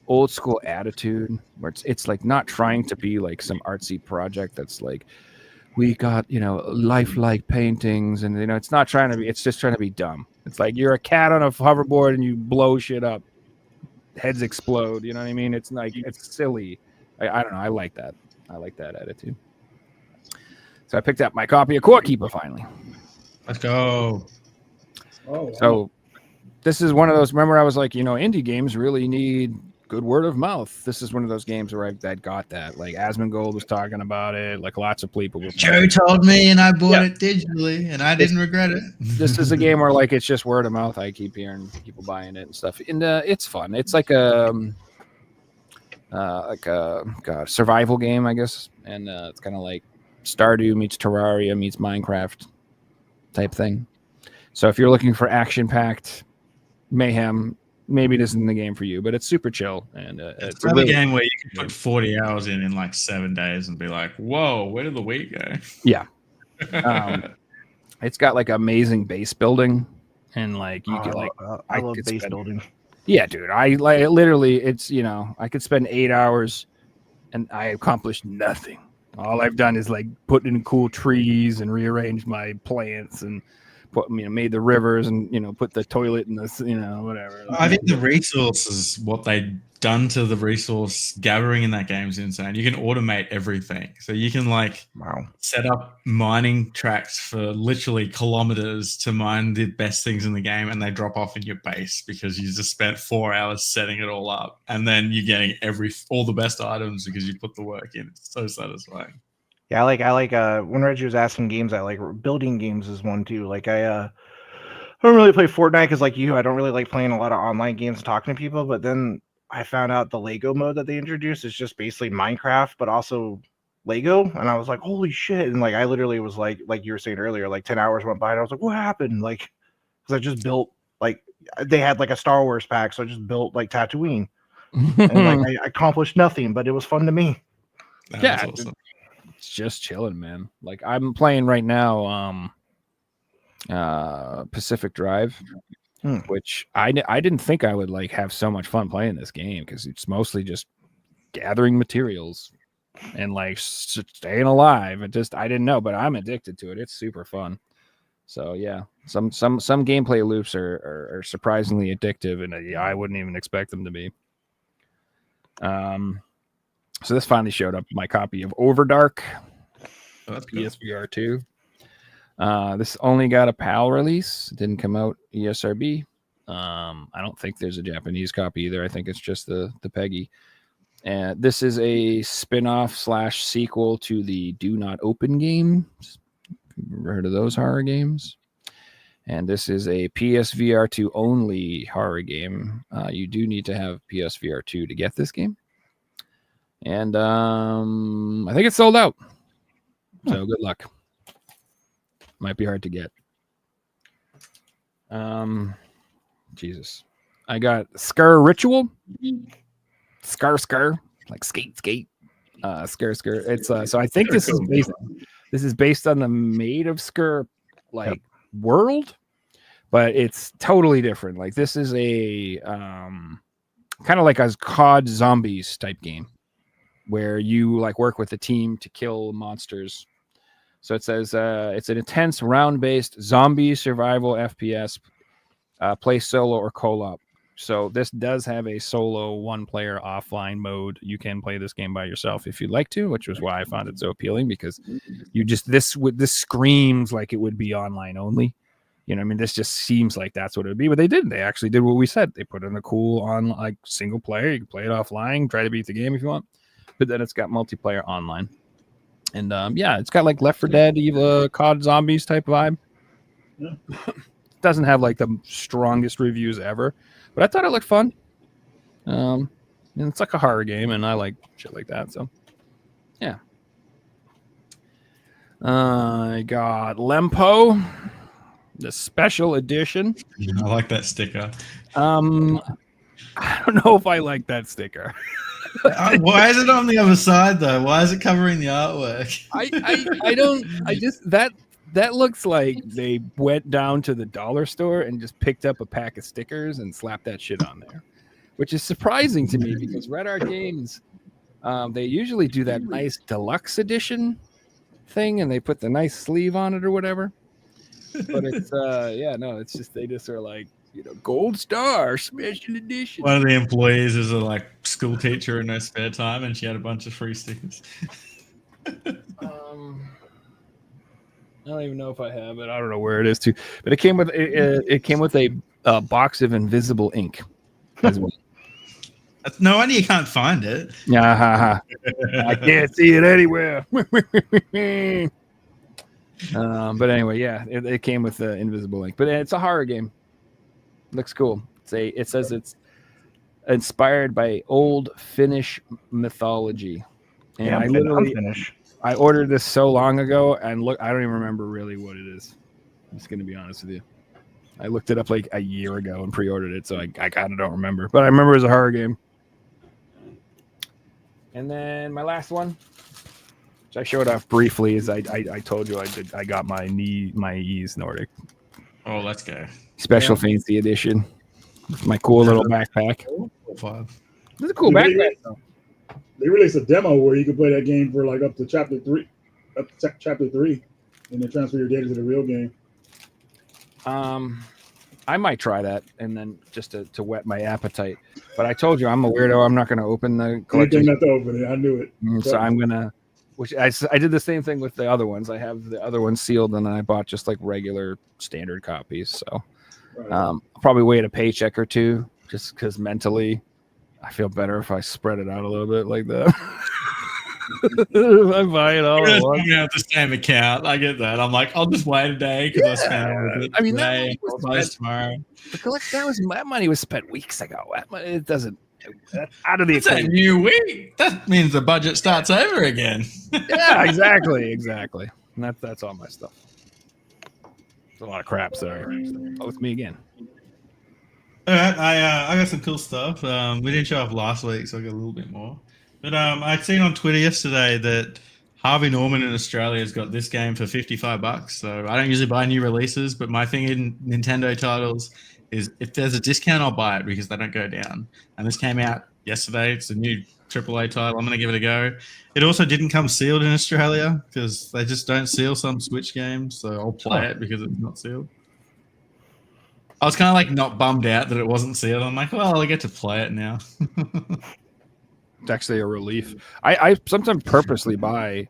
old school attitude where it's like not trying to be like some artsy project that's like, we got, lifelike paintings, and it's not trying to be, it's just trying to be dumb. It's like you're a cat on a hoverboard and you blow shit up, heads explode, you know what I mean? It's like, it's silly. I don't know, I like that attitude. So I picked up my copy of Core Keeper finally.
Let's go.
Oh,
So this is one of those, remember I was like, indie games really need good word of mouth. This is one of those games where I got that. Like Asmongold was talking about it. Like lots of people were.
Joe told me, and I bought it digitally, and I didn't regret it.
This is a game where like it's just word of mouth. I keep hearing people buying it and stuff, and it's fun. It's like a survival game, I guess, and it's kind of like Stardew meets Terraria meets Minecraft type thing. So if you're looking for action-packed mayhem, maybe this isn't the game for you, but it's super chill, and
It's a game where you can put 40 hours in like 7 days and be like, "Whoa, where did the week go?"
Yeah. It's got like amazing base building, and like you could like
I love base building.
Yeah, dude. I like literally. It's I could spend 8 hours, and I accomplished nothing. All I've done is like put in cool trees and rearranged my plants and made the rivers and put the toilet in this whatever.
I think the resources, what they've done to the resource gathering in that game is insane. You can automate everything, so you can set up mining tracks for literally kilometers to mine the best things in the game, and they drop off in your base because you just spent 4 hours setting it all up, and then you're getting all the best items because you put the work in. It's so satisfying.
Yeah, I like when Reggie was asking games, I like building games is one too. Like I don't really play Fortnite because like you, I don't really like playing a lot of online games and talking to people. But then I found out the Lego mode that they introduced is just basically Minecraft, but also Lego. And I was like, holy shit. And like, I literally was like you were saying earlier, like 10 hours went by and I was like, what happened? Like, because I just built, like, they had like a Star Wars pack. So I just built like Tatooine and like I accomplished nothing, but it was fun to me.
Yeah.
Awesome.
It's just chilling, man. Like I'm playing right now Pacific Drive, which I didn't think I would like have so much fun playing this game because it's mostly just gathering materials and like staying alive. I didn't know, but I'm addicted to it. It's super fun. So yeah, some gameplay loops are surprisingly addictive, and I wouldn't even expect them to be. So this finally showed up, my copy of Overdark, PSVR 2. This only got a PAL release. It didn't come out ESRB. I don't think there's a Japanese copy either. I think it's just the PEGI. And this is a spin-off / sequel to the Do Not Open games. You've ever heard of those horror games? And this is a PSVR 2 only horror game. You do need to have PSVR 2 to get this game. And I think it's sold out. So good luck. Might be hard to get. Jesus. I got Scar Ritual. Scar. Like skate. Scar. It's so I think this is based on the Made of Scar world, but it's totally different. Like this is a kind of like a COD Zombies type game, where you like work with a team to kill monsters. So it says it's an intense round-based zombie survival FPS. Play solo or co-op. So this does have a solo one-player offline mode. You can play this game by yourself if you'd like to, which was why I found it so appealing, because you just this screams like it would be online only. You know, I mean, this just seems like that's what it would be, but they didn't. They actually did what we said. They put in a cool on like single player. You can play it offline, try to beat the game if you want, but then it's got multiplayer online. And yeah, it's got like Left 4 Dead, Evil, COD Zombies type vibe.
Yeah.
Doesn't have like the strongest reviews ever, but I thought it looked fun. And it's like a horror game, and I like shit like that. So, yeah. I got Lempo, the special edition.
I like that sticker.
I don't know if I like that sticker.
Why is it on the other side though? Why is it covering the artwork?
I don't. I just that looks like they went down to the dollar store and just picked up a pack of stickers and slapped that shit on there, which is surprising to me because Red Art Games, they usually do that nice deluxe edition thing and they put the nice sleeve on it or whatever. But it's yeah, no, it's just they just are like, you know, gold star special edition.
One of the employees is a like school teacher in her spare time, and she had a bunch of free stickers.
I don't even know if I have it. I don't know where it is too. But it came with a box of invisible ink as well.
No wonder you can't find it.
Yeah, I can't see it anywhere. But anyway, yeah, it came with the invisible ink. But it's a horror game. Looks cool. It says it's inspired by old Finnish mythology. And
Yeah,
I literally
Finnish.
I ordered this so long ago, and look, I don't even remember really what it is. I'm just going to be honest with you. I looked it up like a year ago and pre-ordered it, so I kind of don't remember. But I remember it was a horror game. And then my last one, which I showed off briefly, is I told you I got my Ease Nordic.
Oh, let's go.
Special Fancy Edition. With my cool little backpack.
Five.
This is a cool backpack, though.
They released a demo where you could play that game for like up to chapter 3, and then transfer your data to the real game.
I might try that, and then just to whet my appetite. But I told you I'm a weirdo. I'm not going to open the collection.
Anything not to open it. I knew it.
So I'm gonna, which I did the same thing with the other ones. I have the other ones sealed, and then I bought just like regular standard copies. So I'll probably wait a paycheck or two, just because mentally I feel better if I spread it out a little bit like that. If I buy it all at once.
You have the same account. I get that. I'm like, I'll just wait a day because I spent all of it.
I mean,
today. I'll buy it tomorrow.
The collection that money was spent weeks ago. It doesn't. That's out of the
It's a
equation.
new week. That means the budget starts over again.
Yeah, exactly. And that's all my stuff. It's a lot of crap. Sorry. Oh, it's me again.
All right, I got some cool stuff. We didn't show off last week, so I got a little bit more. But I'd seen on Twitter yesterday that Harvey Norman in Australia has got this game for $55. So I don't usually buy new releases, but my thing in Nintendo titles is if there's a discount, I'll buy it because they don't go down. And this came out yesterday. It's a new AAA title. I'm going to give it a go. It also didn't come sealed in Australia because they just don't seal some Switch games. So I'll play it because it's not sealed. I was kind of like not bummed out that it wasn't sealed. I'm like, well, I get to play it now.
It's actually a relief. I sometimes purposely buy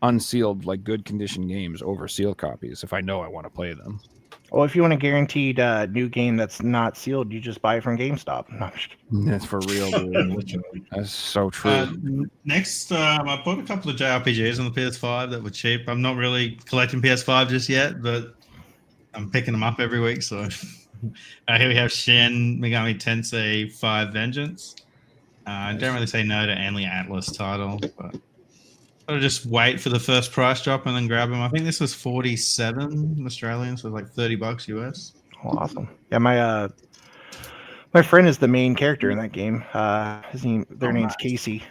unsealed, like good condition games over sealed copies if I know I want to play them.
Well, if you want a guaranteed new game that's not sealed, you just buy it from GameStop. No, I'm just kidding.
That's for real, dude. That's so true.
Next, I bought a couple of JRPGs on the PS5 that were cheap. I'm not really collecting PS5 just yet, but I'm picking them up every week. So here we have Shin Megami Tensei 5 Vengeance. I don't really say no to any Atlas title, but I'll just wait for the first price drop and then grab them. I think this was 47 Australian, so like $30 US.
Oh, awesome. Yeah, my friend is the main character in that game. Their name's Casey.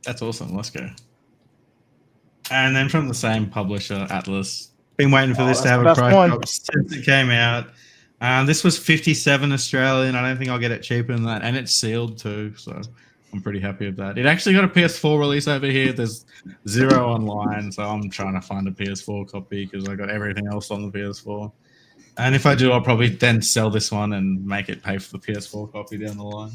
That's awesome. Let's go. And then from the same publisher, Atlas. Been waiting for this to have a price drop since it came out. This was 57 Australian. I don't think I'll get it cheaper than that. And it's sealed too, so I'm pretty happy with that. It actually got a PS4 release over here. There's 0 online, so I'm trying to find a PS4 copy because I got everything else on the PS4. And if I do, I'll probably then sell this one and make it pay for the PS4 copy down the line.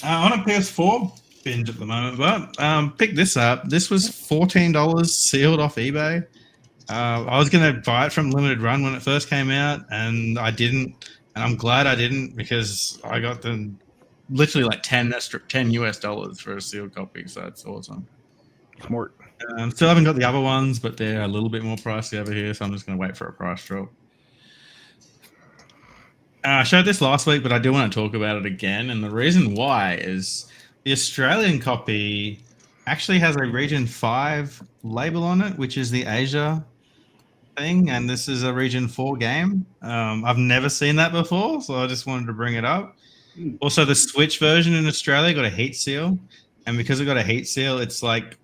On a PS4 binge at the moment, but pick this up. This was $14 sealed off eBay. I was going to buy it from Limited Run when it first came out, and I didn't. And I'm glad I didn't, because I got them literally like 10 US dollars for a sealed copy. So it's awesome.
Smart.
Still haven't got the other ones, but they're a little bit more pricey over here, so I'm just going to wait for a price drop. I showed this last week, but I do want to talk about it again. And the reason why is the Australian copy actually has a Region 5 label on it, which is the Asia thing. And this is a Region 4 game. I've never seen that before, so I just wanted to bring it up. Also, the Switch version in Australia got a heat seal. And because it got a heat seal, it's like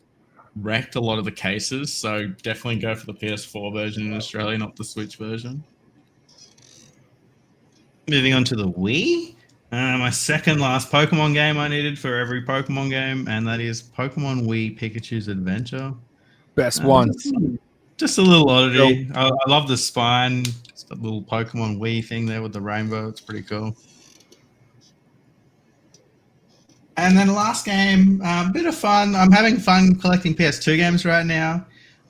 wrecked a lot of the cases. So definitely go for the PS4 version in Australia, not the Switch version. Moving on to the Wii, my second last Pokemon game I needed for every Pokemon game, and that is Pokemon Wii Pikachu's Adventure.
Best one.
Just a little oddity. I love the spine. It's the little Pokemon Wii thing there with the rainbow. It's pretty cool. And then last game, a bit of fun. I'm having fun collecting PS2 games right now.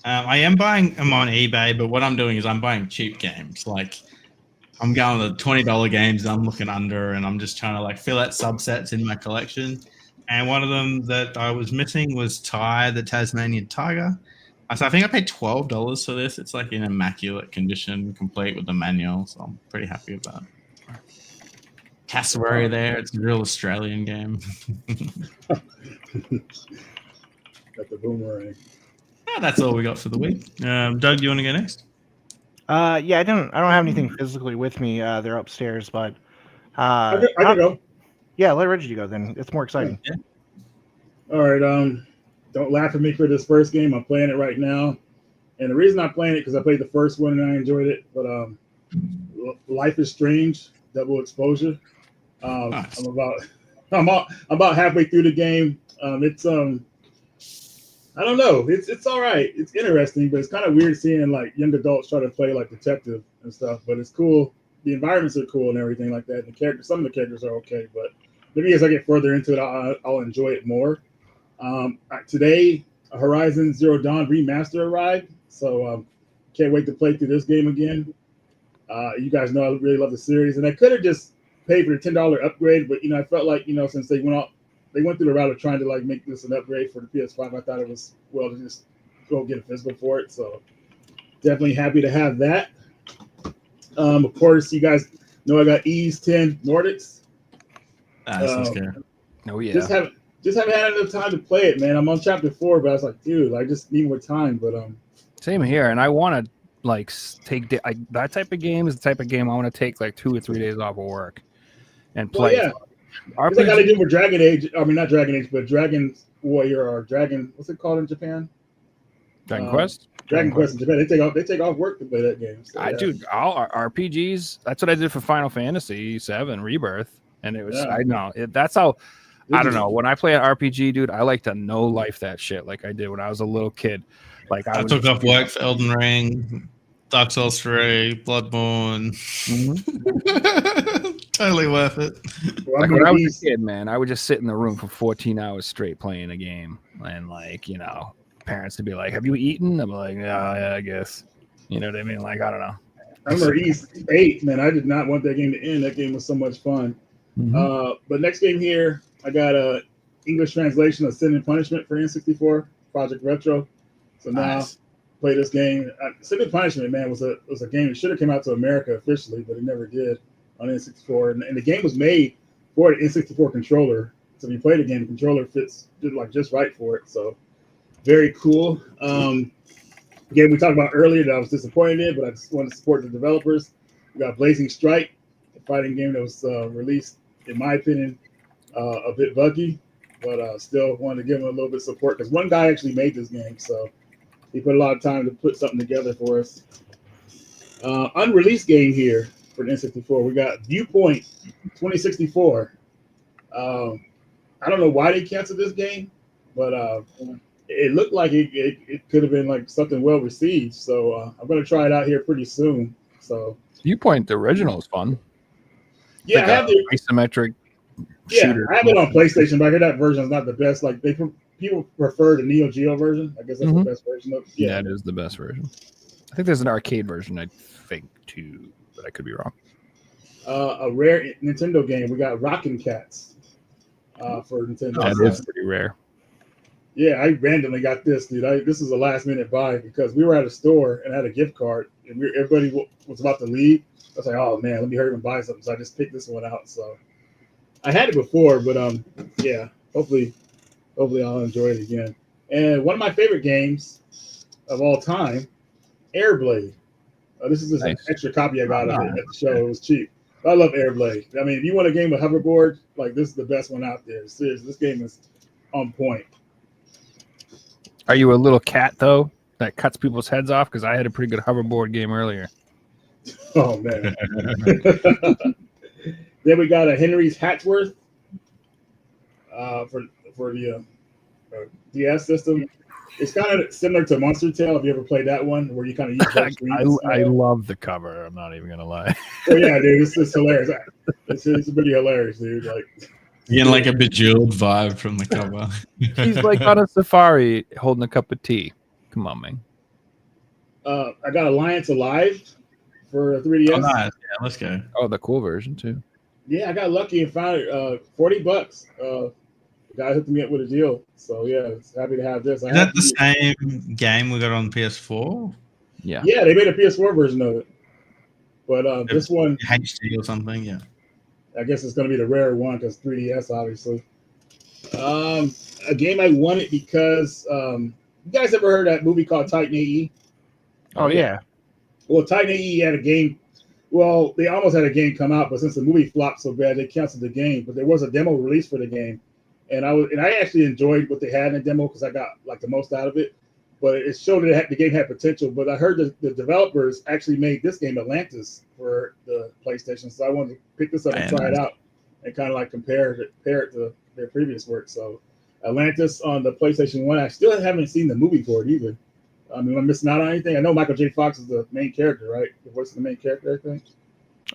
I am buying them on eBay, but what I'm doing is I'm buying cheap games. Like, I'm going to the $20 games I'm looking under, and I'm just trying to like fill out subsets in my collection. And one of them that I was missing was Ty, the Tasmanian Tiger. So I think I paid $12 for this. It's like in immaculate condition, complete with the manual. So I'm pretty happy with that. Cassowary there. It's a real Australian game.
Got the boomerang.
That's all we got for the week. Doug, do you want to go next?
Yeah, I don't have anything physically with me. They're upstairs, but
I can go.
Yeah, let Reggie go then. It's more exciting.
Yeah.
All right. Don't laugh at me for this first game. I'm playing it right now, and the reason I'm playing it because I played the first one and I enjoyed it. But Life is Strange, Double Exposure.
Nice.
I'm about halfway through the game. It's I don't know. It's all right. It's interesting, but it's kind of weird seeing like young adults try to play like detective and stuff. But it's cool. The environments are cool and everything like that. Some of the characters are okay, but maybe as I get further into it, I'll enjoy it more. Today, Horizon Zero Dawn Remaster arrived, so can't wait to play through this game again. You guys know I really love the series, and I could have just paid for the $10 upgrade, but I felt like since they went through the route of trying to like make this an upgrade for the PS5. I thought it was well to just go get a physical for it. So definitely happy to have that. Of course, you guys know I got Ease 10 Nordics.
That's good.
Oh yeah.
Just haven't had enough time to play it, man. I'm on chapter 4, but I was like, dude, I just need more time. But
Same here, and I want to like take that type of game is the type of game I want to take like 2 or 3 days off of work and play.
Well, yeah. I got to do more Dragon Age. I mean, not Dragon Age, but Dragon Warrior or Dragon. What's it called in Japan?
Dragon Quest.
Dragon Quest in Japan. They take off work to play that game. So, yeah.
Dude, all RPGs. That's what I did for Final Fantasy VII Rebirth, and it was.
Yeah.
I know that's how. I don't know. When I play an RPG, dude, I like to no life that shit like I did when I was a little kid. Like
I took off work for Elden Ring, Dark Souls 3, Bloodborne. Totally worth it.
Well,
Like when I was a kid, man, I would just sit in the room for 14 hours straight playing a game, and like parents would be like, "Have you eaten?" I'm like, "Yeah, I guess." You know what I mean? Like I don't know.
I remember East 8, man. I did not want that game to end. That game was so much fun.
Mm-hmm.
But next game here, I got a English translation of Sin and Punishment for N64, Project Retro. So now play this game. Sin and Punishment, man, was a game that should have come out to America officially, but it never did on N64. And the game was made for the N64 controller. So if you play the game, the controller fits just right for it. So very cool. Game we talked about earlier that I was disappointed in, but I just wanted to support the developers. We got Blazing Strike, a fighting game that was released, in my opinion, a bit buggy, but still wanted to give them a little bit of support because one guy actually made this game, so he put a lot of time to put something together for us. Unreleased game here for the N64. We got Viewpoint 2064. I don't know why they canceled this game, but it looked like it could have been like something well received. So I'm going to try it out here pretty soon. So
Viewpoint, the original is fun.
yeah,
Like
I have the
isometric
yeah,
shooter.
I have it on PlayStation, but I hear that version is not the best. Like people prefer the Neo Geo version. I guess that's
Mhm.
the best version of. Yeah,
That is the best version. I think there's an arcade version, I think, too, but I could be wrong.
a rare Nintendo game. We got Rockin' Cats for Nintendo.
That
So,
is pretty rare.
yeah, I randomly got this, dude. This is a last minute buy because we were at a store and had a gift card, and everybody was about to leave. I was like, oh man, let me hurry and buy something. So I just picked this one out. So I had it before, but yeah, hopefully I'll enjoy it again. And one of my favorite games of all time, Airblade. This is just an
Nice.
extra copy I got of it at the show. It was cheap. I love Airblade. I mean, if you want a game with hoverboard, like this is the best one out there. Seriously, this game is on point.
Are you a little cat, though, that cuts people's heads off? Because I had a pretty good hoverboard game earlier.
Oh man. Then we got a Henry's Hatsworth for the DS system. It's kind of similar to Monster Tale. Have you ever played that one where you kind of use both screens?
I love the cover. I'm not even going to lie.
Oh yeah, dude, this is hilarious. It's pretty hilarious, dude. Like,
Getting like a Bejeweled vibe from the cover.
He's like on a safari holding a cup of tea. Come on, man.
I got Alliance Alive for 3DS.
Oh, nice. Yeah, let's go.
Oh, the cool version, too.
Yeah, I got lucky and found it. $40. The guy hooked me up with a deal. So yeah, it's happy to have this.
Is that the same game we got on PS4?
Yeah.
Yeah, they made a PS4 version of it. But this one,
HD or something, yeah.
I guess it's going to be the rare one because 3DS, obviously. A game I wanted because you guys ever heard of that movie called Titan AE?
Oh yeah.
Well, Titan AE had a game. Well, they almost had a game come out, but since the movie flopped so bad, they canceled the game. But there was a demo release for the game, and I actually enjoyed what they had in the demo because I got like the most out of it. But it showed that the game had potential. But I heard that the developers actually made this game Atlantis for the PlayStation, so I wanted to pick this up and try it out and kind of like compare it to their previous work. So Atlantis on the PlayStation 1. I still haven't seen the movie for it either. I mean, I'm missing out on anything. I know Michael J. Fox is the main character, right? The voice of the main character, I think.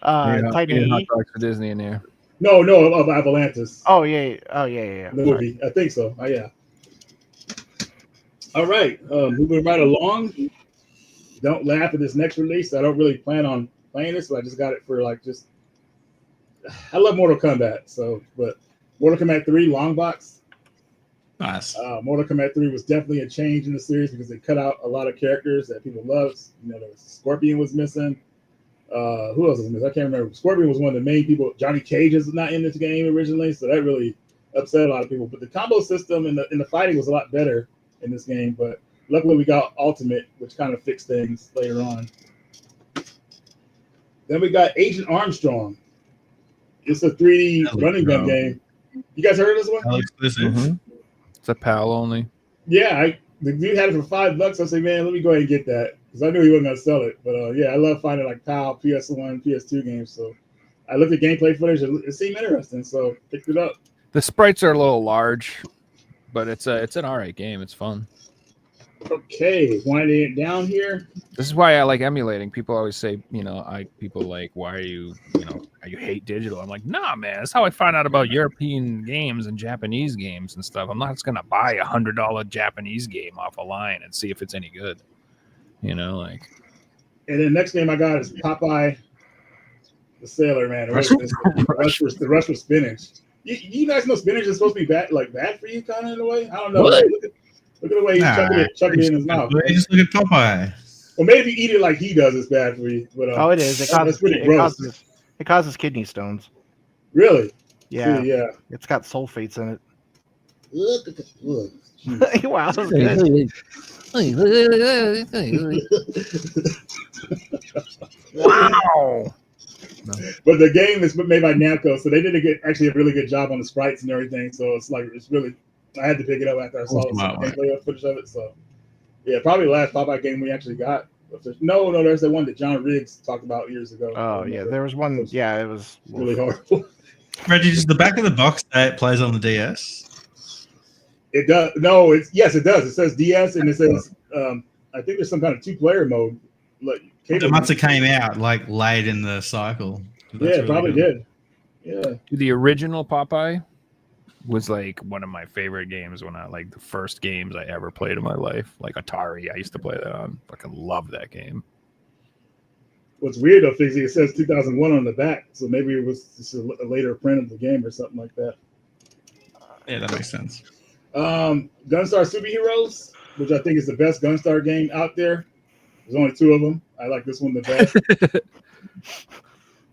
Titan
Hot
E.
dogs for Disney in there.
No, of Atlantis.
Oh yeah. Oh yeah.
The movie. I think so. Oh, yeah. All right. Moving right along. Don't laugh at this next release. I don't really plan on playing this, but I just got it for like just. I love Mortal Kombat, but Mortal Kombat 3 long box.
Nice.
Mortal Kombat 3 was definitely a change in the series because they cut out a lot of characters that people loved. You know, Scorpion was missing. Who else was missing? I can't remember. Scorpion was one of the main people. Johnny Cage is not in this game originally, so that really upset a lot of people. But the combo system and the fighting was a lot better in this game. But luckily, we got Ultimate, which kind of fixed things later on. Then we got Agent Armstrong. It's a 3D running gun game. You guys heard of this one?
Mhm. It's a PAL only.
Yeah, the dude had it for $5. I said, man, let me go ahead and get that because I knew he wasn't gonna sell it. But yeah, I love finding like PAL, PS1, PS2 games. So I looked at gameplay footage; it seemed interesting, so picked it up.
The sprites are a little large, but it's an alright game. It's fun.
Okay, winding it down here.
This is why I like emulating. People always say, people like, why are you hate digital? I'm like, nah, man. That's how I find out about European games and Japanese games and stuff. I'm not just gonna buy $100 Japanese game off a line and see if it's any good.
And then the next game I got is Popeye the Sailor Man. The rush for spinach. You guys know spinach is supposed to be bad for you, kind of in a way. I don't know. Look at the way he's chucking it in his mouth.
Just look at Popeye.
Well, maybe if you eat it like he does, it's bad for you. But
it is. It causes kidney stones.
Really?
Yeah.
See, yeah.
It's got sulfates in it.
Look at the
Wow, that was good.
Wow.
But the game is made by Namco, so they did a really good job on the sprites and everything. So it's really. I had to pick it up after I saw some gameplay footage of it. So yeah, probably the last Popeye game we actually got. No, there's the one that John Riggs talked about years ago.
Oh yeah, there was one. Yeah, it was
really horrible.
Reggie, does the back of the box say it plays on the DS?
It does. No, yes, it does. It says DS and it says I think there's some kind of 2-player mode. Like,
It must have came out like late in the cycle. That's
yeah,
really
probably
good.
did. Yeah.
The original Popeye was like one of my favorite games when I like the first games I ever played in my life. Like Atari, I used to play that on. Fucking love that game.
What's weird though, Fixie, it says 2001 on the back, so maybe it was just a later print of the game or something like that.
Yeah, that makes sense.
Gunstar Superheroes, which I think is the best Gunstar game out there. There's only 2 of them. I like this one the best.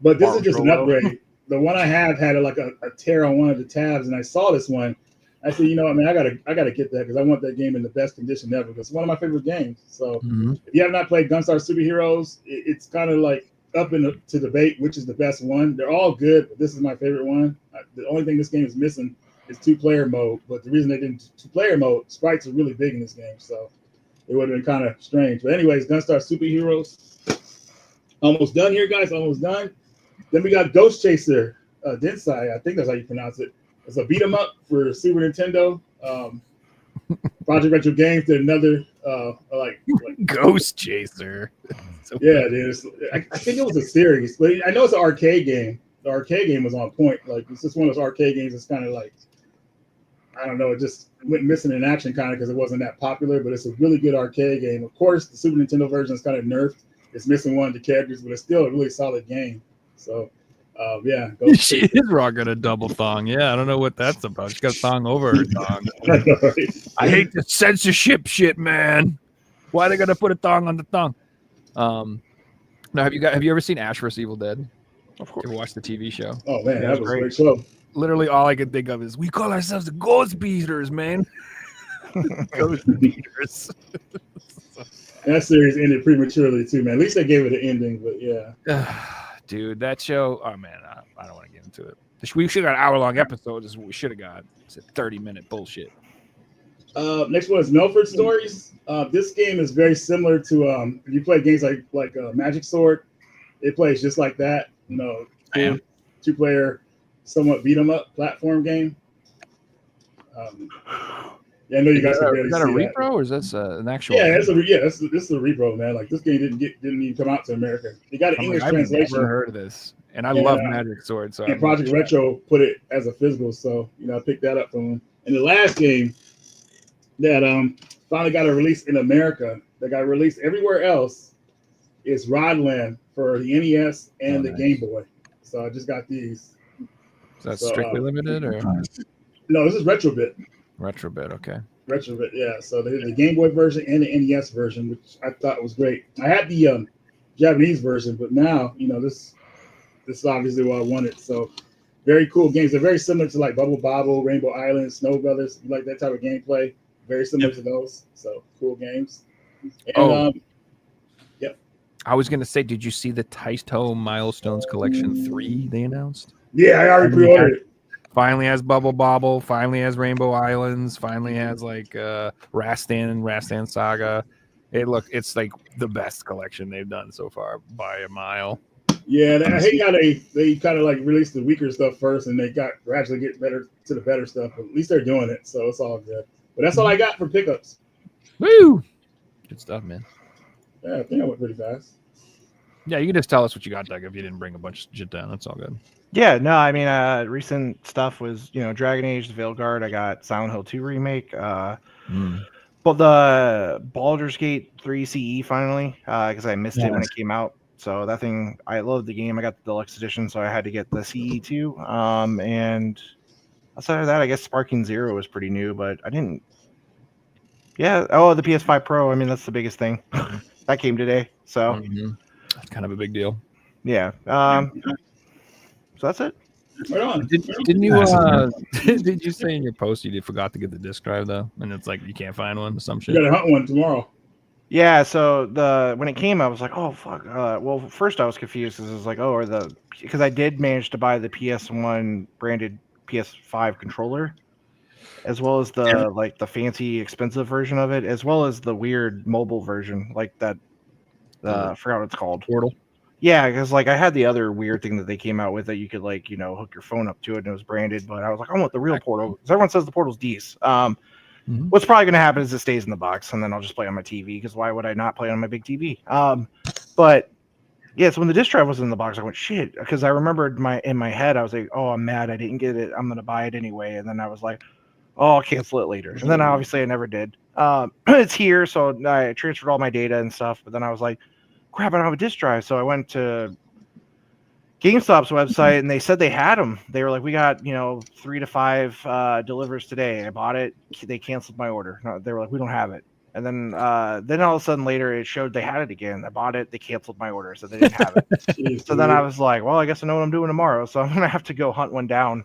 But this is just an upgrade. The one I have had a tear on one of the tabs, and I saw this one. I said, you know what, man, I gotta get that because I want that game in the best condition ever. Because it's one of my favorite games. So if you have not played Gunstar Superheroes, it's kind of like up to debate which is the best one. They're all good, but this is my favorite one. The only thing this game is missing is 2-player mode. But the reason they didn't 2-player mode, sprites are really big in this game, so it would have been kind of strange. But anyways, Gunstar Superheroes. Almost done here, guys. Almost done. Then we got Ghost Chaser, Densai. I think that's how you pronounce it. It's a beat 'em up for Super Nintendo. Project Retro Games did another like
Ghost Chaser.
yeah, dude. I think it was a series, but I know it's an arcade game. The arcade game was on point. Like it's just one of those arcade games that's kind of like, I don't know, it just went missing in action kind of because it wasn't that popular, but it's a really good arcade game. Of course, the Super Nintendo version is kind of nerfed. It's missing one of the characters, but it's still a really solid game. So, yeah.
She is rocking a double thong. Yeah, I don't know what that's about. She got a thong over her thong. I hate the censorship shit, man. Why they gotta put a thong on the thong? Now, have you ever seen Ash vs. Evil Dead?
Of course.
You ever watched the TV show?
Oh man,
Yeah,
that was
great.
great show.
Literally, all I can think of is we call ourselves the Ghost Beaters, man. Ghost Beaters.
That series ended prematurely too, man. At least they gave it an ending, but yeah.
Dude, that show. Oh man, I don't want to get into it. We should have got hour-long episodes. Is what we should have got. It's a 30-minute bullshit.
Next one is Melford Stories. This game is very similar to if you play games like Magic Sword. It plays just like that. You know, cool 2-player, somewhat beat 'em up platform game. Yeah, I know you guys can barely
Is that a
see
repro or is this an actual?
Yeah, this is a repro, man. Like this game didn't even come out to America. They got an English translation.
I've never heard of this, and I love Magic Sword. So
and Project Retro put it as a physical, so I picked that up from them. And the last game that finally got a release in America, that got released everywhere else, is Rodland for the NES and the Game Boy. So I just got these.
Is that strictly limited or
no? This is Retrobit.
Retrobit? Okay.
Retrobit, yeah. So the Game Boy version and the NES version, which I thought was great. I had the Japanese version, but now this is obviously what I wanted. So very cool games. They're very similar to like Bubble Bobble, Rainbow Island, Snow Brothers. You like that type of gameplay? Very similar to those. So cool games. And, yep.
I was gonna say, did you see the Taito Milestones Collection 3 they announced?
Yeah, I already pre-ordered it.
Finally has Bubble Bobble. Finally has Rainbow Islands. Finally has like Rastan and Rastan Saga. It's like the best collection they've done so far by a mile.
Yeah, I hate how they kind of like released the weaker stuff first, and they got gradually get better to the better stuff. But at least they're doing it, so it's all good. But that's all I got for pickups.
Woo! Good stuff, man.
Yeah, I think I went pretty fast.
Yeah, you can just tell us what you got, Doug, if you didn't bring a bunch of shit down. That's all good.
Yeah, no, I mean, recent stuff was, Dragon Age, the Veilguard. I got Silent Hill 2 remake. But the Baldur's Gate 3 CE finally, because I missed it when it came out. So that thing, I love the game. I got the deluxe edition, so I had to get the CE too. And outside of that, I guess Sparking Zero was pretty new, but I didn't. Yeah. Oh, the PS5PRO. I mean, that's the biggest thing. That came today. So
that's kind of a big deal.
Yeah. So that's it.
Right on.
Didn't you? Did you say in your post you forgot to get the disc drive though, and it's like you can't find one? Some shit.
You gotta hunt one tomorrow.
Yeah. So when it came, I was like, oh fuck. Well, first I was confused because it was like, because I did manage to buy the PS1 branded PS5 controller, as well as the fancy expensive version of it, as well as the weird mobile version like that. I forgot what it's called.
Portal.
Yeah, because like I had the other weird thing that they came out with that you could like hook your phone up to it and it was branded, but I was like, I want the real Portal because everyone says the Portal's decent. What's probably going to happen is it stays in the box and then I'll just play on my TV because why would I not play on my big TV? But yeah, so when the disc drive was in the box, I went shit because I remembered in my head I was like, oh, I'm mad I didn't get it. I'm gonna buy it anyway, and then I was like, oh, I'll cancel it later, and then obviously I never did. It's here, so I transferred all my data and stuff. But then I was like, crap, I don't have a disc drive, so I went to GameStop's website and they said they had them. They were like, we got 3 to 5 delivers today. I bought it. They canceled my order. No, they were like, we don't have it. And then all of a sudden later it showed they had it again. I bought it. They canceled my order, so they didn't have it. So then I was like, well, I guess I know what I'm doing tomorrow. So I'm gonna have to go hunt one down.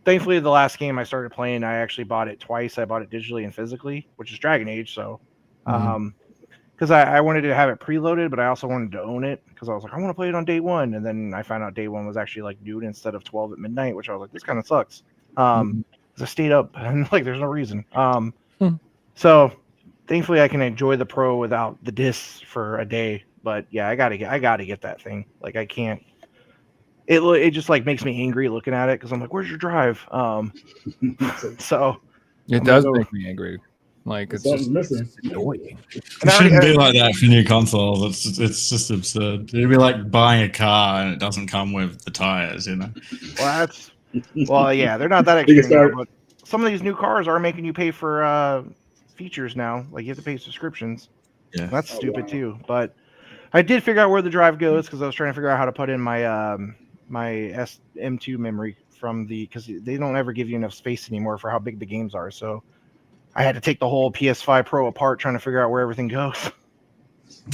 Thankfully, the last game I started playing, I actually bought it twice. I bought it digitally and physically, which is Dragon Age. So. Because I wanted to have it preloaded, but I also wanted to own it because I was like, I want to play it on day one. And then I found out day one was actually like noon instead of 12 at midnight, which I was like, this kind of sucks. Because I stayed up and like, there's no reason. So thankfully I can enjoy the Pro without the discs for a day. But yeah, I gotta get that thing. Like I can't. It just like makes me angry looking at it because I'm like, where's your drive? So
it does make me angry. Like it's just
missing.
annoying.
It shouldn't be like that for new consoles. It's just absurd. It'd be like buying a car and it doesn't come with the tires,
Well, yeah, they're not that extreme now, but some of these new cars are making you pay for features now. Like you have to pay subscriptions.
Yeah,
that's stupid too. But I did figure out where the drive goes because I was trying to figure out how to put in my my M2 memory because they don't ever give you enough space anymore for how big the games are. So I had to take the whole PS5PRO apart trying to figure out where everything goes.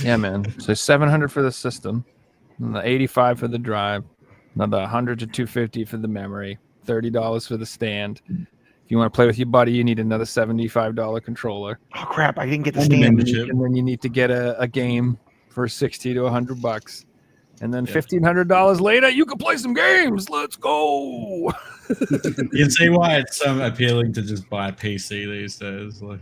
Yeah, man. So $700 for the system, and the $85 for the drive, another $100 to $250 for the memory, $30 for the stand. If you want to play with your buddy, you need another $75 controller.
Oh crap! I didn't get the stand.
And then you need to get a game for $60 to $100. And then $1,500 later, you can play some games. Let's go.
You can see why it's so appealing to just buy a PC these days. Like,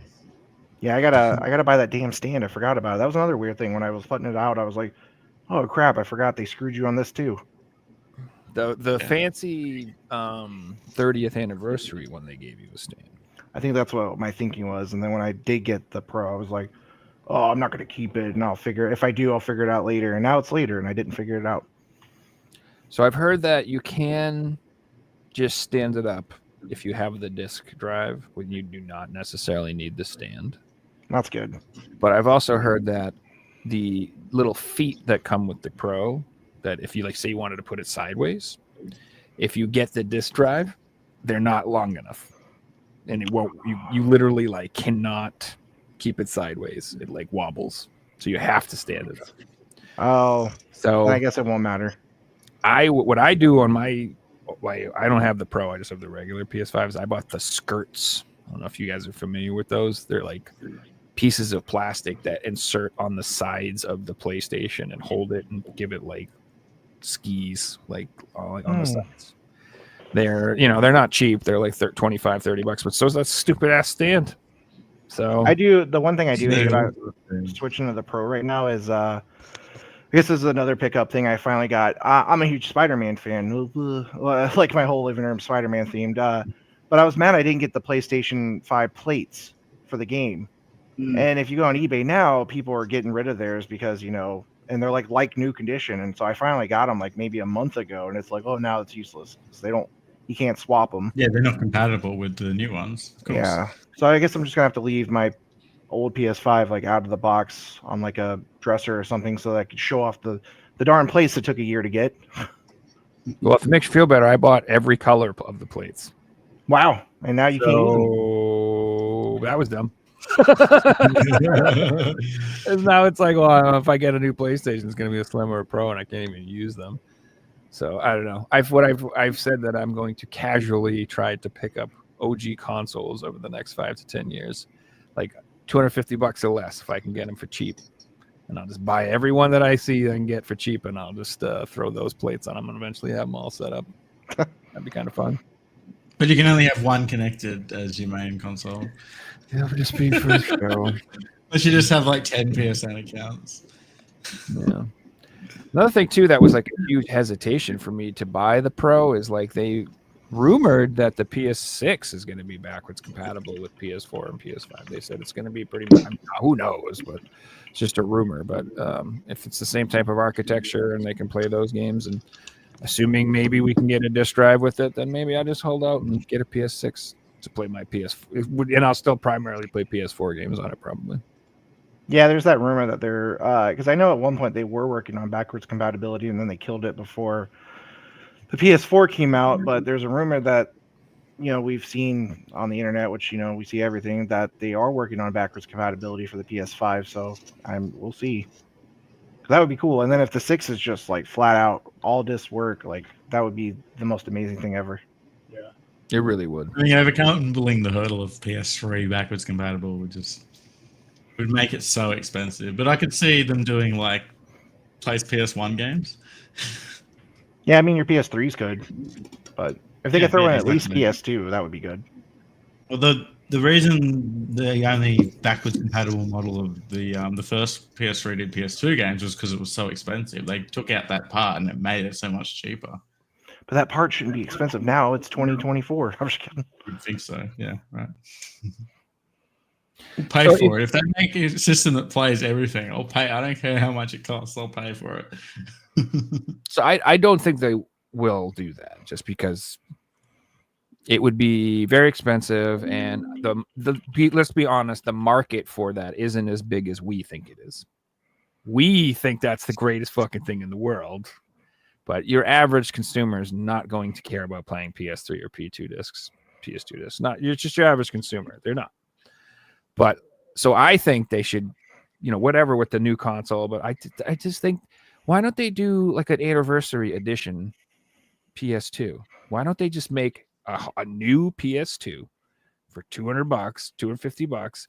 yeah, I gotta buy that damn stand. I forgot about it. That was another weird thing when I was putting it out. I was like, oh crap! I forgot they screwed you on this too.
The fancy 30th anniversary one they gave you a stand.
I think that's what my thinking was. And then when I did get the Pro, I was like, oh, I'm not going to keep it, and I'll figure it out later. And now it's later, and I didn't figure it out.
So I've heard that you can just stand it up if you have the disk drive when you do not necessarily need the stand.
That's good.
But I've also heard that the little feet that come with the Pro, that if you say you wanted to put it sideways, if you get the disk drive, they're not long enough, and it won't. You literally cannot keep it sideways. It wobbles, so you have to stand it up.
Oh,
so
I guess it won't matter.
What I do on my, I don't have the Pro. I just have the regular PS5s. I bought the skirts. I don't know if you guys are familiar with those. They're like pieces of plastic that insert on the sides of the PlayStation and hold it and give it skis on the sides. They're they're not cheap. They're like $25-$30, but so is that stupid ass stand. So
the one thing I do hate about switching to the Pro right now is I guess this is another pickup thing I finally got. I'm a huge Spider-Man fan. Like my whole living room Spider-Man themed. But I was mad I didn't get the PlayStation 5 plates for the game. And if you go on eBay now, people are getting rid of theirs because and they're like new condition. And so I finally got them maybe a month ago, and it's oh, now it's useless. You can't swap them.
Yeah, they're not compatible with the new ones. Of course.
Yeah. So I guess I'm just gonna have to leave my old PS5 out of the box on a dresser or something so that I could show off the darn plates that took a year to get.
Well, if it makes you feel better, I bought every color of the plates.
Wow. And now you can't use them.
Oh, that was dumb. And now it's well, if I get a new PlayStation, it's going to be a Slim or a Pro, and I can't even use them. So I don't know. I've said that I'm going to casually try to pick up OG consoles over the next 5 to 10 years, $250 or less if I can get them for cheap, and I'll just buy every one that I see I can get for cheap, and I'll just throw those plates on them and eventually have them all set up. That'd be kind of fun.
But you can only have one connected as your main console.
Yeah, for just being for the show.
Unless you just have 10 PSN accounts.
Yeah. Another thing too that was a huge hesitation for me to buy the Pro is rumored that the PS6 is going to be backwards compatible with PS4 and PS5. They said it's going to be pretty much, I mean, who knows, but it's just a rumor. But if it's the same type of architecture and they can play those games, and assuming maybe we can get a disc drive with it, then maybe I'll just hold out and get a PS6 to play my PS4. And I'll still primarily play PS4 games on it, probably.
Yeah, there's that rumor that they're because I know at one point they were working on backwards compatibility and then they killed it before the PS4 came out. But there's a rumor that we've seen on the internet, which we see everything, that they are working on backwards compatibility for the PS5. So we'll see. That would be cool. And then if the 6 is just like flat out all disc work, like that would be the most amazing thing ever.
Yeah,
it really would.
I mean, overcoming the hurdle of PS3 backwards compatible would make it so expensive. But I could see them doing like place PS1 games.
Yeah, I mean your PS3's good, but if they could throw in at least
exactly.
PS2, that would be good.
Well, the reason the only backwards compatible model of the first PS3 did PS2 games was because it was so expensive. They took out that part and it made it so much cheaper.
But that part shouldn't be expensive now. It's 2024. I'm just kidding.
I would think so. Yeah, right. We'll pay for it. If they make a system that plays everything, I'll pay. I don't care how much it costs. I'll pay for it.
So I don't think they will do that, just because it would be very expensive, and let's be honest, the market for that isn't as big as we think it is. We think that's the greatest fucking thing in the world, but your average consumer is not going to care about playing PS3 or PS2 discs. You're just your average consumer. They're not. But so I think they should, whatever with the new console. But I just think, why don't they do like an anniversary edition PS2? Why don't they just make a new PS2 for $200, $250,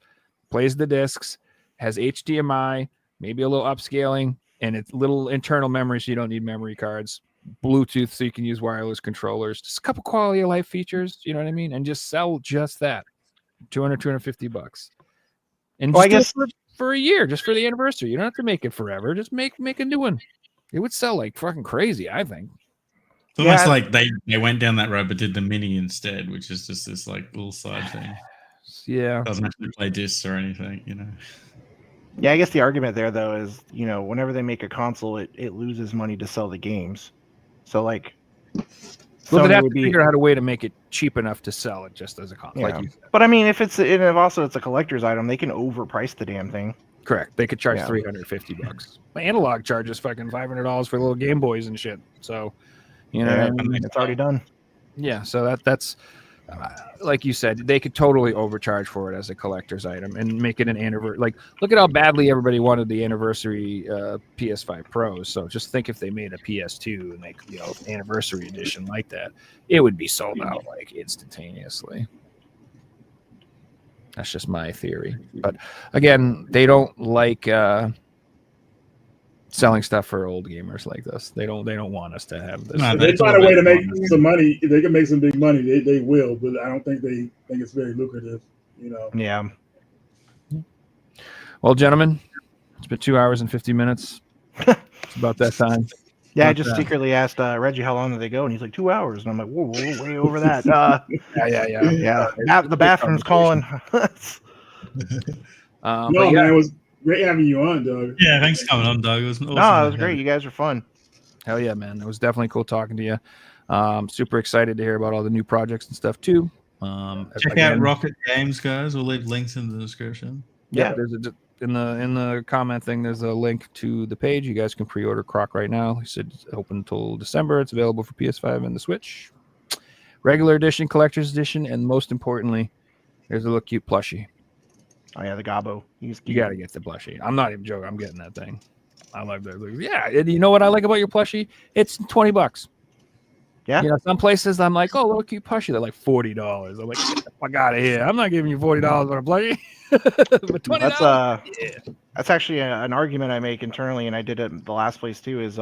plays the discs, has HDMI, maybe a little upscaling, and it's little internal memory, so you don't need memory cards, Bluetooth, so you can use wireless controllers, just a couple quality of life features, you know what I mean? And just sell just that, $250. And
I guess
for a year, just for the anniversary. You don't have to make it forever. Just make a new one. It would sell like fucking crazy, I think.
It's almost like they went down that road but did the mini instead, which is just this like little side thing.
Yeah.
Doesn't have to play discs or anything,
Yeah, I guess the argument there though is, whenever they make a console, it loses money to sell the games. So like,
well, they'd have to figure out a way to make it cheap enough to sell it just as a console.
Yeah.
Like you said.
But I mean, if it's a collector's item, they can overprice the damn thing.
Correct. They could charge $350. My analog charges fucking $500 for little Game Boys and shit. So,
it's already done.
Yeah. So that's like you said, they could totally overcharge for it as a collector's item and make it an anniversary. Like, look at how badly everybody wanted the anniversary PS5PROs. So just think if they made a PS2 and make anniversary edition like that, it would be sold out like instantaneously. That's just my theory. But again, they don't like selling stuff for old gamers like this. They don't want us to have this.
No, if they find a way to make some money, if they can make some big money, they will, but I don't think they think it's very lucrative,
Yeah.
Well, gentlemen, it's been 2 hours and 50 minutes. It's about that time.
Yeah, I just secretly asked Reggie how long did they go, and he's like 2 hours, and I'm like, whoa, way over that. Yeah. The bathroom's calling.
Man, it was great having you on, Doug.
Yeah, thanks for coming on, Doug. It was awesome.
No, it was great. You guys were fun.
Hell yeah, man. It was definitely cool talking to you. Super excited to hear about all the new projects and stuff too.
Check out Rockit Games, guys. We'll leave links in the description.
Yeah, there's in the comment thing. There's a link to the page. You guys can pre-order Croc right now. He said it's open until December. It's available for PS5 and the Switch. Regular edition, collector's edition, and most importantly, there's a little cute plushie.
Oh yeah, the Gobbo.
You got to get the plushie. I'm not even joking. I'm getting that thing. I like that. Yeah, and you know what I like about your plushie? It's $20.
Yeah.
Some places I'm like, oh, little cute plushie. They're like $40. I'm like, get the fuck out of here. I'm not giving you $40 for a plushie. But $20.
That's actually an argument I make internally, and I did it the last place too. Is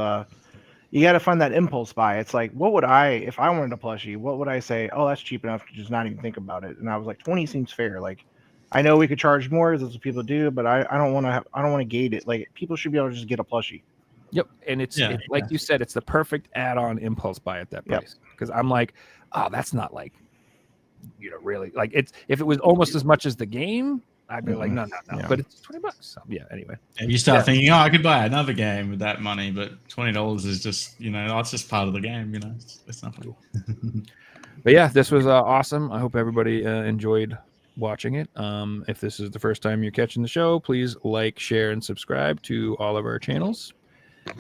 you got to find that impulse buy. It's like, what would if I wanted a plushie? What would I say? Oh, that's cheap enough to just not even think about it. And I was like, 20 seems fair. Like, I know we could charge more, that's what people do, but I don't want to gate it. Like, people should be able to just get a plushie.
Yep, and it's like you said, it's the perfect add-on impulse buy at that price. because I'm like, oh, that's not like, really like it's if it was almost as much as the game, I'd be like, no.
Yeah.
But it's $20. So, yeah. Anyway,
And you start thinking, oh, I could buy another game with that money, but $20 is just, it's just part of the game. It's nothing.
but yeah, this was awesome. I hope everybody enjoyed watching it. If this is the first time you're catching the show, please like, share, and subscribe to all of our channels.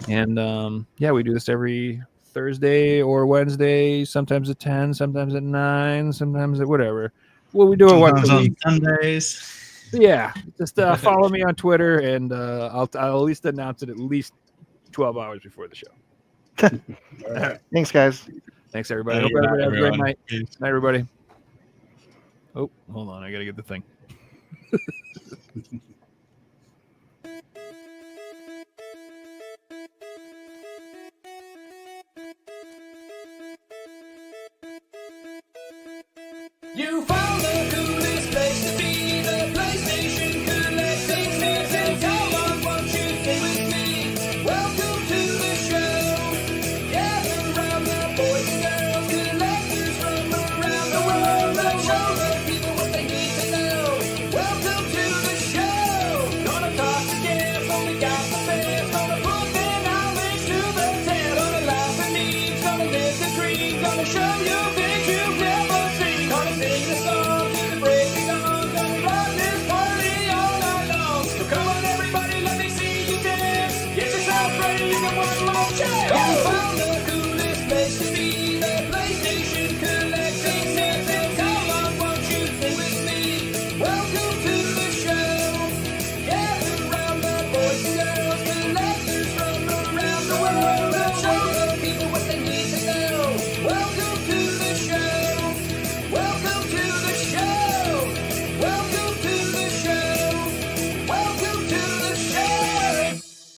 And yeah, we do this every Thursday or Wednesday, sometimes at 10, sometimes at 9, sometimes at whatever. Well, we do it once a week.
On Sundays.
Yeah, just follow me on Twitter, and I'll at least announce it at least 12 hours before the show.
All right.
Thanks, guys.
Thanks, everybody.
Hey,
Hope everybody has a great
everyone.
night.
Peace.
Night, everybody. Oh, hold on. I got to get the thing.
You found the coolest place to be, the PlayStation Collecting. Come on, won't you stay with me? Welcome to the show. Gather round the boys and girls, collectors from around the world. Let's show the people what they need to know. Welcome to the show. Gonna talk to guests, only got the best. Gonna put their knowledge to the test. Gonna laugh and eat, gonna disagree, gonna show you things you've never seen. Gonna sing the song, gonna break the song, gonna run this party all night long. So come on everybody, let me see you dance. Get yourself ready in a one long chance. You found the coolest place to be.